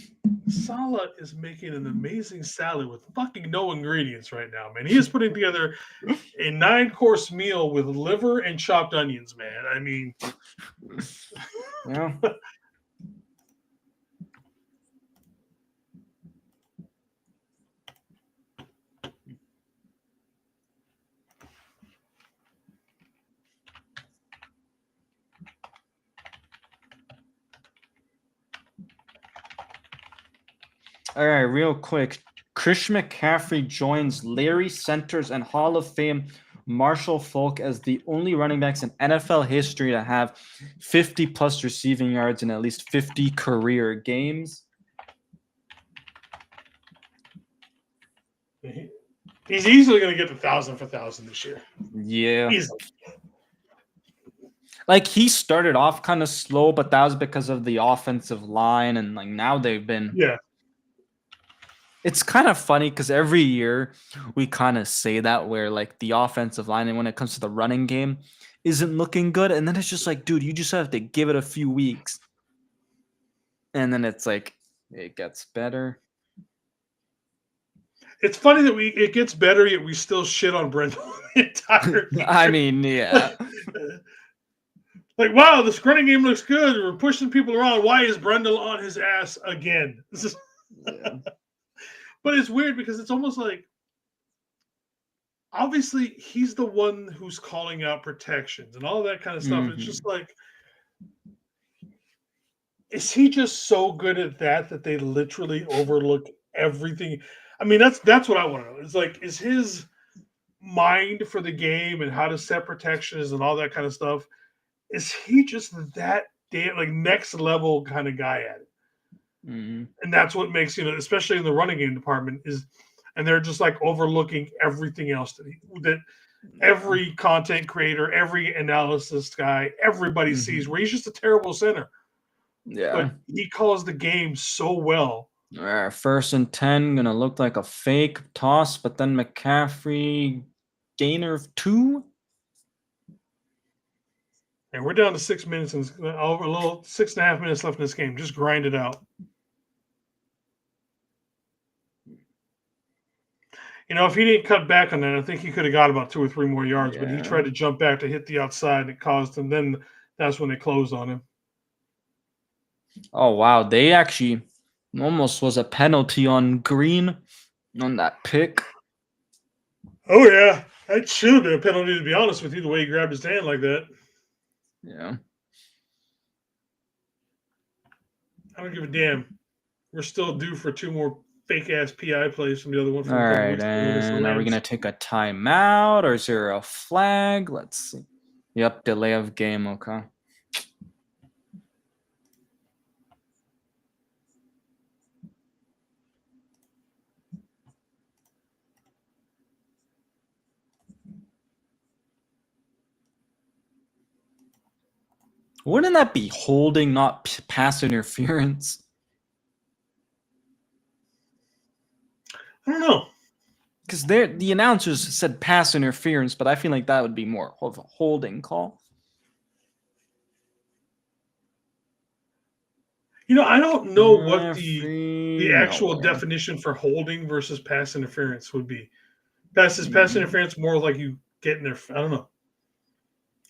Salad is making an amazing salad with fucking no ingredients right now, man. He is putting together a 9-course meal with liver and chopped onions, man. I mean, yeah. All right, real quick. Christian McCaffrey joins Larry Centers and Hall of Fame Marshall Faulk as the only running backs in NFL history to have 50-plus receiving yards in at least 50 career games. He's easily going to get the 1,000 for 1,000 this year. Yeah. Easily. He started off kind of slow, but that was because of the offensive line, and now they've been. Yeah. It's kind of funny because every year we kind of say that where the offensive line, and when it comes to the running game, isn't looking good, and then it's just dude, you just have to give it a few weeks, and then it's it gets better. It's funny that it gets better, yet we still shit on Brendel the entire year. I mean, yeah. Wow, this running game looks good. We're pushing people around. Why is Brendel on his ass again? Yeah. But it's weird because it's almost obviously he's the one who's calling out protections and all that kind of stuff. It's just like, is he just so good at that they literally overlook everything? I mean, that's what I want to know. It's like, is his mind for the game and how to set protections and all that kind of stuff, is he just that damn like next level kind of guy at it? And that's what makes, especially in the running game department, and they're just like overlooking everything else that every content creator, every analysis guy, everybody sees, where he's just a terrible center. Yeah. But he calls the game so well. 1st and 10, gonna look like a fake toss, but then McCaffrey, gainer of 2. And we're down to 6 minutes and over a little 6.5 minutes left in this game. Just grind it out. If he didn't cut back on that, I think he could have got about 2 or 3 more yards. But he tried to jump back to hit the outside, and it caused him. Then that's when they closed on him. Oh wow, they actually almost was a penalty on Green on that pick. Oh yeah, that should have been a penalty, to be honest with you, the way he grabbed his hand like that. Yeah. I don't give a damn. We're still due for 2 more fake-ass PI plays from the other one. All right, and are we going to take a timeout, or is there a flag? Let's see. Yep, delay of game, okay. Wouldn't that be holding, not pass interference? I don't know. Because the announcers said pass interference, but I feel like that would be more of a holding call. I don't know what the actual definition for holding versus pass interference would be. Pass interference more like you get in there. I don't know.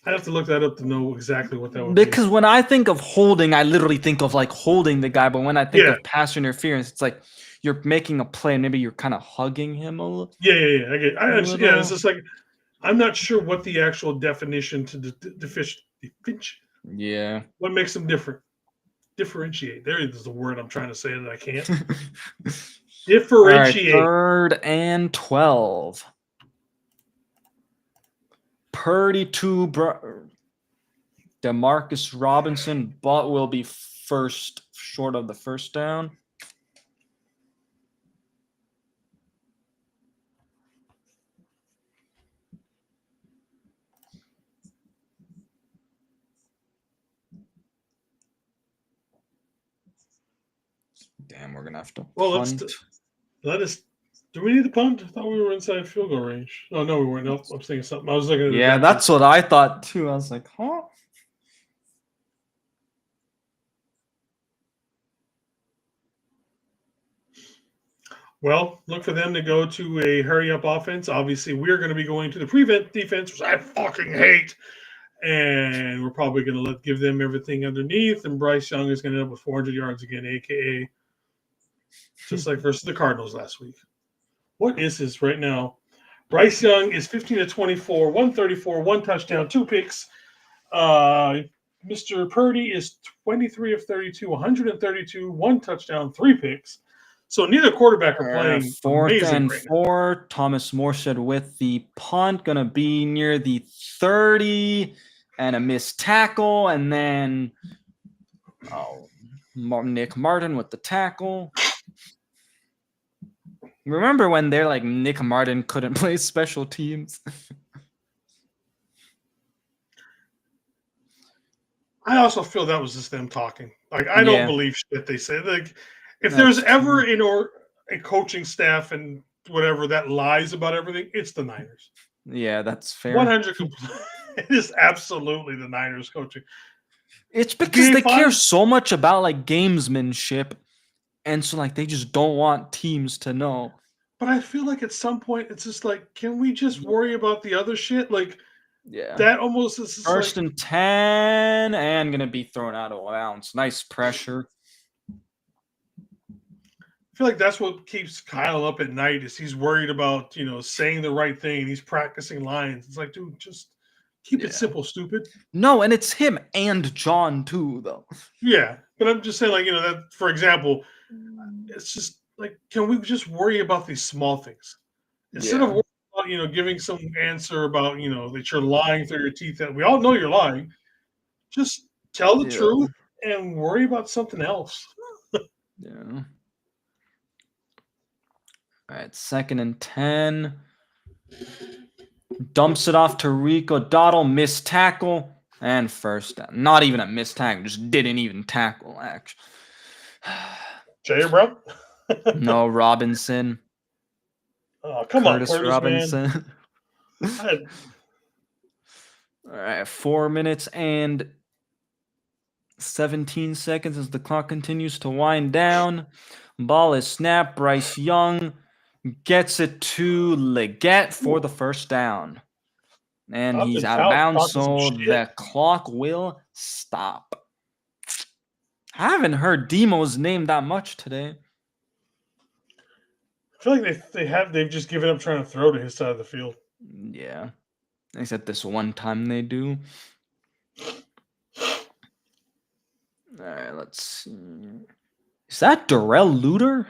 I'd have to look that up to know exactly what that would be. Because when I think of holding, I literally think of like holding the guy. But when I think of pass interference, it's like you're making a play and maybe you're kind of hugging him a little. Yeah. I get it. Yeah, it's just like, I'm not sure what the actual definition to deficient. Yeah. What makes them different? Differentiate. There is the word I'm trying to say that I can't. Differentiate. All right, 3rd and 12. Purdy to Demarcus Robinson, but will be first short of the first down. Damn, we're gonna have to punt. Do we need to punt? I thought we were inside field goal range. Oh no, we weren't. Nope, I was thinking something. I was looking at Yeah, that's what I thought too. I was like, huh? Well, look for them to go to a hurry-up offense. Obviously, we're going to be going to the prevent defense, which I fucking hate. And we're probably going to give them everything underneath. And Bryce Young is going to end up with 400 yards again, a.k.a. just like versus the Cardinals last week. What is this right now? Bryce Young is 15-24, 134, 1 touchdown, 2 picks. Mr. Purdy is 23 of 32, 132, 1 touchdown, 3 picks. So neither quarterback are playing 4th and right 4. Now. Thomas Morstead with the punt, going to be near the 30, and a missed tackle, and then Nick Martin with the tackle. Remember when they're like Nick Martin couldn't play special teams? I also feel that was just them talking. Like, I don't believe shit they say. Like, if there's ever a coaching staff and whatever that lies about everything, it's the Niners. Yeah, that's fair. 100. It is absolutely the Niners coaching. It's because they care so much about like gamesmanship, and so like they just don't want teams to know. But I feel like at some point it's just like, can we just worry about the other shit? Like, that almost is 1st and 10, and gonna be thrown out of bounds. Nice pressure. feel like that's what keeps Kyle up at night is he's worried about, saying the right thing. He's practicing lines. It's like, dude, just keep it simple, stupid. No, and it's him and John too, though. Yeah, but I'm just saying, like, that, for example, it's just like, can we just worry about these small things instead of worrying about, giving some answer about, that you're lying through your teeth. That we all know you're lying. Just tell the truth and worry about something else. Yeah. All right, 2nd and 10. Dumps it off to Rico Dottle, missed tackle, and first down. Not even a missed tackle, just didn't even tackle, actually. Jay Brown? No, Robinson. Oh, come Curtis on, Robinson. Man. All right, 4 minutes and 17 seconds as the clock continues to wind down. Ball is snapped. Bryce Young gets it to Leggett for the first down. And he's out of bounds, so the clock will stop. I haven't heard Demo's name that much today. I feel like they've just given up trying to throw to his side of the field. Yeah. Except this one time they do. All right, let's see. Is that Darrell Luter?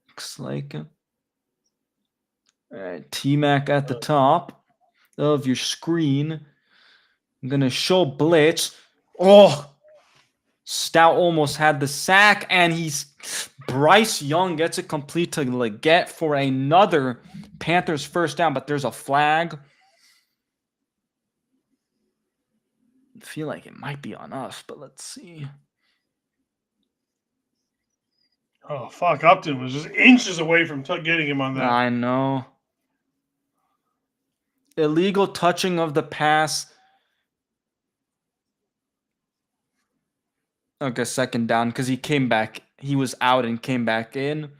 Looks like it. All right, T-Mac at the top of your screen. I'm going to show blitz. Oh! Stout almost had the sack, and Bryce Young gets it complete to Leggett for another Panthers first down, but there's a flag. I feel like it might be on us, but let's see. Oh, fuck. Upton was just inches away from getting him on that. I know. Illegal touching of the pass. Okay, 2nd down, because he came back. He was out and came back in.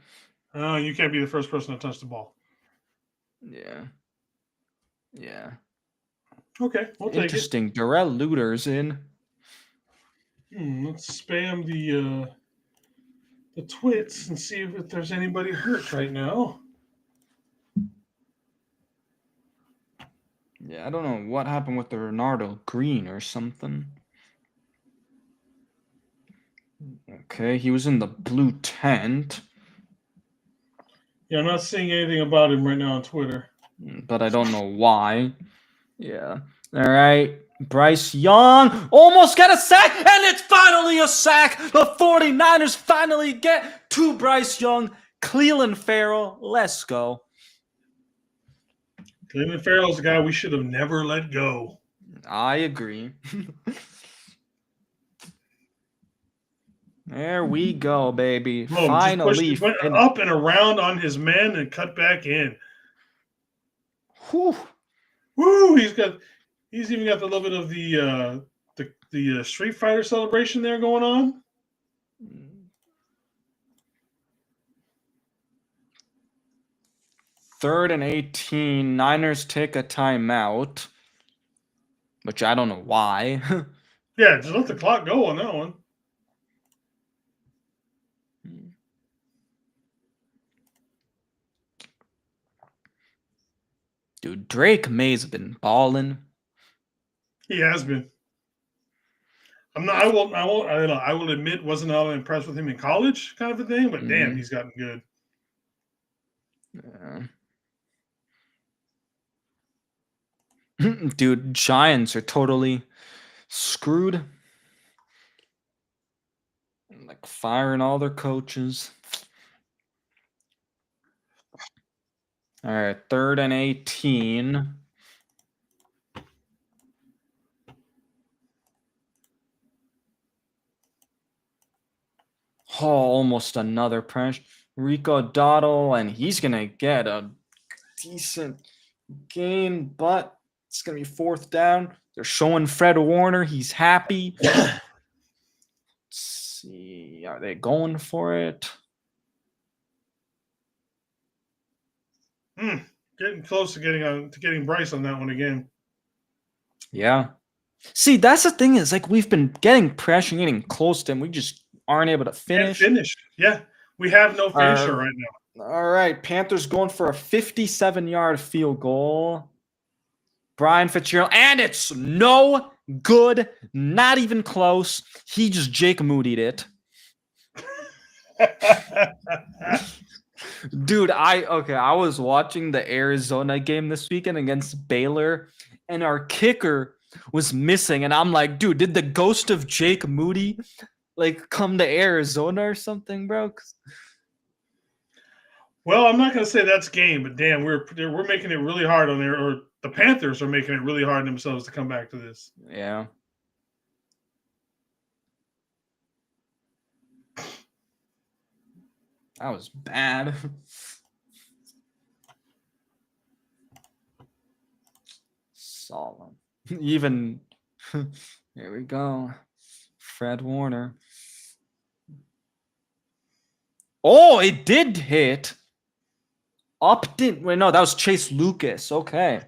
Oh, you can't be the first person to touch the ball. Yeah. Yeah. Okay, we'll take it. Interesting. Darrell Luter's in. Let's spam the twits and see if there's anybody hurt right now. Yeah, I don't know what happened with the Ronaldo Green or something. Okay, he was in the blue tent. Yeah, I'm not seeing anything about him right now on Twitter. But I don't know why. Yeah. All right. Bryce Young almost got a sack, and it's finally a sack. The 49ers finally get to Bryce Young. Cleveland Farrell, let's go. Cleveland Farrell's the guy we should have never let go. I agree. There we go, baby. Finally just went up and around on his man and cut back in. Whew. Woo! He's even got the little bit of the Street Fighter celebration there going on. Third and 18. Niners take a timeout, which I don't know why. Yeah, just let the clock go on that one. Dude, Drake May's been balling. He has been. I will admit, wasn't all impressed with him in college, kind of a thing. But damn, he's gotten good. Yeah. Dude, Giants are totally screwed. Like firing all their coaches. All right, 3rd and 18. Oh, almost another pressure. Rico Dottle, and he's going to get a decent gain, but it's going to be 4th down. They're showing Fred Warner. He's happy. Let's see. Are they going for it? Getting close to getting Bryce on that one again. Yeah. See, that's the thing is, like, we've been getting pressure, getting close to him. We just aren't able to finish. Yeah. We have no finisher right now. All right, Panthers going for a 57-yard field goal. Brian Fitzgerald, and it's no good, not even close. He just Jake Moody'd it. Dude, I was watching the Arizona game this weekend against Baylor, and our kicker was missing, and I'm like, dude, did the ghost of Jake Moody come to Arizona or something, bro? Well, I'm not going to say that's game, but damn, we're making it really hard on there, or the Panthers are making it really hard on themselves to come back to this. Yeah. That was bad. Solemn. Even here we go. Fred Warner. Oh, it did hit. Wait, no, that was Chase Lucas. Okay.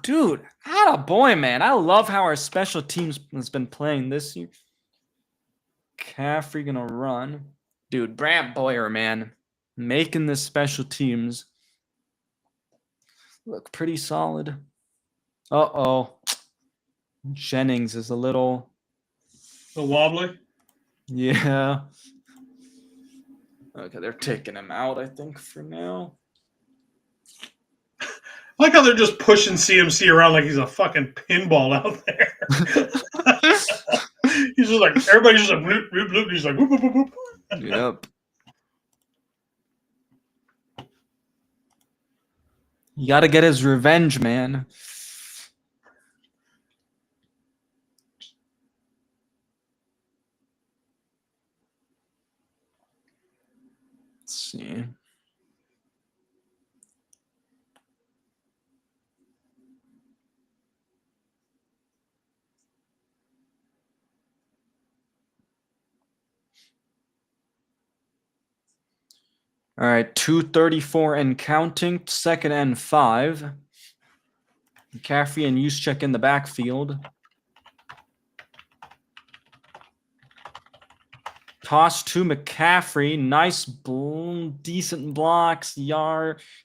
Dude, attaboy, man. I love how our special teams has been playing this year. Caffrey gonna run. Dude, Brant Boyer, man. Making the special teams look pretty solid. Uh-oh. Jennings is a little wobbly. Yeah. Okay, they're taking him out, I think, for now. I like how they're just pushing CMC around like he's a fucking pinball out there. He's just like, everybody's just like, bloop, bloop, bloop. He's like, whoop, whoop, whoop, whoop. Yep. You got to get his revenge, man. Let's see. All right, 2:34 and counting, 2nd and 5. McCaffrey and Juszczyk in the backfield. Toss to McCaffrey. Nice, decent blocks,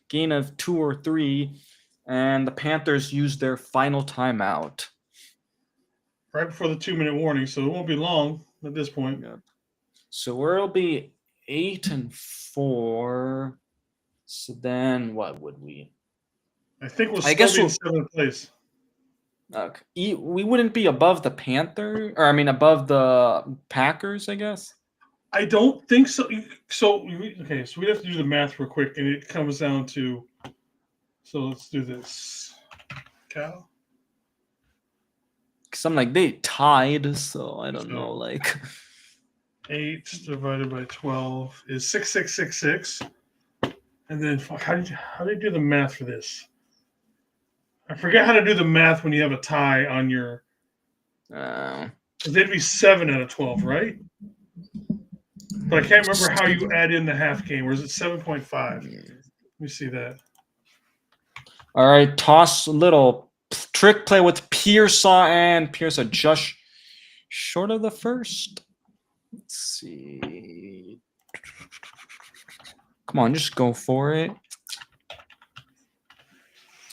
gain of 2 or 3. And the Panthers use their final timeout. Right before the 2-minute warning, so it won't be long at this point. Yep. So we'll be 8 and 4. So then what would we? I think we'll still be in 7th place. Okay. We wouldn't be above the above the Packers, I guess. I don't think so. So we have to do the math real quick, and it comes down to. So let's do this. Cal? Because I'm like, they tied, so I don't know, 8 divided by 12 is 6666. And then, how do you do the math for this? I forget how to do the math when you have a tie on your. They'd be 7 out of 12, right? But I can't remember how you add in the half game. Or is it 7.5? Let me see that. All right, toss a little trick play with Pearsaw, and Pearsaw just short of the first. Let's see. Come on, just go for it.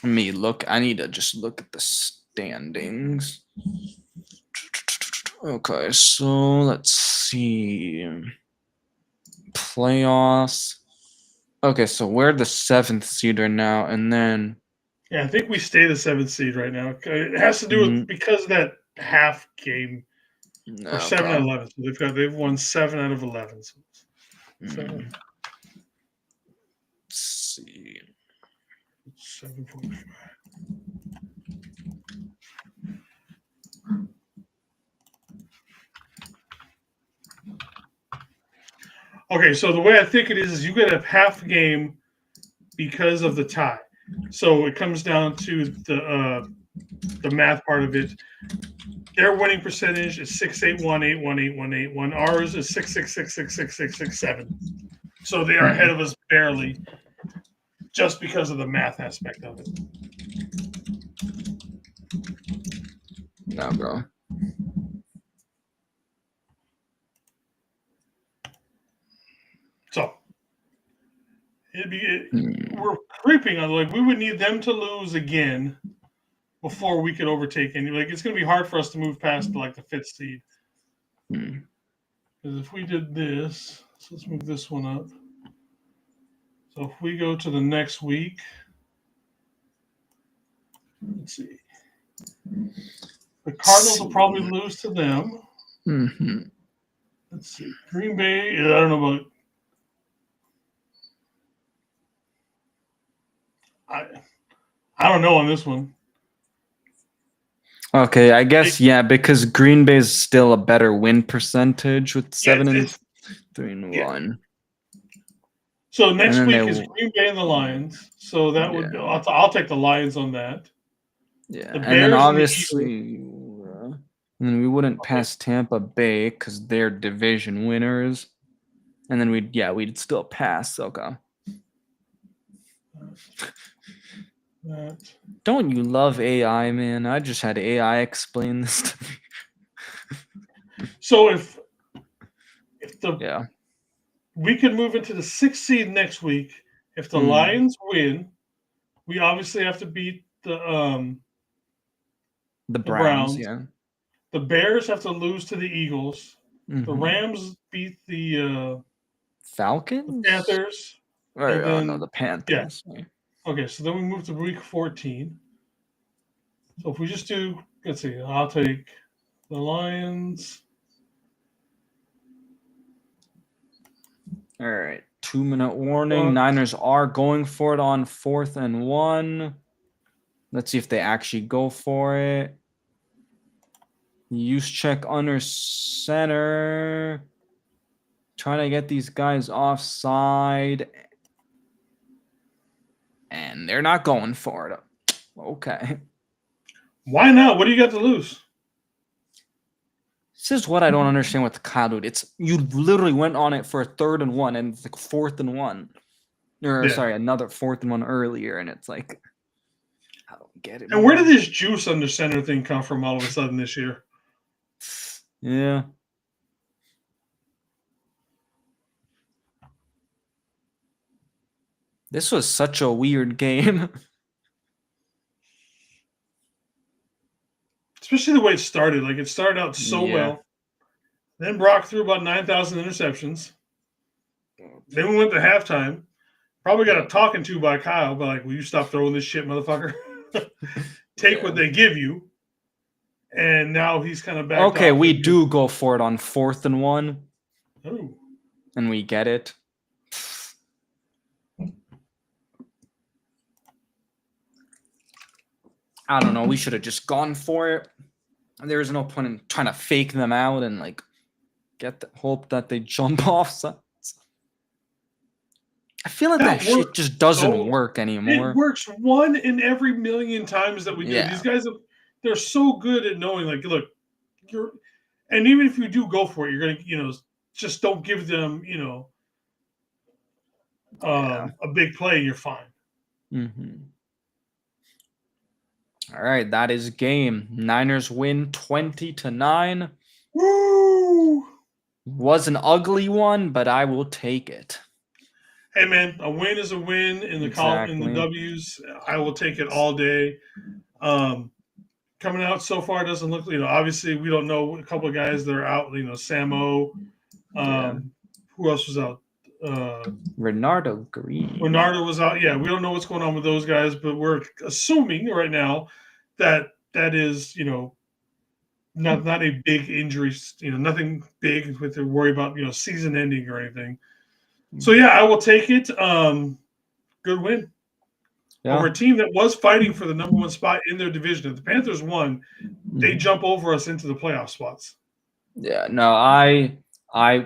Let me look. I need to just look at the standings. Okay, so let's see. Playoffs. Okay, so we're the 7th seeder now, and then. Yeah, I think we stay the 7th seed right now. It has to do with because of that half game. Or 7 out of 11. So they've won 7 out of 11. So Let's see. 7.5. Okay, so the way I think it is you get a half game because of the tie. So it comes down to the math part of it. Their winning percentage is 681818181. Ours is 666666667. So they are ahead of us barely, just because of the math aspect of it. No, bro. We're creeping on, like, we would need them to lose again before we could overtake any. Like, it's going to be hard for us to move past like the 5th seed. Because if we did this, so let's move this one up. So if we go to the next week, let's see. The Cardinals will probably lose to them. Mm-hmm. Let's see. Green Bay, I don't know about. I don't know on this one. Okay, I guess because Green Bay is still a better win percentage with 7-3-1. So next week is Green Bay and the Lions. So that would I'll take the Lions on that. Yeah, the Bears and then and obviously we wouldn't pass Tampa Bay because they're division winners, and then we'd still pass. Okay. Don't you love AI, man? I just had AI explain this to me. So if we could move into the 6th seed next week. If the Lions win, we obviously have to beat the Browns. Yeah. The Bears have to lose to the Eagles. Mm-hmm. The Rams beat the Falcons, the Panthers, and then the Panthers. Yeah. Okay, so then we move to week 14. So if we just do, let's see, I'll take the Lions. All right, 2-minute warning. Niners are going for it on 4th and 1. Let's see if they actually go for it. Use check under center. Trying to get these guys offside. And they're not going for it. Okay. Why not? What do you got to lose? This is what I don't understand with Kyle, dude. It's you literally went on it for a 3rd and 1 and it's like 4th and 1. Sorry, another 4th and 1 earlier, and it's like I don't get it. And where did this juice under center thing come from all of a sudden this year? Yeah. This was such a weird game. Especially the way it started. Like, it started out so well. Then Brock threw about 9,000 interceptions. Then we went to halftime. Probably got a talking to by Kyle, but like, will you stop throwing this shit, motherfucker? Take what they give you. And now he's kind of back. Okay, we do go for it on 4th and 1. Oh. And we get it. I don't know. We should have just gone for it. There was no point in trying to fake them out and like hope that they jump off sides. I feel like that shit just doesn't work anymore. It works 1 in every million times that we do. These guys, they're so good at knowing, like, look, and even if you do go for it, you're gonna, just don't give them, a big play. You're fine. Mm-hmm. All right, that is game. Niners win 20-9. Woo! Was an ugly one, but I will take it. Hey man, a win is a win in the in the W's. I will take it all day. Coming out so far doesn't look. Obviously we don't know a couple of guys that are out. Samo. Who else was out? Renardo Green. Renardo was out. Yeah, we don't know what's going on with those guys, but we're assuming right now that is, not a big injury, nothing big with to worry about, season ending or anything. So yeah, I will take it. Good win over a team that was fighting for the number 1 spot in their division. If the Panthers won, they jump over us into the playoff spots. Yeah, no, I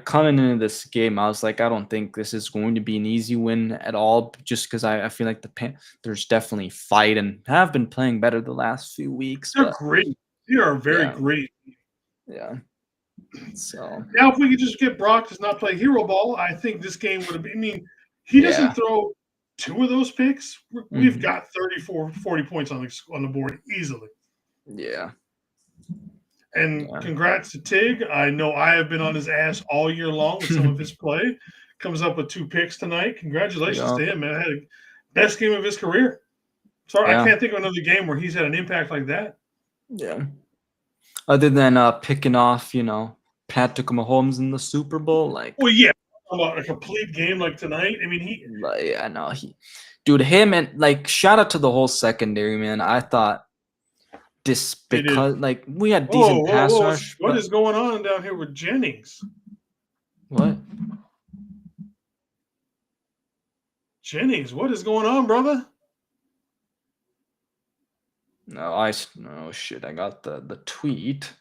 coming into this game, I was like, I don't think this is going to be an easy win at all, just because I feel like the Panthers definitely fight and have been playing better the last few weeks. They're great. They are very great. Yeah. So now, if we could just get Brock to not play hero ball, I think this game would have been. I mean, he doesn't throw 2 of those picks. We've got 40 points on the board easily. Yeah. And congrats to Tig. I know I have been on his ass all year long with some of his play. Comes up with 2 picks tonight. Congratulations to him, man. Had a best game of his career. Sorry, I can't think of another game where he's had an impact like that. Yeah. Other than picking off, Patrick Mahomes in the Super Bowl, Well, yeah, about a complete game like tonight. I mean, I know him and shout out to the whole secondary, man. I thought because we had decent pass rush. What is going on down here with Jennings? What? Jennings, what is going on, brother? No, shit. I got the tweet.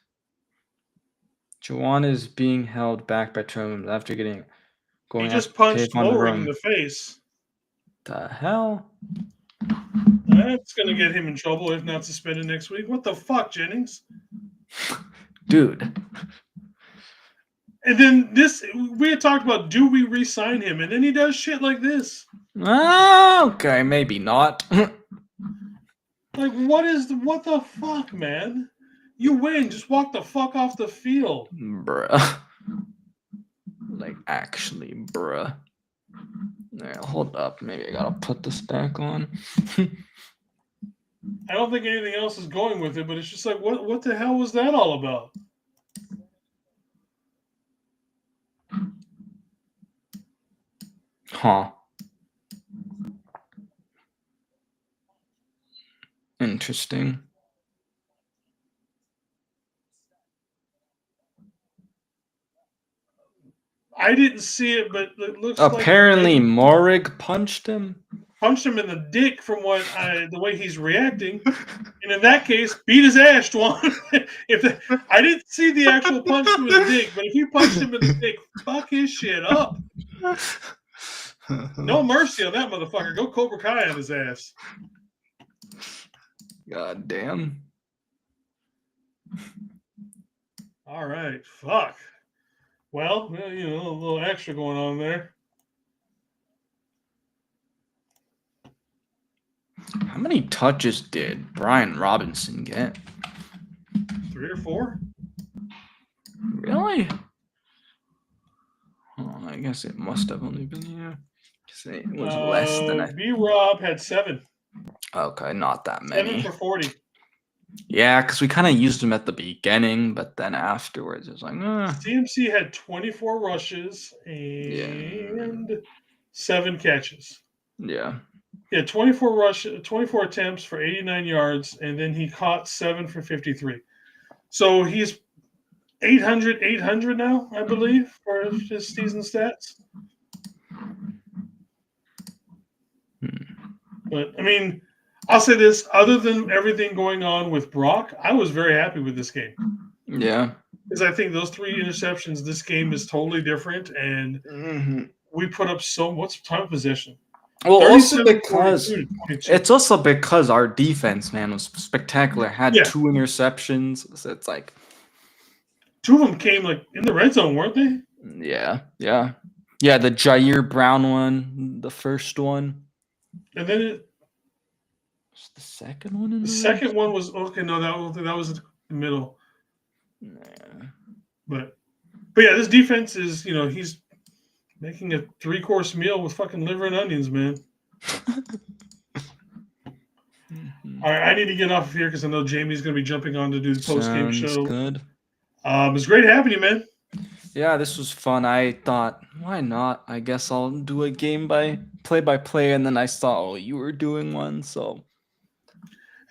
Juwan is being held back by Trump after going. He just punched Ulrich in the face. The hell? That's gonna get him in trouble if not suspended next week. What the fuck, Jennings? Dude. And then we had talked about, do we re-sign him? And then he does shit like this. Okay, maybe not. What the fuck, man? You win. Just walk the fuck off the field. Bruh. Actually, bruh. Alright, hold up. Maybe I gotta put this back on. I don't think anything else is going with it, but it's just like, what the hell was that all about? Huh. Interesting. I didn't see it, but it looks apparently Morig punched him. Punched him in the dick from the way he's reacting. And in that case, beat his ass, Juan. I didn't see the actual punch to his dick, but if you punched him in the dick, fuck his shit up. No mercy on that motherfucker. Go Cobra Kai on his ass. God damn. All right. Fuck. Well, a little extra going on there. How many touches did Brian Robinson get? 3 or 4. Really? Oh, I guess it must have only been it was less than B-Rob had 7. Okay, not that many. 7 for 40. Yeah, because we kind of used him at the beginning, but then afterwards it was like, CMC had 24 rushes and 7 catches. Yeah. Yeah, 24 attempts for 89 yards, and then he caught 7 for 53. So he's 800 now, I believe, for his season stats. But, I mean, I'll say this, other than everything going on with Brock, I was very happy with this game. Yeah. Because I think those 3 interceptions, this game is totally different, and we put up what's time of possession? Well, also because it's also because our defense, man, was spectacular. Had 2 interceptions. So it's like 2 of them came in the red zone, weren't they? Yeah. The Jair Brown one, the first one, and then the second one. The second one was okay. No, that was in the middle. Yeah. But yeah, this defense is he's making a 3-course meal with fucking liver and onions, man. All right, I need to get off of here because I know Jamie's going to be jumping on to do the post-game show. Good. It was great having you, man. Yeah, this was fun. I thought, why not? I guess I'll do a play-by-play, and then I saw, you were doing one, so.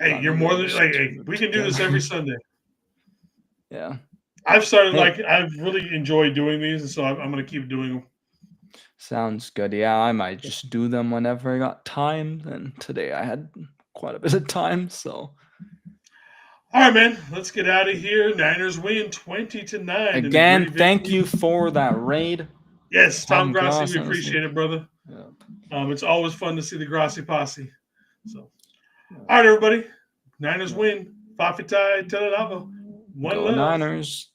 Hey, you're more than we can do this every Sunday. Yeah. I've started I've really enjoyed doing these, and so I'm going to keep doing them. Sounds good. Yeah, I might just do them whenever I got time. And today I had quite a bit of time, so. All right, man. Let's get out of here. Niners win 20-9. Again, thank you for that raid. Yes, Tom Grassi, we appreciate it, brother. Yeah. It's always fun to see the Grassi posse. So, all right, everybody. Niners win. Fafitai, Telenavo. One Go love. Niners.